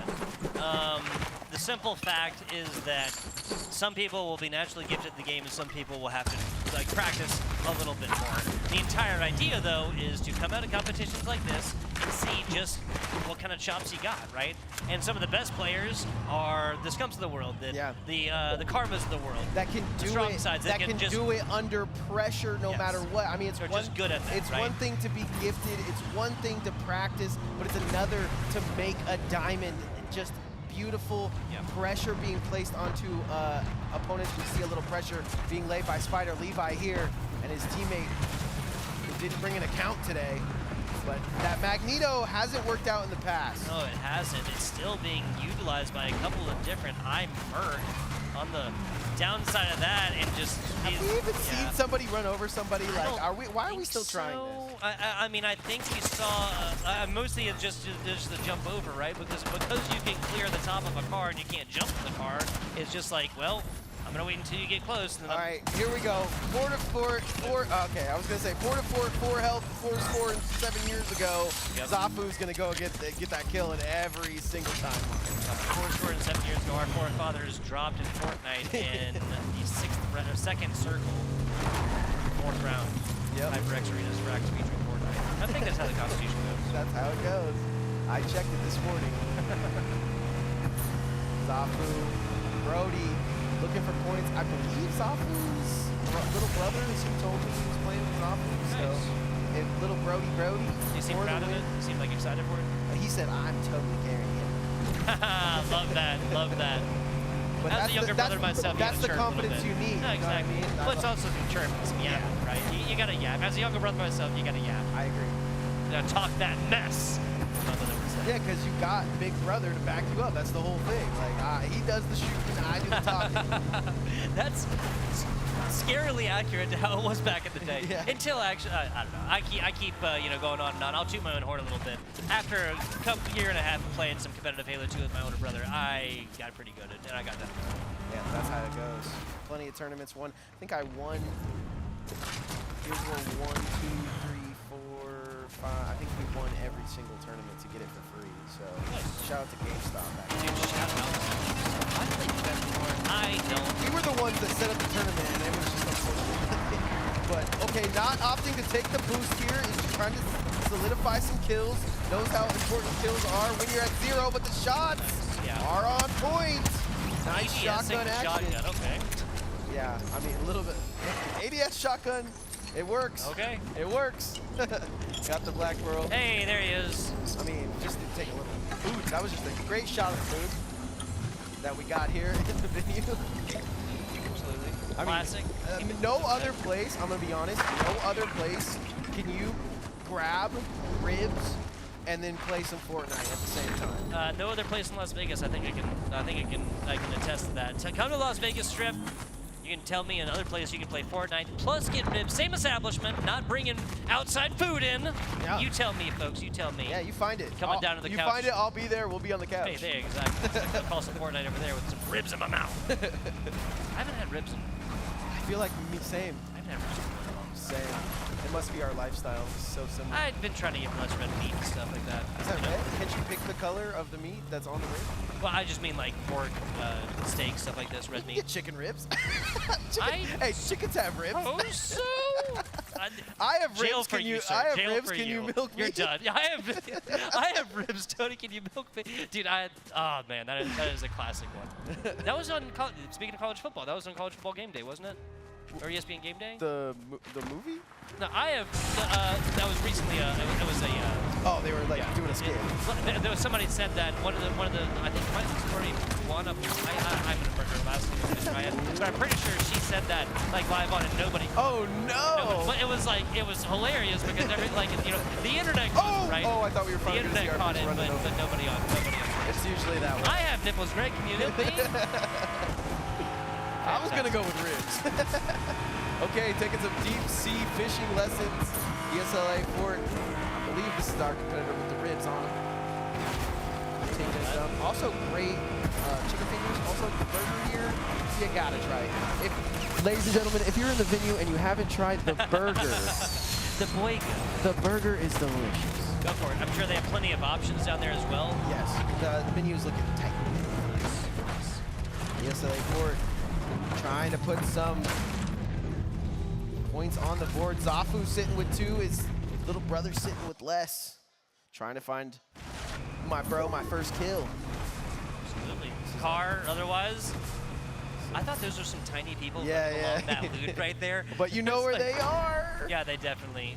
The simple fact is that some people will be naturally gifted at the game, and some people will have to like practice a little bit more. The entire idea, though, is to come out of competitions like this and see just what kind of chops you got, right? And some of the best players are the Scumps of the world, the Karmas of the world, that can do strong it. sides that can do it under pressure, no matter what. I mean, They're just good at that, it's right? one thing to be gifted. It's one thing to practice, but it's another to make a diamond. Just beautiful pressure being placed onto opponents. We see a little pressure being laid by Spider Levi here, and his teammate didn't bring an account today. But that Magneto hasn't worked out in the past. No, it hasn't. It's still being utilized by a couple of different Merc on the downside of that, and just have we even seen somebody run over somebody? Like, why are we still trying this? I mean, I think we saw mostly it's just the jump over, right? Because you can clear the top of a car and you can't jump the car. It's just like, well, I'm gonna wait until you get close. And then all right, here we go. 4 to 4. Okay, I was gonna say 4 to 4, 4 health, 4 score 7 years ago. Zafu's gonna go get that kill in every single time. 4 score 7 years ago. Our forefathers dropped in Fortnite in the second circle, 4th round. HyperX Arena's Frags featuring Fortnite. I think that's how the Constitution goes. That's how it goes. I checked it this morning. Zafu, Brody, looking for points. I believe Zafu's little brother is who told me he was playing with Zafu. Nice. So, if little Brody. He seemed proud of it? He seemed like excited for it? He said, I'm totally carrying it. Love that, love that. But as a younger brother myself, that's the confidence you need. No, exactly. You know what I mean? Well, it's also some chirp, some yap, right? You gotta yap. As a younger brother myself, you gotta yap. I agree. You gotta talk that mess. Yeah, because you got Big Brother to back you up. That's the whole thing. Like, he does the shooting, I do the talking. That's scarily accurate to how it was back in the day. Until actually, I don't know. I keep going on and on. I'll toot my own horn a little bit. After a year and a half of playing some competitive Halo 2 with my older brother, I got pretty good at it, and I got that. Yeah, that's how it goes. Plenty of tournaments won. I think I won Here's one, 2, 3, 4, 5. I think we won every single tournament to get it for free. So shout out to GameStop. Dude, shout out. I played you guys before. I don't. We were the ones that set up the tournament, and it was just unfortunate. But okay, not opting to take the boost here is trying to solidify some kills. Knows how important kills are when you're at 0, but the shots are on point. Nice shotgun action. Okay. Yeah, I mean, a little bit. ADS shotgun, it works. Okay. It works. Got the Black World. Hey, there he is. I mean, just to take a little food. That was just a great shot of food that we got here in the venue. Absolutely. Classic. Classic. I mean, no other place, I'm going to be honest, no other place can you grab ribs and then play some Fortnite at the same time. No other place in Las Vegas. I can attest to that. So come to Las Vegas Strip. You can tell me another place you can play Fortnite, plus get ribs. Same establishment, not bringing outside food in. Yeah. You tell me, folks. You tell me. Yeah, you find it. Coming down to the couch. You find it, I'll be there. We'll be on the couch. Hey, there, exactly. I'll call some Fortnite over there with some ribs in my mouth. I haven't had ribs in. I feel like me, same. I haven't had ribs in a long time. Same. It must be our lifestyle. It's so similar. I've been trying to get less red meat and stuff like that. Is that red? Can't you pick the color of the meat that's on the rib? Well, I just mean like pork, steak, stuff like this, red meat. Get chicken ribs. Hey, chickens have ribs. Oh, so? I have Jail ribs. for Can you, you? sir. I have Jail ribs. for Can you. you milk me? You're done. I have ribs, Tony. Can you milk me? Dude, oh man, that is a classic one. That was on. Speaking of college football, that was on College Football Game Day, wasn't it? Or ESPN Game Day? The movie? No, I have. That was recently. It was a. Oh, they were like doing a skit. There was somebody said that one of the. I think my story one of. I'm gonna remember her last name, but I'm pretty sure she said that like live on it. Nobody. Oh no! But it was hilarious because the internet caught it, right? Oh, I thought we were The internet caught it, but nobody on. It's usually that way. I have nipples, Greg. Can you milk me? I was gonna go with ribs. Okay, taking some deep sea fishing lessons. ESLA Fort. I believe this is our competitor with the ribs on him. Taking it up. Also great chicken fingers. Also the burger here. You gotta try it. Ladies and gentlemen, if you're in the venue and you haven't tried the burger, the burger is delicious. Go for it. I'm sure they have plenty of options down there as well. Yes, the menu is looking tight. ESLA Fort trying to put some points on the board. Zafu sitting with 2, his little brother sitting with less. Trying to find my first kill. Absolutely. Car, otherwise. I thought those were some tiny people along that loot right there. But you know where they are. Yeah, they definitely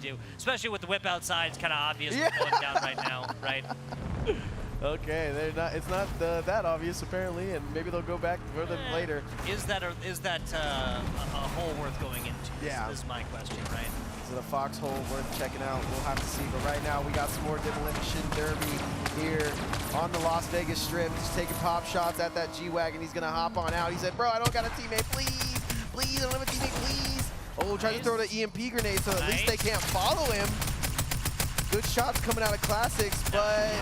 do. Especially with the whip outside, it's kind of obvious what's going down right now, right? Okay, they're not. It's not that obvious apparently, and maybe they'll go back for them later. Is that a hole worth going into? Yeah, is my question, right? Is it a foxhole worth checking out? We'll have to see. But right now, we got some more Demolition Derby here on the Las Vegas Strip. Just taking pop shots at that G-Wagon. He's gonna hop on out. He said, "Bro, I don't got a teammate. Please, I don't have a teammate. Please." Oh, tries to throw the EMP grenade so at least they can't follow him. Good shots coming out of Classics, but.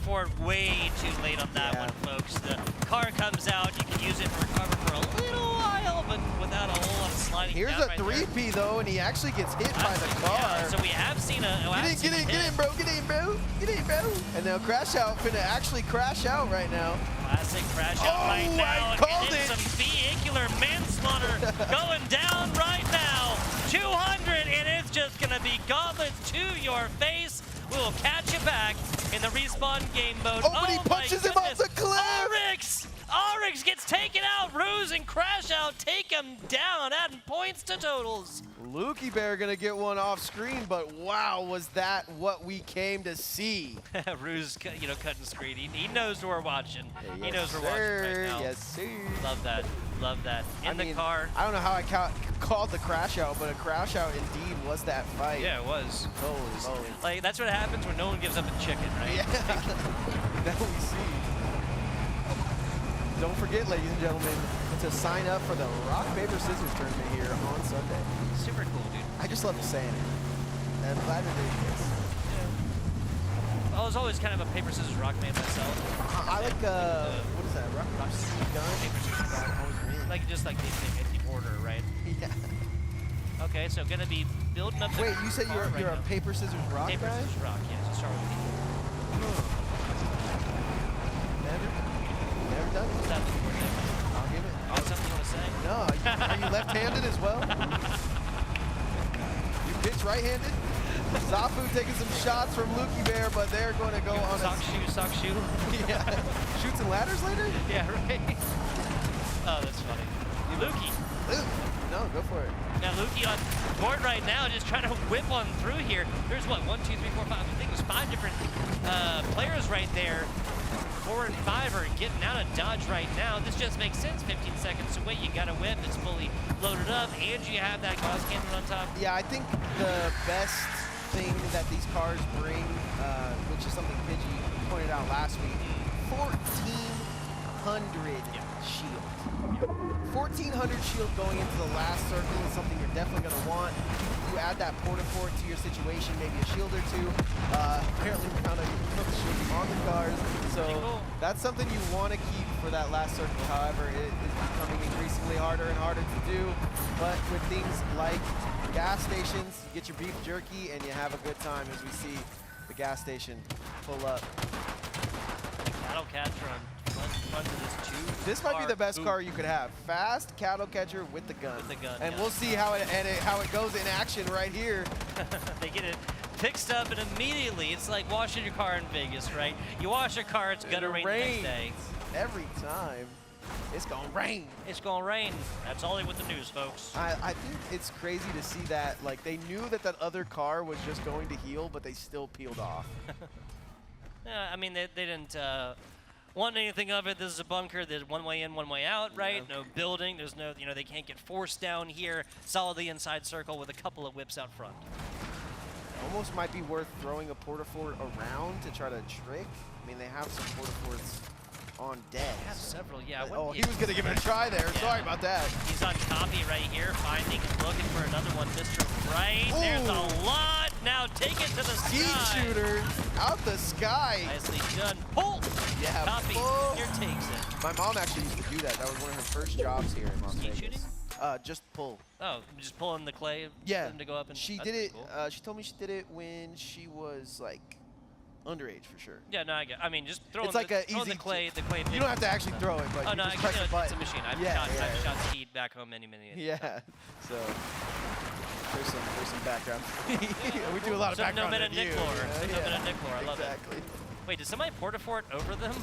Port way too late on that one, folks. The car comes out, you can use it to recover for a little while, but without a whole lot of sliding Here's down a 3P though, and he actually gets hit by the car. Yeah, so we have seen a get in, bro, and now Crash Out finna actually crash out right now. Classic crash out right now. I called it. Some vehicular manslaughter going down right now. 200, and it's just gonna be gauntlets to your face. We will catch you back in the respawn game mode. Oh, but he punches him off the cliff! Oryx gets taken out. Ruse and Crash Out take him down, adding points to totals. Lukey Bear gonna get one off screen, but wow, was that what we came to see? Ruse, cutting screen. He knows we're watching. Yes, he knows we're watching right now. Yes, sir. Love that. Love that. In the car. I don't know how I called the crash out, but a crash out indeed was that fight. Yeah, it was. Holy moly. Like, that's what happens when no one gives up a chicken, right? Yeah. That we see. Don't forget, ladies and gentlemen, to sign up for the Rock, Paper, Scissors tournament here on Sunday. Super cool, dude. I just love saying it. And I'm glad they're doing this. Yeah. I was always kind of a paper, scissors, rock man myself. I like, what is that? Rock, scissors, gun? Paper, scissors, rock. Always win. Like, just like the order, right? Yeah. Okay, so gonna be building up. Wait, you said you're a paper, scissors, rock paper, guy? scissors, rock. Yeah, so start with me. Never done What's it. that looking for, Dave? I'll give it. Got something you want to say? No, are you left-handed as well? You pitch right-handed? Zafu taking some shots from Lukey Bear, but they're going to go on sock shoe. yeah. Shoots and ladders later? Yeah, right. Oh, that's funny. Lukey. No, go for it. Now Lukey on board right now, just trying to whip on through here. There's what, 1, 2, 3, 4, 5. I think there's 5 different players right there. 4 and 5 are getting out of dodge right now. This just makes sense. 15 seconds to wait. You got a whip. It's fully loaded up, and you have that gauze cannon on top. Yeah, I think the best thing that these cars bring, which is something Pidgey pointed out last week, 1,400 shield. 1,400 shield going into the last circle is something you're definitely going to want. You add that porta-fort to your situation, maybe a shield or two. Apparently we found a shield on the cars, so that's something you want to keep for that last circle. However, it is becoming increasingly harder and harder to do, but with things like gas stations, you get your beef jerky and you have a good time as we see the gas station pull up. Cattle catcher on this might be the best car you could have. Fast cattle catcher with the gun. And we'll see how it goes in action right here. They get it fixed up and immediately it's like washing your car in Vegas, right? You wash your car, it's gonna rain the next day. Every time. It's gonna rain. It's gonna rain. That's all with the news, folks. I think it's crazy to see that. Like, they knew that other car was just going to heal, but they still peeled off. Yeah, I mean, they didn't want anything of it. This is a bunker. There's one way in, one way out, right? Yeah. No building. There's no, they can't get forced down here. Solidly inside circle with a couple of whips out front. Almost might be worth throwing a porta-fort around to try to trick. I mean, they have some porta-forts on deck. They have several, yeah. Oh, he was going to give it a try there. Yeah. Sorry about that. He's on copy right here, looking for another one. Mr. Right, ooh. There's a lot. Now take it to the Skeet sky. Shooter out the sky. Nicely done. Pull. Yeah, copy. Pull. Here takes it. My mom actually used to do that. That was one of her first jobs here in Las Vegas. Skeet shooting? Just pull. Oh, just pulling the clay. Yeah. To go up and she did it. Cool. She told me she did it when she was like underage for sure. Yeah, no, I mean, just throwing it's like the clay. You don't have to actually throw it, but oh, you no, just press the button. It's a machine. I've shot Skeet back home many. Yeah. So there's some background. We do a lot of background. No minute Nick lore. I love it. Exactly. Wait, did somebody porta-fort over them?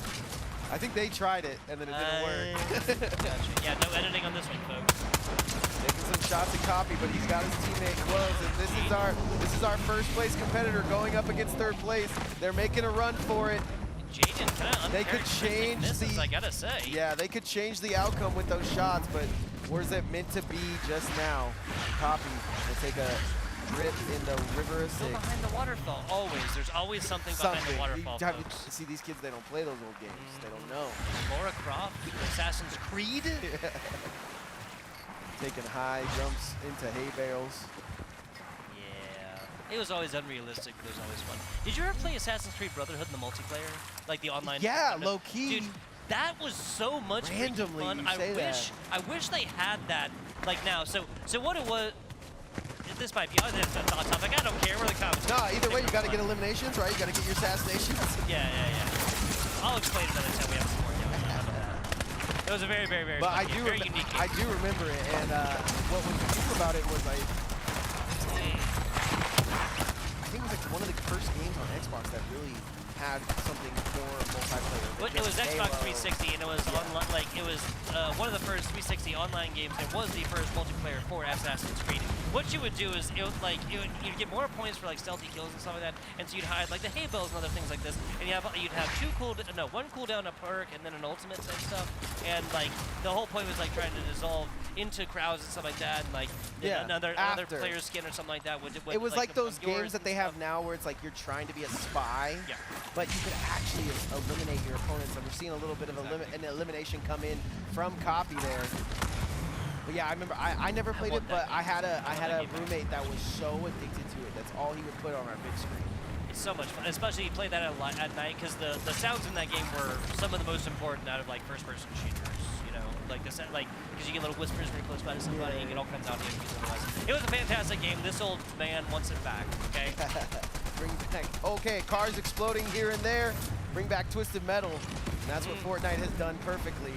I think they tried it and then it didn't work. Gotcha. Yeah, no editing on this one, folks. Taking some shots at copy, but he's got his teammate close, and this is our first place competitor going up against third place. They're making a run for it. Jaden kind of they could change I gotta say. Yeah, they could change the outcome with those shots, but where's it meant to be just now? Copy will take a grip in the river of six. Behind the waterfall, always. There's always something behind the waterfall, folks. See, these kids, they don't play those old games. They don't know. Laura Croft, Assassin's Creed. Yeah. Taking high jumps into hay bales. Yeah. It was always unrealistic, but it was always fun. Did you ever play Assassin's Creed Brotherhood in the multiplayer? Like the online? Yeah, low key. Dude, that was so much randomly fun. I wish they had that like now. So what it was. This might be this is a thought topic. I don't care where the comments. No, either way, you got to get eliminations, right? You got to get your assassinations. Yeah. I'll explain another time we have some more. It was a very but fun game, very unique game. I do remember it, and what was cool about it was I think it was like one of the first games on Xbox that really had something more multiplayer. Well, it was Xbox 360, and it was one of the first 360 online games. It was the first multiplayer for Assassin's Creed. What you would do is you'd get more points for like stealthy kills and stuff like that, and so you'd hide like the hay bales and other things like this, and you'd have one cooldown a perk and then an ultimate type stuff, and like the whole point was like trying to dissolve into crowds and stuff like that, and like another player's skin or something like that. It was like those games that they have now where it's like you're trying to be a spy. Yeah. But you could actually eliminate your opponents, and we're seeing a little bit of an elimination come in from copy there. But yeah, I remember I never played it, but I had a roommate that was so addicted to it. That's all he would put on our big screen. It's so much fun, especially you play that at night because the sounds in that game were some of the most important out of like first-person shooters. like because you get little whispers when you're close by to somebody, you get all kinds of audio cues otherwise. It was a fantastic game. This old man wants it back. Okay. Bring back. Okay, cars exploding here and there. Bring back Twisted Metal. And that's what Fortnite has done perfectly.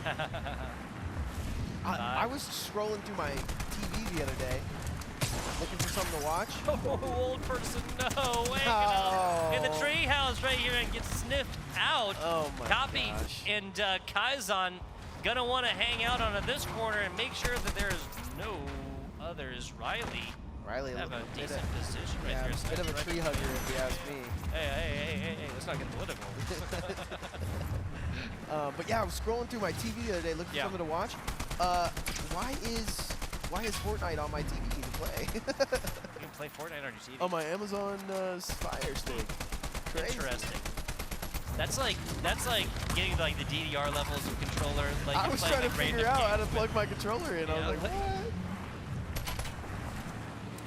I was scrolling through my TV the other day, looking for something to watch. Oh, old person, no way. No. In the treehouse right here and gets sniffed out. Oh my Copy. gosh. And Kaizan gonna want to hang out on this corner and make sure that there is no others. Riley have a looked decent position right yeah, there. a bit of a tree hugger if you ask me. Hey, let's not get political. But yeah, I was scrolling through my TV the other day looking for something to watch. Why is Fortnite on my TV to play? You can play Fortnite on your TV. On my Amazon Fire Stick. Crazy. Interesting. That's like getting like the DDR levels of controller. Like I was trying to figure out how to plug my controller in. I was like, what?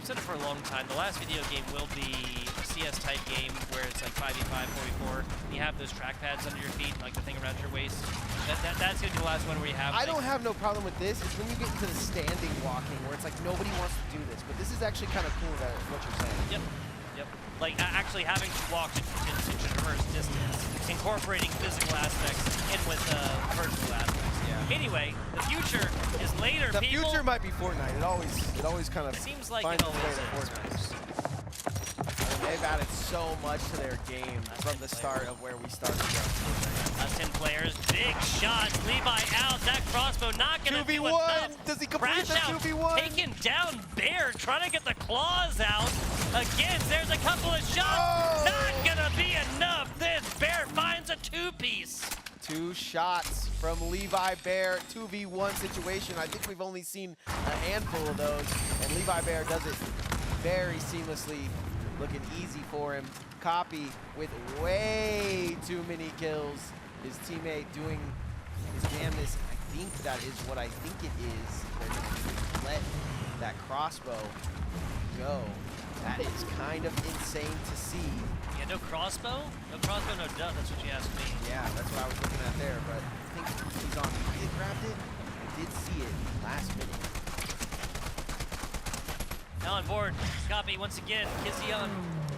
I've said it for a long time. The last video game will be a CS type game where it's like 5v5, 4v4. You have those trackpads under your feet, like the thing around your waist. That's gonna be the last one where you have. I don't have no problem with this. It's when you get into the standing walking where it's like nobody wants to do this. But this is actually kind of cool that what you're saying. Yep. Like actually having to walk to traverse distance, incorporating physical aspects in with virtual aspects. Yeah. Anyway, the future is later. The future might be Fortnite. It always kind of seems like finds it its way always to is. Fortnite. They've added so much to their game from the start of where we started. Last 10 players, big shots. Levi out. That crossbow not gonna do 2v1. enough. Does he complete Crash the out, 2v1? taking down Bear, trying to get the claws out. Again, there's a couple of shots. Oh. Not gonna be enough. This Bear finds a two-piece. 2 shots from Levi Bear, 2v1 situation. I think we've only seen a handful of those, and Levi Bear does it very seamlessly, looking easy for him. Copy with way too many kills. His teammate doing his damnness. I think that is what I think it is. They're gonna let that crossbow go. That is kind of insane to see. Yeah, no crossbow? No crossbow, no dud. That's what you asked me. Yeah, that's what I was looking at there, but I think he's on. He grabbed it. I did see it last minute. Now on board. Copy once again. Kizzy on.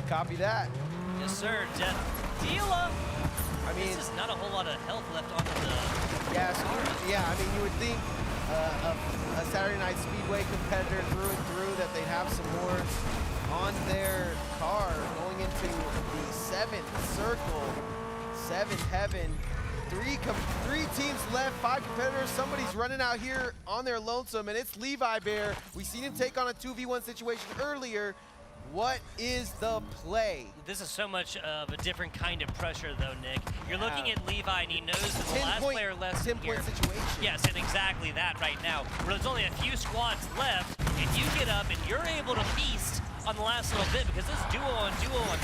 Copy that. Yes, sir. Death dealer. I mean, this is not a whole lot of health left on the. Yeah, so I mean, you would think a Saturday Night Speedway competitor through and through that they'd have some more on their car going into the 7th circle, 7th heaven. Three teams left, 5 competitors. Somebody's running out here on their lonesome, and it's Levi Bear. We seen him take on a 2v1 situation earlier. What is the play? This is so much of a different kind of pressure, though, Nick. You're looking at Levi, and he knows that the last player left 10-point situation. Yes, and exactly that right now. Where there's only a few squads left, and you get up, and you're able to feast on the last little bit, because this duo on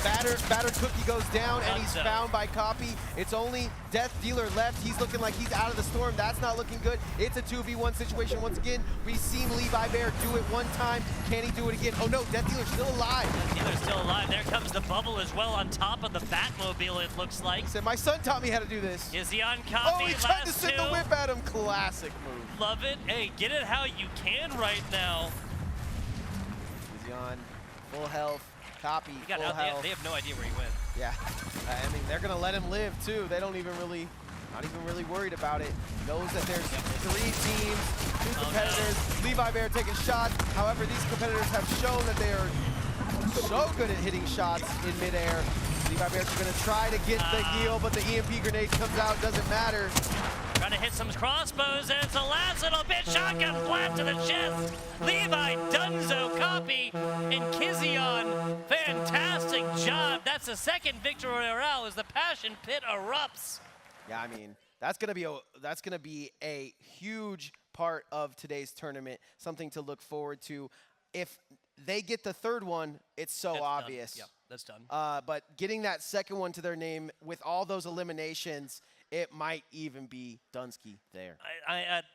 Batter Cookie goes down, and he's found by Copy. It's only Death Dealer left. He's looking like he's out of the storm. That's not looking good. It's a 2v1 situation once again. We've seen Levi Bear do it one time. Can he do it again? Oh no, Death Dealer's still alive. Death Dealer's still alive. There comes the bubble as well on top of the Batmobile, it looks like. He said, my son taught me how to do this. Is he on Copy? Oh, he tried to send the whip at him. Classic move. Love it. Hey, get it how you can right now. Is he on full health? Copy, He got full out. health. They have no idea where he went. Yeah, I mean, they're gonna let him live too. They don't even really, not even really worried about it. Knows that there's 3 teams, 2 competitors. No. Levi Bear taking shots. However, these competitors have shown that they are so good at hitting shots in midair. Levi Bear's gonna try to get the heal, but the EMP grenade comes out, doesn't matter. Trying to hit some crossbows, and it's the last little bit. Shotgun flat to the chest. Levi Dunzo, Copy, and Kizion. Fantastic job. That's the second victory royale as the Passion Pit erupts. Yeah, I mean, that's gonna be a huge part of today's tournament. Something to look forward to. If they get the 3rd one, it's so That's obvious. Done. Yep, that's done. But getting that 2nd one to their name with all those eliminations, it might even be Dunsky there.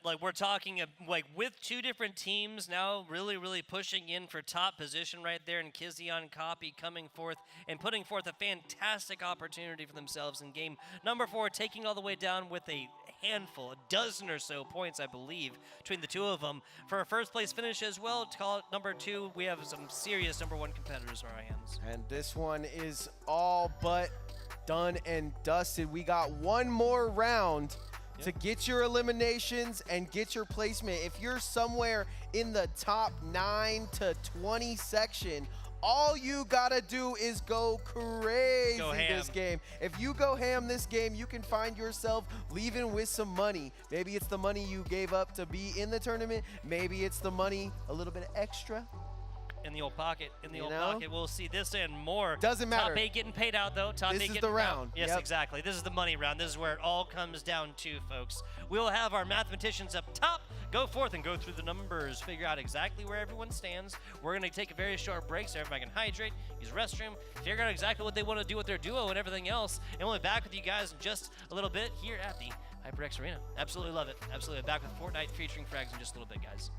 Like we're talking like with 2 different teams now really pushing in for top position right there, and Kizion Copy coming forth and putting forth a fantastic opportunity for themselves in game number 4, taking all the way down with a handful, a dozen or so points, I believe, between the two of them. For a first place finish as well, to call it number 2, we have some serious number 1 competitors on our hands. And this one is all but done and dusted. We got one more round to get your eliminations and get your placement. If you're somewhere in the top 9 to 20 section, all you gotta do is go crazy this game. If you go ham this game, you can find yourself leaving with some money. Maybe it's the money you gave up to be in the tournament. Maybe it's the money, a little bit extra. In the old pocket, pocket. We'll see this and more. Doesn't matter. Top 8 getting paid out, though. Top 8 This is getting the round. Yes, exactly. This is the money round. This is where it all comes down to, folks. We'll have our mathematicians up top go forth and go through the numbers, figure out exactly where everyone stands. We're going to take a very short break so everybody can hydrate, use the restroom, figure out exactly what they want to do with their duo and everything else. And we'll be back with you guys in just a little bit here at the HyperX Arena. Absolutely love it. Absolutely. Back with Fortnite featuring Frags in just a little bit, guys.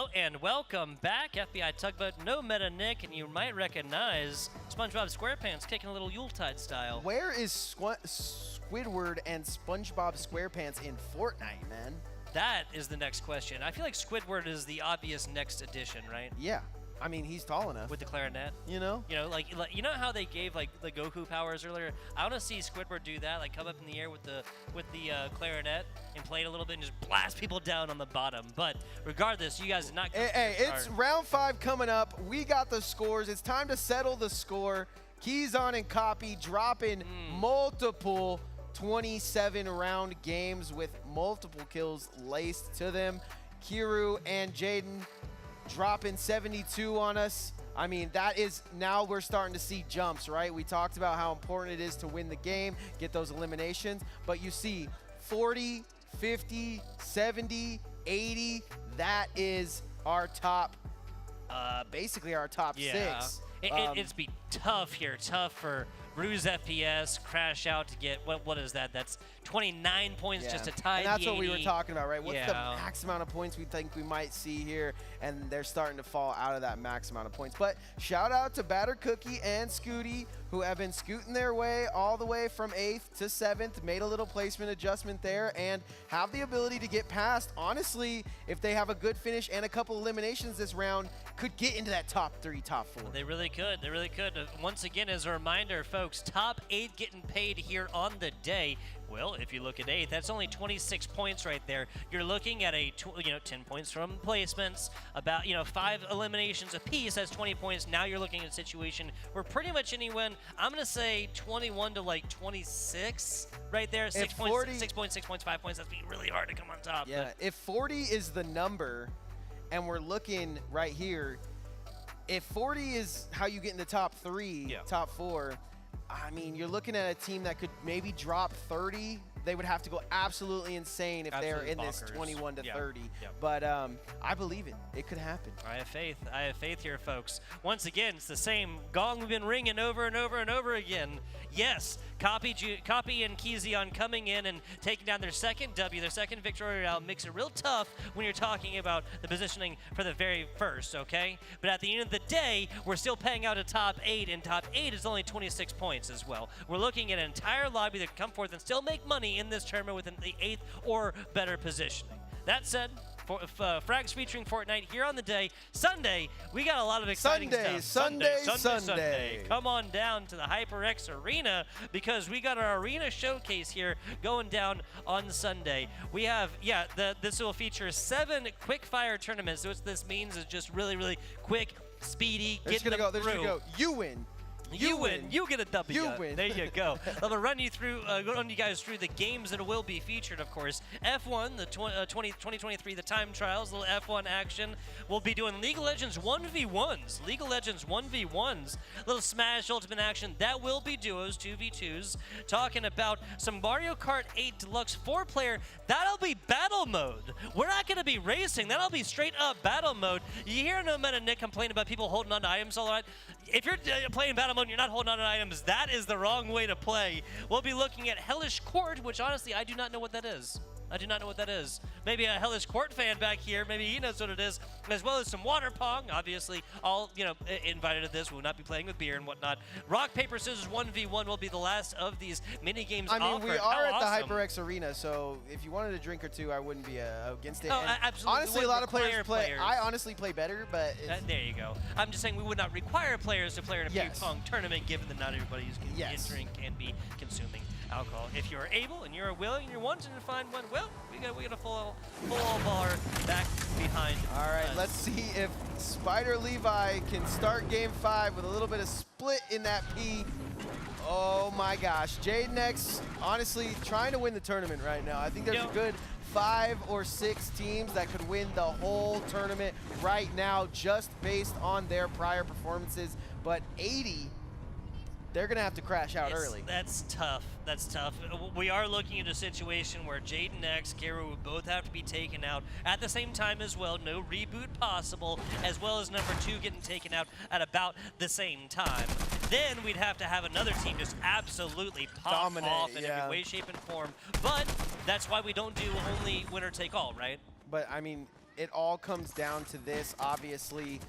Hello and welcome back, FBI Tugboat. No Meta Nick, and you might recognize SpongeBob SquarePants kicking a little Yuletide style. Where is Squidward and SpongeBob SquarePants in Fortnite, man? That is the next question. I feel like Squidward is the obvious next addition, right? Yeah. I mean, he's tall enough. With the clarinet. You know? You know, like you know how they gave like the Goku powers earlier? I want to see Squidward do that, like come up in the air with the clarinet and play it a little bit and just blast people down on the bottom. But regardless, you guys did not. Hey, it's round 5 coming up. We got the scores. It's time to settle the score. Keys on and Copy dropping multiple 27-round games with multiple kills laced to them. Kiru and Jaden dropping 72 on us. I mean, that is, now we're starting to see jumps, right? We talked about how important it is to win the game, get those eliminations, but you see 40, 50, 70, 80, that is our top, basically our top 6. It's be tough here, tough for Ruse FPS, Crash Out to get, what is that? That's 29 points just to tie and that's the what we were 80. talking about, right? What's the max amount of points we think we might see here? And they're starting to fall out of that max amount of points. But shout out to Batter Cookie and Scooty, who have been scooting their way all the way from 8th to 7th, made a little placement adjustment there, and have the ability to get past. Honestly, if they have a good finish and a couple eliminations this round, could get into that top 3, top 4. They really could. They really could. Once again, as a reminder, folks, top 8 getting paid here on the day. Well, if you look at 8th, that's only 26 points right there. You're looking at a 10 points from placements, about 5 eliminations apiece. That's 20 points. Now you're looking at a situation where pretty much anyone, I'm gonna say 21 to like 26 right there. 6 points, 40, 6 points, 6 points, 5 points. That's be really hard to come on top. Yeah, if 40 is the number, and we're looking right here, if 40 is how you get in the top 3, top 4. I mean, you're looking at a team that could maybe drop 30. They would have to go absolutely insane if they're in this 21 to 30. But I believe it. It could happen. I have faith. I have faith here, folks. Once again, it's the same gong we've been ringing over and over and over again. Yes, Copy and Keezion coming in and taking down their second W, their second victory royale, makes it real tough when you're talking about the positioning for the very first, okay? But at the end of the day, we're still paying out a top 8, and top 8 is only 26 points as well. We're looking at an entire lobby that can come forth and still make money in this tournament within the 8th or better positioning. That said, Frags featuring Fortnite here on the day. Sunday, we got a lot of exciting stuff. Sunday. Come on down to the HyperX Arena because we got our arena showcase here going down on Sunday. We have, this will feature 7 quick fire tournaments. So what this means is just really, really quick, speedy, getting them through. There's gonna go. You win. You win. You get a W. You win. There you go. I'm gonna run you guys through the games that will be featured, of course. F1, the 2023, the time trials, little F1 action. We'll be doing League of Legends 1v1s. League of Legends 1v1s. Little Smash Ultimate action. That will be duos, 2v2s. Talking about some Mario Kart 8 Deluxe 4-player. That'll be battle mode. We're not gonna be racing. That'll be straight up battle mode. You hear No Meta Nick complain about people holding on to items all right. If you're playing battle mode and you're not holding on to items, that is the wrong way to play. We'll be looking at Hellish Court, which honestly, I do not know what that is. I do not know what that is. Maybe a Hellish Court fan back here, maybe he knows what it is, as well as some water pong. Obviously, all invited to this. We will not be playing with beer and whatnot. Rock, paper, scissors 1v1 will be the last of these mini games. I mean, offered. we are at the HyperX Arena, so if you wanted a drink or two, I wouldn't be against it. Oh, absolutely. Honestly, a lot of players play. I honestly play better, but there you go. I'm just saying we would not require players to play in a ping pong tournament, given that not everybody who's going to drink and be consuming alcohol. If you're able and you're willing and you're wanting to find one, well, we got a full bar back behind. All right, let's see if Spider Levi can start game 5 with a little bit of split in that P. Oh my gosh, Jaden X honestly trying to win the tournament right now. I think there's a good 5 or 6 teams that could win the whole tournament right now just based on their prior performances, but 80, they're going to have to crash out early. That's tough. That's tough. We are looking at a situation where Jaden X, Kara would both have to be taken out at the same time as well. No reboot possible, as well as number 2 getting taken out at about the same time. Then we'd have to have another team just absolutely pop off in every way, shape, and form. But that's why we don't do only winner take all, right? But I mean, it all comes down to this, obviously,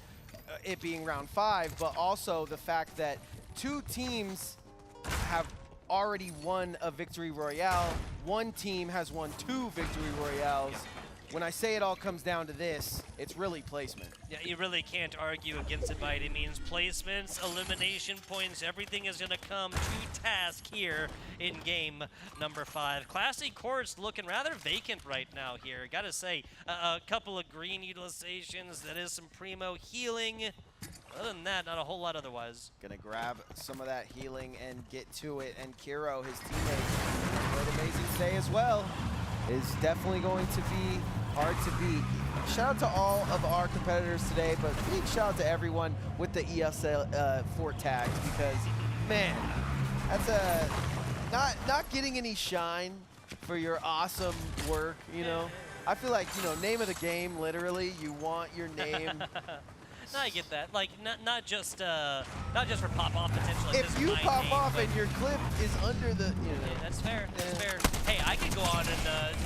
it being round 5, but also the fact that 2 teams have already won a victory royale. 1 team has won 2 victory royales. When I say it all comes down to this, it's really placement. Yeah, you really can't argue against it by any means. Placements, elimination points, everything is going to come to task here in game number 5. Classy Courts looking rather vacant right now here. Gotta say, a couple of green utilizations, that is some primo healing. Other than that, not a whole lot otherwise. Gonna grab some of that healing and get to it, and Kiro, his teammate, where the amazing stay as well, is definitely going to be hard to beat. Shout out to all of our competitors today, but big shout out to everyone with the ESL Fort tags, because man, that's a not getting any shine for your awesome work. You know, I feel like, you know, name of the game. Literally, you want your name. No, I get that. Like, not just for pop off potential. Like, If you pop off and your clip is under the, you know. Yeah, that's fair. That's fair. Hey, I could go on and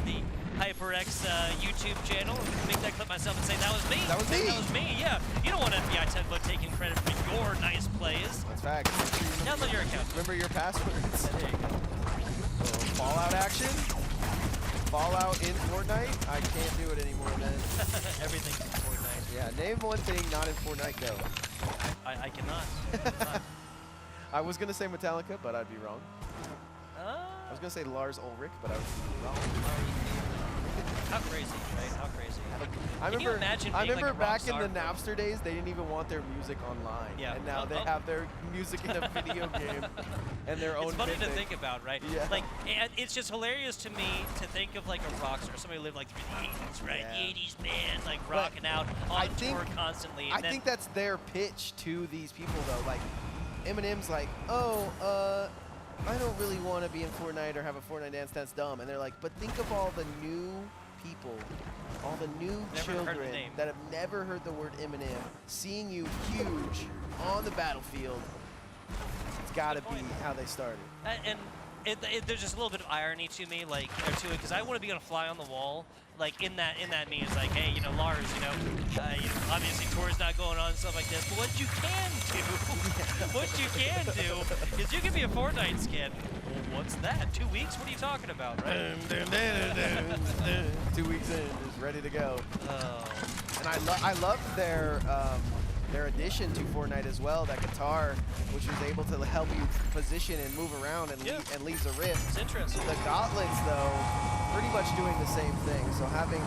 the HyperX YouTube channel and make that clip myself and say that was me. That was me. That was me. Yeah. You don't want to be taking credit for your nice plays. That's facts. Download your account. Remember your passwords. Yeah, there you go. So, Fallout action. Fallout in Fortnite. I can't do it anymore, man. Everything's in Fortnite. Yeah, name one thing not in Fortnite, go. I cannot. I was gonna say Metallica, but I'd be wrong. I was gonna say Lars Ulrich, but I would be wrong. How crazy, right? How crazy. I you imagine being remember like a back in rock the star? Napster days, they didn't even want their music online. Yeah. And now they have their music in a video game and their own It's funny to thing. think about, right? Yeah. Like, and it's just hilarious to me to think of like a rock star, somebody who lived like through the 80s, right? Yeah. The 80s man, like rocking out on tour constantly. And I think that's their pitch to these people, though. Like, Eminem's like, oh, I don't really want to be in Fortnite or have a Fortnite dance. That's dumb. And they're like, but think of all the new people, all the new children that have never heard the word Eminem, seeing you huge on the battlefield. It's got to be how they started. And there's just a little bit of irony to me, like, you know, to it, because I want to be on a fly on the wall. Like in that mean, it's like, hey, you know, Lars, you know, obviously tour's not going on and stuff like this. But what you can do, is you can be a Fortnite skin. Well, what's that? 2 weeks? What are you talking about, right? 2 weeks in, just ready to go. Oh. And I love their addition to Fortnite as well, that guitar, which was able to help you position and move around and, and leaves a rift. It's interesting. The gauntlets, though, pretty much doing the same thing. So having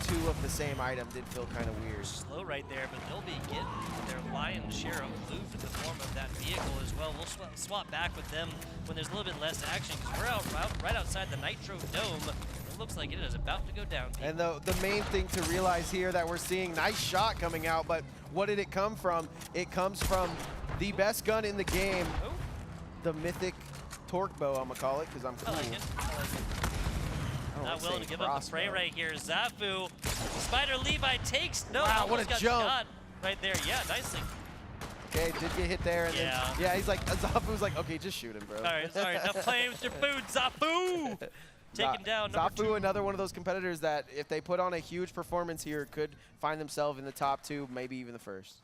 2 of the same item did feel kind of weird. Slow right there, but they'll be getting their lion's share of loot in the form of that vehicle as well. We'll swap back with them when there's a little bit less action, because we're right outside the Nitro Dome. It looks like it is about to go down. And the main thing to realize here that we're seeing, nice shot coming out, but what did it come from? It comes from the best gun in the game, the mythic torque bow, I'm gonna call it, because I'm cool. I like it. I like it. Not willing to give up the spray right here. Zafu, Spider Levi takes, no, wow, what a got jump. shot right there. Yeah, nicely. Okay, did get hit there. And then, he's like, Zafu's like, okay, just shoot him, bro. Sorry, enough playing with your food, Zafu. Taken down, number 2. Zafu, another one of those competitors that if they put on a huge performance here, could find themselves in the top 2, maybe even the first.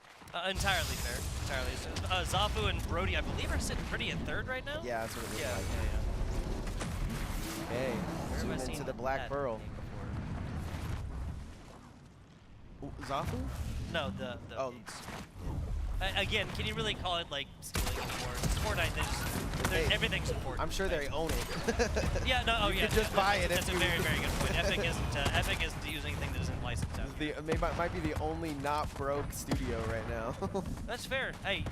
Entirely fair. Entirely. Zafu and Brody, I believe, are sitting pretty in 3rd right now. Yeah, that's what it looks like. Yeah. Okay, Where zoom have I into seen the Black that Pearl. name Zafu? No, the again, can you really call it like stealing anymore? It's Fortnite, everything's important. I'm sure they own it. Yeah, no, you could just buy it. That's a very, very good point. Epic isn't using anything that isn't licensed out. Might be the only not broke studio right now. That's fair. Hey,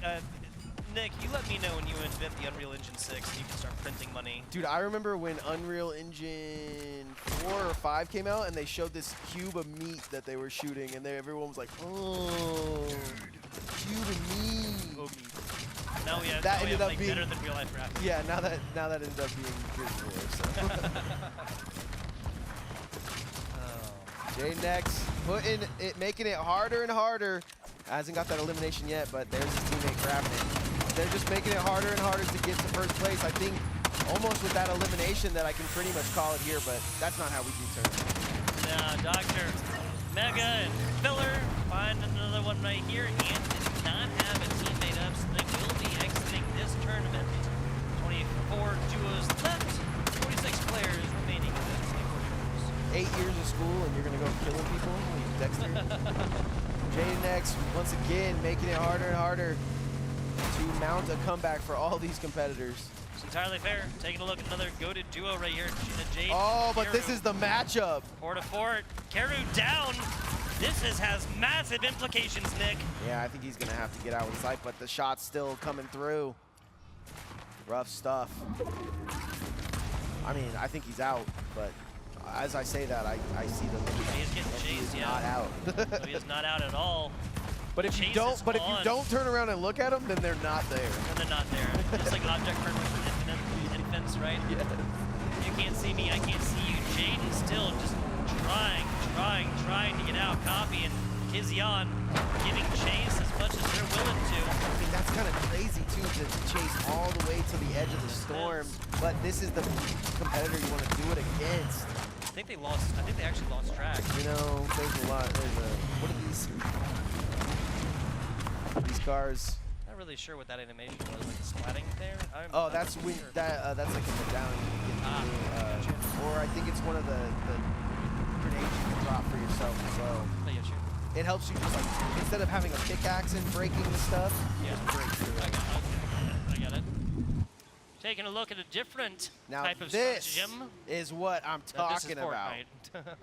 Nick, you let me know when you invent the Unreal Engine 6 and you can start printing money. Dude, I remember when Unreal Engine 4 or 5 came out and they showed this cube of meat that they were shooting, and everyone was like, oh, cube of meat. Oh, now we have, that ended up being better than real life graphics. Yeah, now that ended up being good for so. Jay next, making it harder and harder. Hasn't got that elimination yet, but there's his teammate grabbing it. They're just making it harder and harder to get to first place. I think almost with that elimination that I can pretty much call it here, but that's not how we do tournaments. Nah, Doctor Mega and Filler find another one right here, and did not have a teammate up, so they will be exiting this tournament. 24 duos left, 46 players remaining. 8 years of school and you're gonna go killing people? You Dexter? J-Nex once again making it harder and harder to mount a comeback for all these competitors. It's entirely fair. Taking a look at another goated duo right here. Jade. Oh, but Karu. this is the matchup. 4-4. Karu down. Has massive implications, Nick. Yeah, I think he's gonna have to get out with sight, but the shot's still coming through. Rough stuff. I mean, I think he's out, but as I say that, I see the limit. He's getting chased, yeah. Not out. So he is not out at all. But if you don't, turn around and look at them, then they're not there. And they're not there. It's like object permanent for infants, right? Yes. You can't see me, I can't see you. Jaden still just trying to get out. Copy and Kizion giving chase as much as they're willing to. I mean, that's kind of crazy too, to chase all the way to the edge of the storm. But this is the competitor you want to do it against. I think they actually lost track. You know, there's a lot. What are these? These cars. Not really sure what that animation was, like the splatting there. Oh, that's when that's like a medallion you get to do, or I think it's one of the grenades you can drop for yourself as well. It helps you just like instead of having a pickaxe and breaking the stuff, you just break through it. I got it. Taking a look at a different type of this stratagem. is what I'm talking about. Fortnite.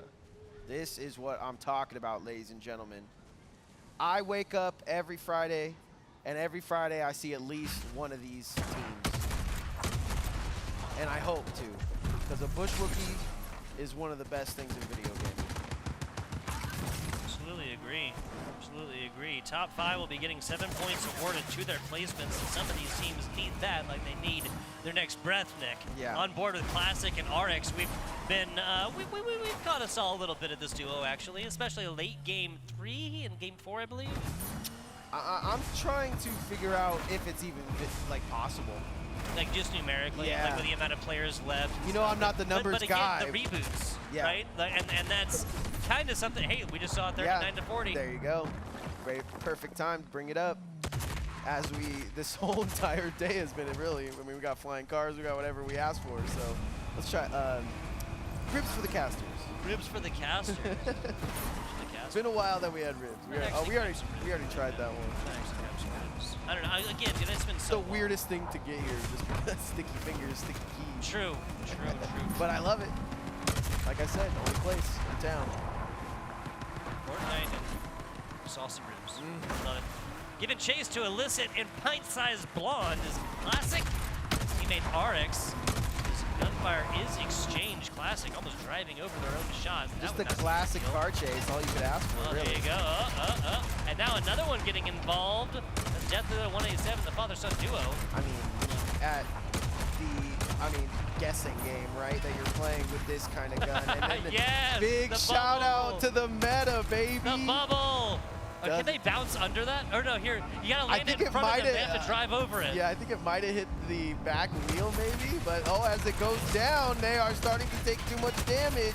This is what I'm talking about, ladies and gentlemen. I wake up every Friday, and every Friday I see at least one of these teams. And I hope to, because a bush rookie is one of the best things in video gaming. Absolutely agree. Absolutely agree. Top 5 will be getting 7 points awarded to their placements, and some of these teams need that like they need their next breath, Nick. Yeah. On board with Classic and RX, we've been, we've caught us all a little bit of this duo, actually, especially late game 3 and game 4, I believe. I'm trying to figure out if it's even like possible. Like just numerically, yeah. like with the amount of players left. You know, I'm not the numbers but again, guy. The reboots, yeah. right? And that's kind of something. Hey, we just saw 39-40. There you go. Great, perfect time to bring it up. As this whole entire day has been really. I mean, we got flying cars, we got whatever we asked for. So let's try ribs for the casters. Ribs for the casters. It's been a while that we had ribs. We already tried that one. I don't know. Again, dude, it's been so the weirdest thing to get here, just sticky fingers, sticky keys. True. But I love it. Like I said, only place in town. Fortnite and saucy ribs. Love it. Giving chase to illicit and pint-sized blonde is Classic. Teammate RX. His gunfire is exchanged. Classic almost driving over their own shot. Just the classic car chase, all you could ask for, really. There you go. And now another one getting involved. The death of the 187, the father-son duo. I mean, at the, guessing game, right? That you're playing with this kind of gun. And then yes, big shout out to the meta, baby. The bubble. Can they bounce under that? Or no, here, you gotta land it in front of them. They have to drive over it. Yeah, I think it might have hit the back wheel maybe, but as it goes down, they are starting to take too much damage.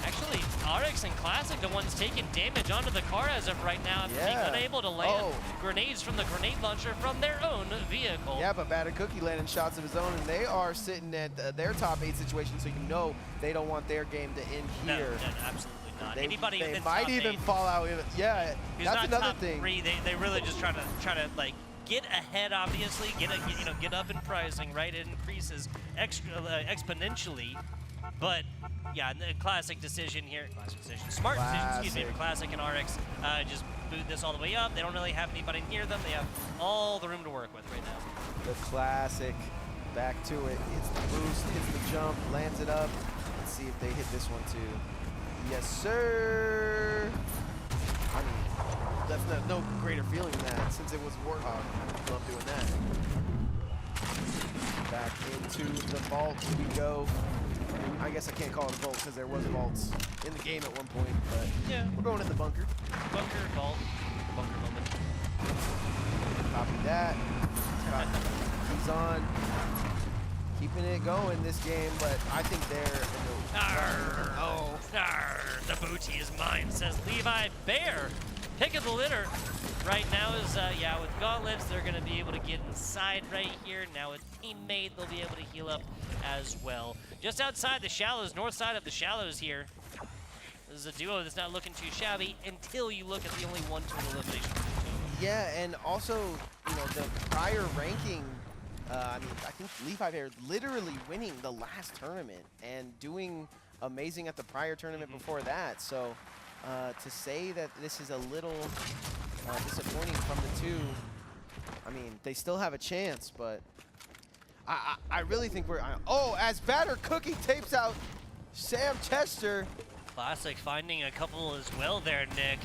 Actually, RX and Classic, the ones taking damage onto the car as of right now, being unable to land grenades from the grenade launcher from their own vehicle. Yeah, but Battered Cookie landing shots of his own, and they are sitting at their top 8 situation, so you know they don't want their game to end here. No, absolutely not. They within might top even 8, fall out. Yeah, that's another top thing. 3, they really just try to like get ahead. Obviously, get up in pricing. Right, it increases exponentially. But yeah, classic decision here. Smart decision, excuse me, for Classic and RX. Just boot this all the way up. They don't really have anybody near them. They have all the room to work with right now. The Classic, back to it. Hits the boost, hits the jump, lands it up. Let's see if they hit this one too. Yes, sir. I mean, that's no greater feeling than that since it was Warthog. Love doing that. Back into the vault we go. I guess I can't call it a vault because there was vaults in the game at one point, but yeah, we're going in the bunker. Bunker, vault, bunker moment. Copy that. He's on. Keeping it going this game, but I think they're in the... The Booty is mine, says Levi Bear. Pick of the litter right now is, yeah, with gauntlets, they're going to be able to get inside right here. Now with teammate, they'll be able to heal up as well. Just outside the shallows, north side of the shallows here. This is a duo that's not looking too shabby until you look at the only 1-2 elimination. Yeah, and also, you know, the prior ranking, I mean, I think Levi Bear literally winning the last tournament and doing amazing at the prior tournament before that. So to say that this is a little disappointing from the two, I mean, they still have a chance, but I really think we're... oh, as Batter Cookie tapes out Sam Chester. Classic finding a couple as well there, Nick.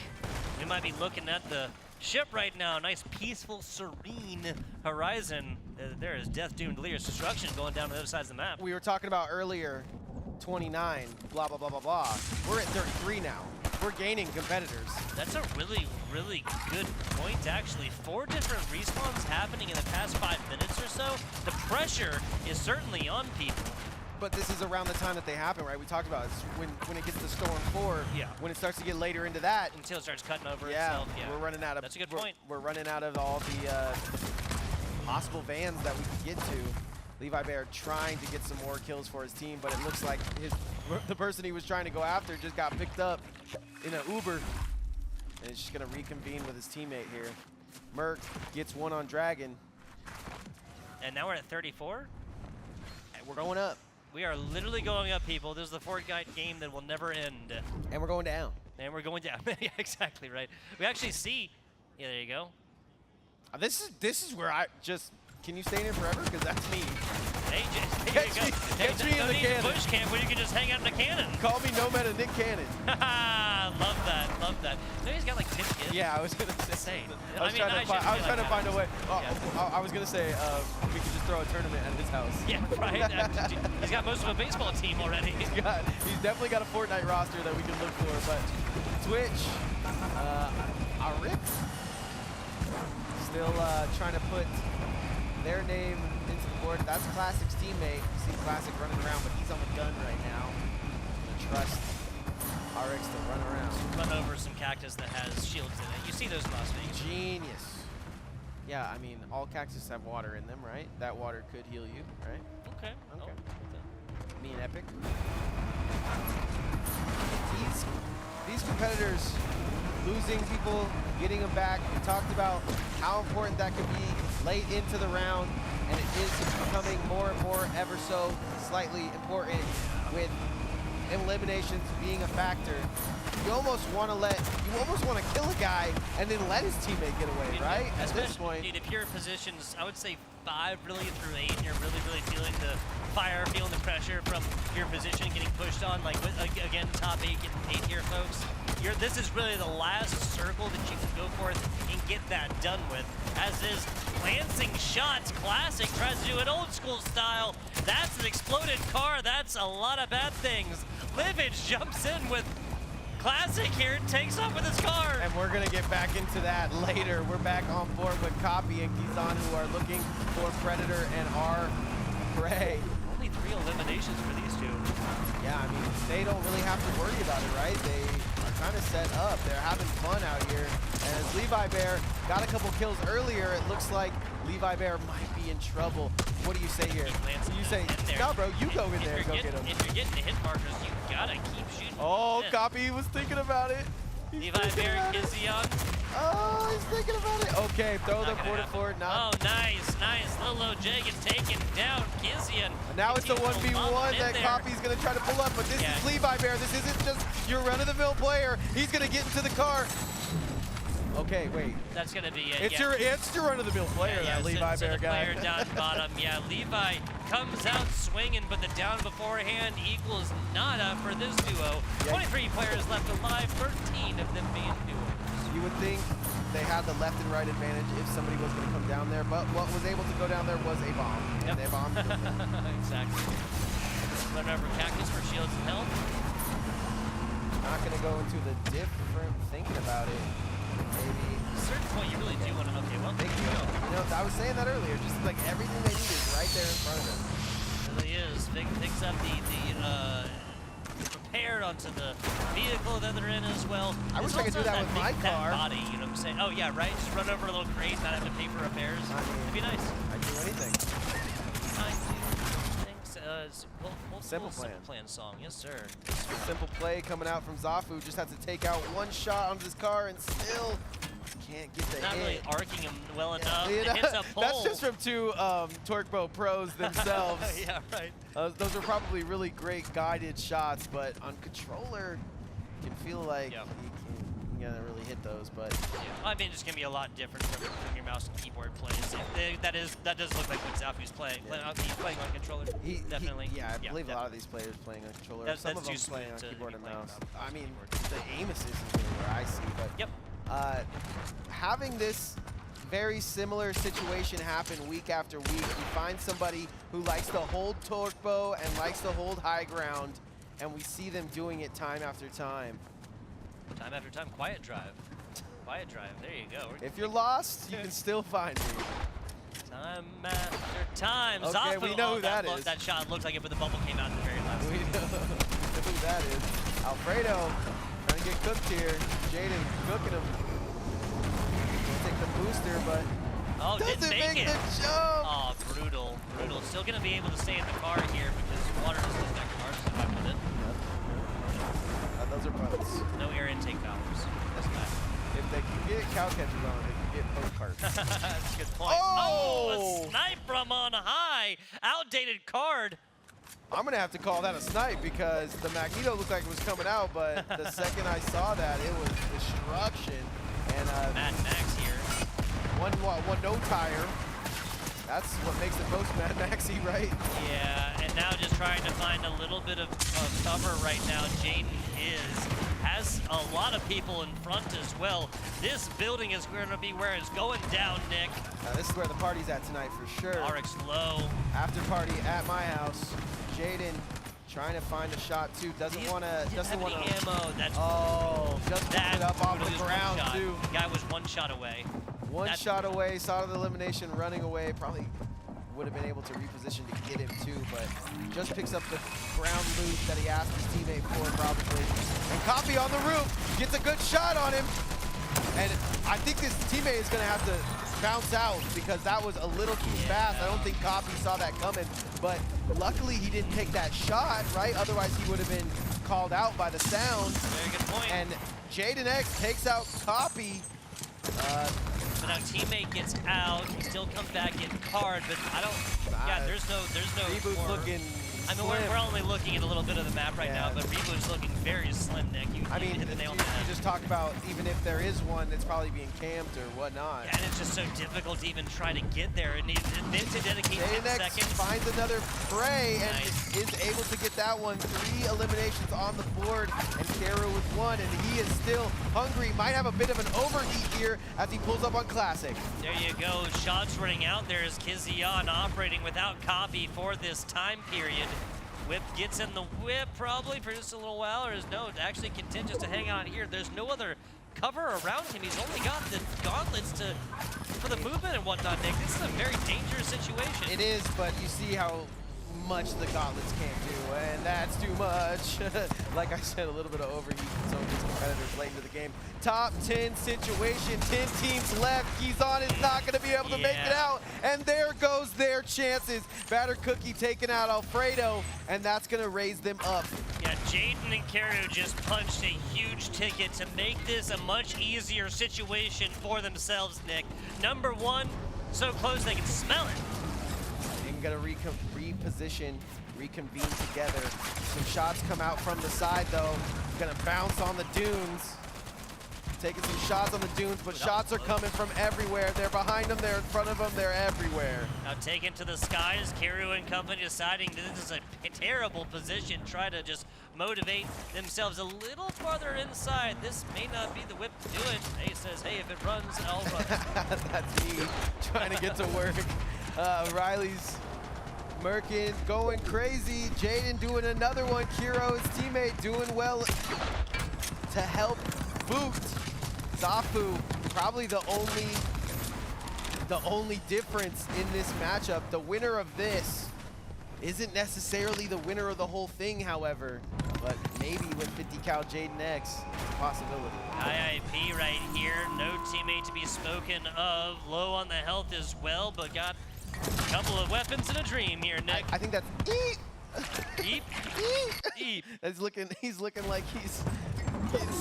We might be looking at the ship right now. Nice, peaceful, serene horizon. There is death doomed Lear's destruction going down the other sides of the map. We were talking about earlier, 29, blah, blah, blah, blah, blah. We're at 33 now. We're gaining competitors. That's a really, really good point, actually. 4 different respawns happening in the past 5 minutes or so. The pressure is certainly on people. But this is around the time that they happen, right? We talked about it. It's when it gets to Storm 4, yeah. When it starts to get later into that. Until it starts cutting over yeah, itself, yeah. We're running out of... That's a good point. We're running out of all the possible vans that we could get to. Levi Bear trying to get some more kills for his team, but it looks like the person he was trying to go after just got picked up in an Uber. And it's just going to reconvene with his teammate here. Merc gets one on Dragon. And now we're at 34? And we're going up. We are literally going up, people. This is the Fortnite game that will never end. And we're going down. And we're going down. Yeah, exactly right. We actually see... Yeah, there you go. This is where I just... Can you stay in here forever? Because that's me. Hey, catch me in the cannon. Bush camp where you can just hang out in a cannon. Call me No Meta Nick Cannon. Love that, love that. No, he's got like 10 kids. Yeah, I was gonna say. I was trying to find a way. I was gonna say we could just throw a tournament at his house. Yeah, right. He's got most of a baseball team already. He's definitely got a Fortnite roster that we can look for. But Twitch, Arik, still trying to put their name into the board. That's Classic's teammate. You see Classic running around, but he's on the gun right now. I'm gonna trust RX to run around. Run over some cactus that has shields in it. You see those in Las Vegas. Genius. Yeah, I mean, all cactus have water in them, right? That water could heal you, right? Okay. Okay. Oh. Me and Epic. These competitors, losing people, getting them back. We talked about how important that could be late into the round, and it is becoming more and more ever so slightly important with eliminations being a factor. You almost want to kill a guy and then let his teammate get away, right? At this point. Dude, if you're in positions, I would say 5 really through 8, and you're really feeling the fire, feeling the pressure from your position getting pushed on, like again, top 8 getting 8 here, folks. This is really the last circle that you can go forth and get that done with. As is lancing shots, Classic tries to do it old school style. That's an exploded car. That's a lot of bad things. Livage jumps in with Classic here, takes off with his car. And we're gonna get back into that later. We're back on board with Copy and Kizan, who are looking for Predator and our prey. Only 3 eliminations for these two. Yeah, I mean, they don't really have to worry about it, right? They are kind of set up. They're having fun out here. And as Levi Bear got a couple kills earlier, it looks like Levi Bear might be in trouble. What do you say here? You say, no, bro, you go in there and go get him. If you're getting the hit markers, you gotta keep shooting. Oh, Copy was thinking about it. Levi Bear, Kizion. Oh, he's thinking about it. Okay, throw the porta forward. Oh, nice. Lil J gets taken down. Kizion. Now it's a 1v1 that Copy's going to try to pull up, but this is Levi Bear. This isn't just your run-of-the-mill player. He's going to get into the car. Okay, wait. That's going to be it. It's your run-of-the-mill player, that Levi Bear guy. Player down bottom. Yeah, Levi comes out swinging, but the down beforehand equals nada for this duo. 23 players left alive, 13 of them being duos. You would think they had the left and right advantage if somebody was going to come down there, but what was able to go down there was a bomb. And they bombed. Exactly. Run over Cactus for shields and health. Not going to go into the different thinking about it. Maybe. At a certain point, you really do want to. Okay, well, thank you. You know, I was saying that earlier. Just like everything they need is right there in front of them. It really is. Picks up the prepared onto the vehicle that they're in as well. I wish This I could do also that has with big my fat car. body, you know what I'm saying? Oh yeah, right. Just run over a little crate, not have to pay for repairs. That'd be nice. I'd do anything. I do think so. Simple Plan. Simple Plan song, yes sir. Simple play coming out from Zafu. Just has to take out one shot onto this car and still can't get the Not hit. really arcing him well enough. You It know, hits a pole. that's just from two Torquebo pros themselves. Yeah, right. Those are probably really great guided shots, but on controller, you can feel like you gotta really hit those. But Yeah. I mean, it's gonna be a lot different from your mouse and keyboard plays. That does look like what Zafu's playing. He's playing on controller. Definitely. I believe a lot of these players playing on controller. Some of them playing on keyboard and mouse. I mean, the aim assist is really where I see, but Yep. having this very similar situation happen week after week, you find somebody who likes to hold Torquebo and likes to hold high ground, and we see them doing it time after time. Time after time, quiet drive. Quiet drive, there you go. If you're lost, you can still find me. Time after time. Okay, Zafu, we know who that is. That shot looked like it, but the bubble came out at the very last. We know who that is. Alfredo trying to get cooked here. Jaden cooking him. Gonna take the booster, but Didn't doesn't make it. the jump. Oh, brutal. Brutal. Still going to be able to stay in the car here because water doesn't affect the car, so I'm with it. Those are boats. No air intake valves. That's bad. If they can get cow catchers on, they can get boat carts. That's a good point. Oh! A snipe from on high. Outdated card. I'm gonna have to call that a snipe because the Magneto looked like it was coming out, but the second I saw that, it was destruction. And Mad Max here. one no tire. That's what makes it most Mad Maxy, right? Yeah, and now just trying to find a little bit of cover right now. Jaden has a lot of people in front as well. This building is going to be where it's going down, Nick. This is where the party's at tonight for sure. RX low. After party at my house. Jaden trying to find a shot too. Doesn't want to. Doesn't want any ammo. That's just picked it up off the ground too. The guy was one shot away. One shot away, saw the elimination, running away. Probably would have been able to reposition to get him too, but just picks up the ground loot that he asked his teammate for probably. And Copy on the roof gets a good shot on him. And I think his teammate is going to have to bounce out because that was a little too fast. I don't think Copy saw that coming, but luckily he didn't take that shot, right? Otherwise he would have been called out by the sound. Very good point. And Jaden X takes out Copy. So now teammate gets out, he still comes back in card, but I don't. Yeah, there's no. Reboot's more. looking. I mean, slim. we're only looking at a little bit of the map right now, but Reboot's looking very slim, Nick. You hit the nail on the you head. just talk about even if there is one, it's probably being camped or whatnot. Yeah, and it's just so difficult to even try to get there. It needs to dedicate 10 Next seconds. finds another fray and Nice. is able to get that one. 3 eliminations on the board, and Kero with 1, and he is still hungry. Might have a bit of an overheat here as he pulls up on Classic. There you go. Shots running out there as Kizion operating without Copy for this time period. Whip gets in the whip probably for just a little while, or is no, actually content just to hang out here. There's no other cover around him. He's only got the gauntlets for the movement and whatnot, Nick. This is a very dangerous situation. It is, but you see how much the gauntlets can't do, and that's too much. Like I said, a little bit of overheat from some of these competitors late into the game. Top 10 situation, 10 teams left. Kizon is not going to be able to make it out, and there goes their chances. Batter Cookie taking out Alfredo, and that's going to raise them up. Yeah, Jaden and Karu just punched a huge ticket to make this a much easier situation for themselves, Nick. Number 1, so close they can smell it. Gonna reposition, reconvene together. Some shots come out from the side though. Gonna bounce on the dunes. Taking some shots on the dunes, but shots are coming from everywhere. They're behind them, they're in front of them, they're everywhere. Now taken to the skies, Karu and company deciding this is a terrible position. Try to just motivate themselves a little farther inside. This may not be the whip to do it. Ace says, hey, if it runs, I'll run. That's me trying to get to work. Riley's Merkin going crazy. Jaden doing another one. Kiro, his teammate, doing well to help boot. Zafu, probably the only difference in this matchup. The winner of this isn't necessarily the winner of the whole thing, however, but maybe with 50 cal Jaden X, it's a possibility. IIP right here, no teammate to be spoken of. Low on the health as well, but got a couple of weapons and a dream here, Nick. I think that's Eep. Eep. Eep. He's looking like he's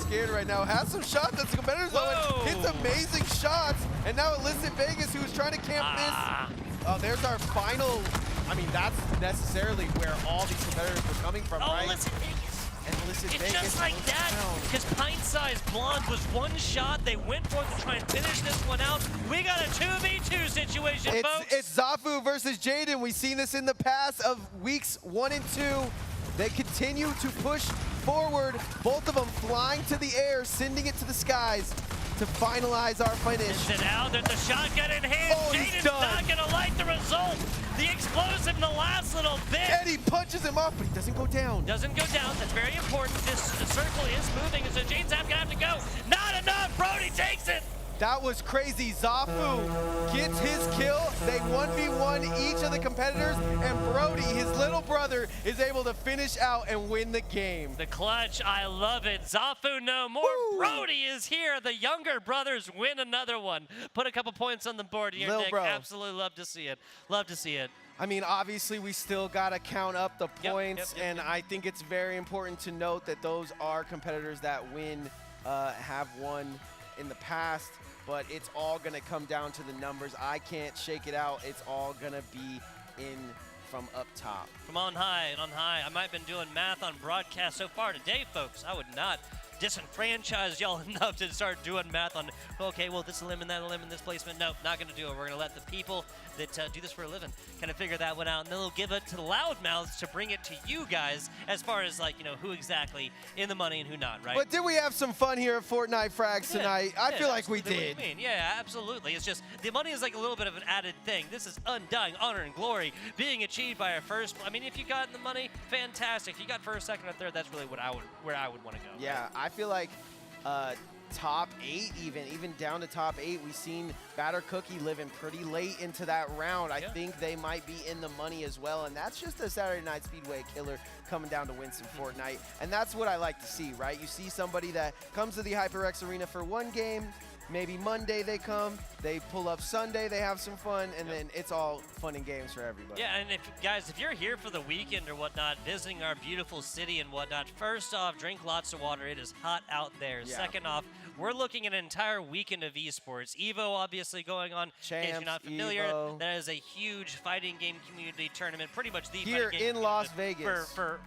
scared right now. Has some shots at the competitors though. Hits amazing shots. And now Illicit Vegas, who was trying to camp this. Oh, there's our final. I mean, that's necessarily where all these competitors were coming from, right? Illicit Vegas. And Illicit It's Vegas just like that, because Pint-Sized Blonde was one shot. They went for it to try and finish this one out. We got a 2v2 situation, folks. It's Zafu versus Jaden. We've seen this in the past of weeks 1 and 2. They continue to push forward, both of them flying to the air, sending it to the skies to finalize our finish. Sends it out, there's the shotgun in hand. Oh, Jaden's done. not gonna like the result. The explosive in the last little bit. And he punches him off, but he doesn't go down. Doesn't go down, that's very important. This circle is moving, and so Jaden's gonna have to go. Not enough, Brody takes it. That was crazy. Zafu gets his kill. They 1v1 each of the competitors, and Brody, his little brother, is able to finish out and win the game. The clutch, I love it. Zafu no more. Woo! Brody is here. The younger brothers win another one. Put a couple points on the board here, Lil Nick. bro. Absolutely love to see it. Love to see it. I mean, obviously, we still got to count up the Yep, points, yep, and I think it's very important to note that those are competitors that have won in the past, but it's all going to come down to the numbers. I can't shake it out. It's all going to be in from up top. From on high and on high. I might have been doing math on broadcast so far today, folks. I would not disenfranchise y'all enough to start doing math on, okay, well, this limit, that limit, this placement. Nope, not going to do it. We're going to let the people that do this for a living kind of figure that one out, and then they'll give it to the loudmouths to bring it to you guys as far as, like, you know, who exactly in the money and who not, right? But did we have some fun here at Fortnite Frags tonight? I feel like we absolutely did. what you mean. Yeah, absolutely. It's just the money is like a little bit of an added thing. This is undying honor and glory being achieved by our first. I mean, if you got the money, fantastic. If you got first, second, or third, that's really where I would want to go. Yeah, right? I feel like top 8 even down to top 8. We've seen Batter Cookie living pretty late into that round. I think they might be in the money as well, and that's just a Saturday Night Speedway killer coming down to win some Fortnite, and that's what I like to see, right? You see somebody that comes to the HyperX Arena for one game, maybe Monday they come, they pull up Sunday, they have some fun, and then it's all fun and games for everybody. Yeah, and if you're here for the weekend or whatnot, visiting our beautiful city and whatnot, first off, drink lots of water. It is hot out there. Yeah. Second off, we're looking at an entire weekend of esports. Evo obviously going on. In case you're not familiar, Evo. that is a huge fighting game community tournament. Pretty much the Here fighting game in Las community Vegas. for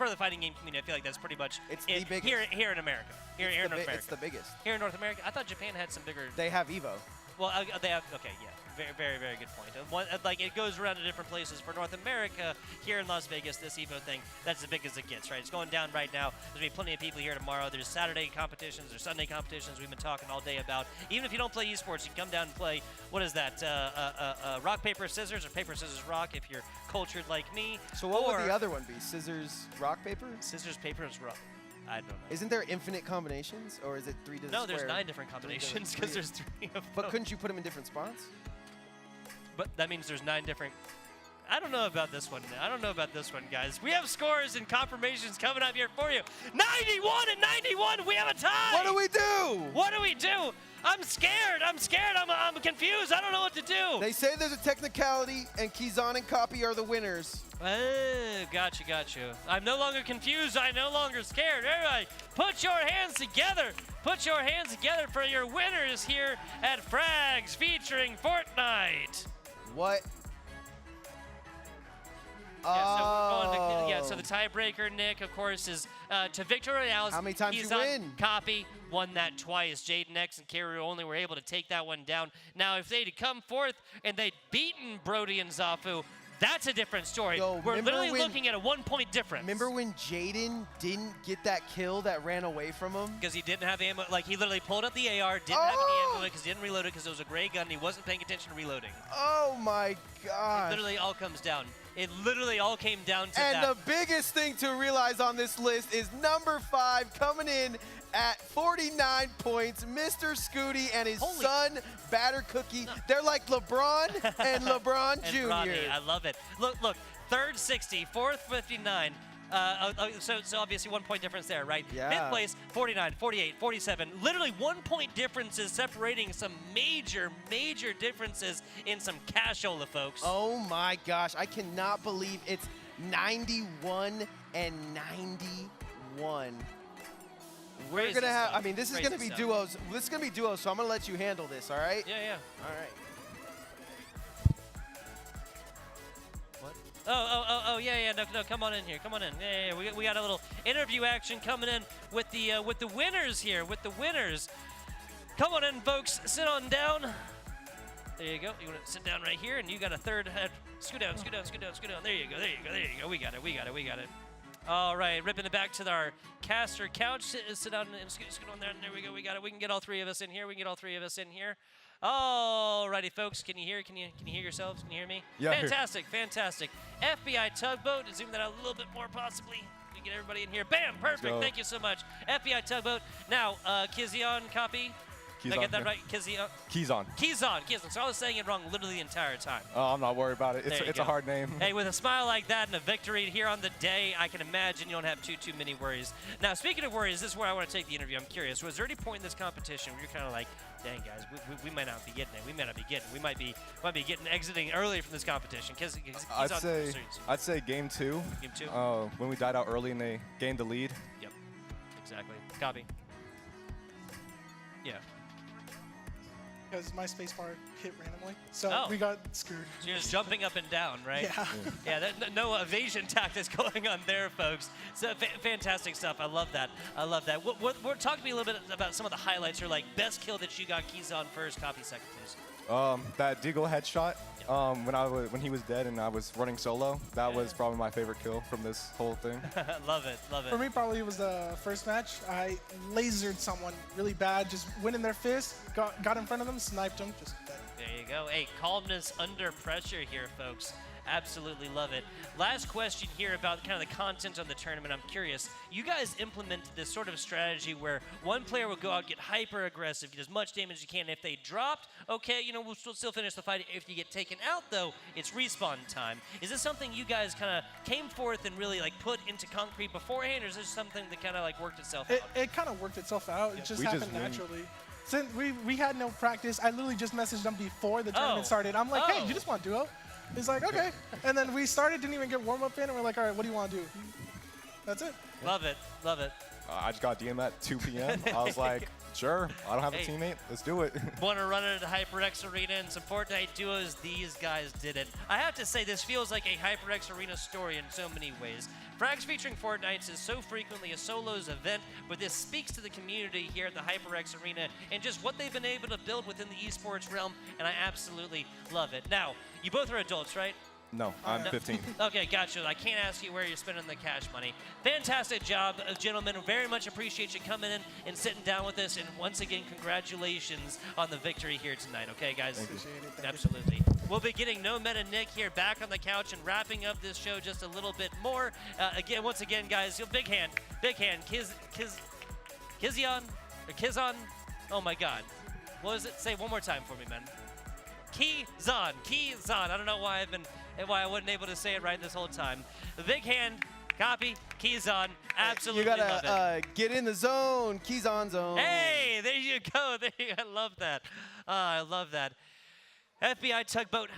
the fighting game community. I feel like that's pretty much It's it the biggest. here in America. Here in North America. It's the biggest. Here in North America, I thought Japan had some bigger. They have Evo. Well, they have, okay, yeah, very, very, very good point. Like, it goes around to different places. For North America, here in Las Vegas, this Evo thing, that's as big as it gets, right? It's going down right now. There's going to be plenty of people here tomorrow. There's Saturday competitions, there's Sunday competitions we've been talking all day about. Even if you don't play esports, you can come down and play, what is that, rock, paper, scissors, or paper, scissors, rock, if you're cultured like me. So what would the other one be? Scissors, rock, paper? Scissors, paper, is rock. I don't know. Isn't there infinite combinations, or is it 3 to the No, square? there's 9 different combinations because there's 3 of them. But couldn't you put them in different spots? But that means there's 9 different. I don't know about this one. I don't know about this one, guys. We have scores and confirmations coming up here for you. 91 and 91. We have a tie. What do we do? What do we do? I'm scared. I'm scared. I'm confused. I don't know what to do. They say there's a technicality, and Kizan and Copy are the winners. Oh, gotcha. I'm no longer confused. I'm no longer scared. Everybody, put your hands together. Put your hands together for your winners here at Frags featuring Fortnite. What? So the tiebreaker, Nick, of course, is to Victor Royales. How many times He's you on win? Copy. Won that twice. Jaden X and Karu only were able to take that one down. Now, if they'd come forth and they'd beaten Brody and Zafu, that's a different story. Yo, We're remember literally when- looking at a 1-point difference. Remember when Jaden didn't get that kill that ran away from him? Because he didn't have ammo. Like, he literally pulled up the AR, didn't have any ammo because he didn't reload it because it was a gray gun and he wasn't paying attention to reloading. Oh my It gosh. literally all comes down. It literally all came down to And that. the biggest thing to realize on this list is number 5 coming in at 49 points, Mr. Scooty and his Holy- son, Batter Cookie. They're like LeBron and LeBron And Jr. Bronny, I love it. Look, third 60, fourth 59. So obviously 1 point difference there, right? Yeah. 5th place, 49, 48, 47. Literally 1 point differences separating some major differences in some cashola, folks. Oh my gosh, I cannot believe it's 91 and 91. We're Crazy gonna have, stuff. I mean, this is Crazy gonna be stuff. duos. This is gonna be duos, so I'm gonna let you handle this, all right? Yeah. All right. Oh, yeah. No, come on in here. Come on in. Yeah. We got a little interview action coming in with the winners here. With the winners. Come on in, folks. Sit on down. There you go. You want to sit down right here, and you got a third head. Scoot down. There you go. We got it. All right, ripping it back to our caster couch. Sit down and scoot on there. And there we go. We got it. We can get all 3 of us in here. Alrighty, folks. Can you hear? Can you hear yourselves? Can you hear me? Yeah. Fantastic. FBI tugboat. Zoom that out a little bit more, possibly. We get everybody in here. Bam! Perfect. go. Thank you so much. FBI tugboat. Now, Kizion, copy. Did I get that right? Kizion. Kizon. So I was saying it wrong literally the entire time. Oh, I'm not worried about it. There you It's go. a hard name. Hey, with a smile like that and a victory here on the day, I can imagine you don't have too many worries. Now, speaking of worries, this is where I want to take the interview. I'm curious, was there any point in this competition where you're kind of like, dang, guys, we might not be getting it. We might be getting exiting early from this competition. Because I'd say game 2. Game 2? When we died out early and they gained the lead. Yep, exactly. Copy. Yeah. Because my spacebar hit randomly, so Oh. we got screwed. So you're just jumping up and down, right? Yeah. Yeah, no evasion tactics going on there, folks. So fantastic stuff. I love that. Talk to me a little bit about some of the highlights. Or like best kill that you got. Keys on first, copy second, please. That Deagle headshot when he was dead and I was running solo. That was probably my favorite kill from this whole thing. Love it. For me, probably it was the first match. I lasered someone really bad, just went in their fist, got in front of them, sniped them, just dead. There you go. Hey, calmness under pressure here, folks. Absolutely love it. Last question here about kind of the content of the tournament. I'm curious. You guys implemented this sort of strategy where one player will go out, get hyper aggressive, get as much damage as you can. If they dropped, okay, we'll still finish the fight. If you get taken out, though, it's respawn time. Is this something you guys kind of came forth and really like put into concrete beforehand, or is this something that kind of like worked itself out? It kind of worked itself out. It just We happened just win. naturally. Since we had no practice, I literally just messaged them before the tournament started. I'm like, hey, you just want duo? He's like, okay. And then we started, didn't even get warm-up in, and we're like, all right, what do you want to do? That's it. Love it. I just got DM at 2 p.m. I was like, sure, I don't have a teammate. Let's do it. Want to run it at HyperX Arena and some Fortnite duos? These guys did it. I have to say, this feels like a HyperX Arena story in so many ways. Frags featuring Fortnite is so frequently a solos event, but this speaks to the community here at the HyperX Arena and just what they've been able to build within the esports realm, and I absolutely love it. Now, you both are adults, right? No, I'm 15. Okay, gotcha. I can't ask you where you're spending the cash money. Fantastic job, gentlemen. Very much appreciate you coming in and sitting down with us. And once again, congratulations on the victory here tonight. Okay, guys? Appreciate it. Thank you. Absolutely. We'll be getting No Meta Nick here back on the couch and wrapping up this show just a little bit more. Once again, guys, big hand. Kizon. Oh my God. What was it? Say it one more time for me, man. Kizon. I don't know why I wasn't able to say it right this whole time. The big hand, copy, Kizon. Absolutely You love it. gotta get in the zone. Keys on zone. Hey, there you go. I love that. I love that. FBI tugboat.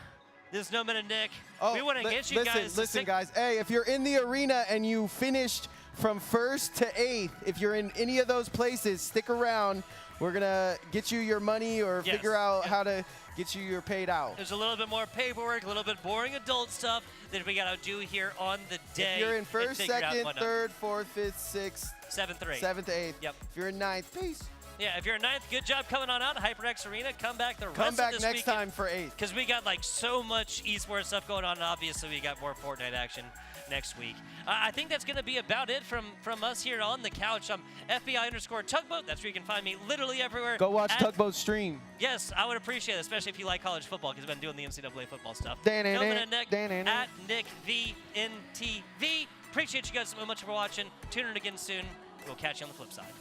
This is No Meta Nick. We want to get you guys. Listen, guys. Hey, if you're in the arena and you finished from 1st to 8th, if you're in any of those places, stick around. We're gonna get you your money or figure out how to get you your paid out. There's a little bit more paperwork, a little bit boring adult stuff that we got to do here on the day. If you're in 1st, and figure out 2nd, whatnot. 3rd, 4th, 5th, 6th, 7th or 8th. 7th, 8th. Yep. If you're in 9th, peace. Yeah, if you're in 9th, good job coming on out. HyperX Arena, come back the rest Come of back this next weekend. time for 8th. Because we got like so much esports stuff going on, and obviously we got more Fortnite action next week. I think that's going to be about it from us here on the couch. I'm FBI_Tugboat. That's where you can find me literally everywhere. Go watch Tugboat stream. Yes, I would appreciate it, especially if you like college football, because I've been doing the NCAA football stuff. Dan-dan-dan, No Meta Nick dan-dan-dan. at NickVNTV. Appreciate you guys so much for watching. Tune in again soon. We'll catch you on the flip side.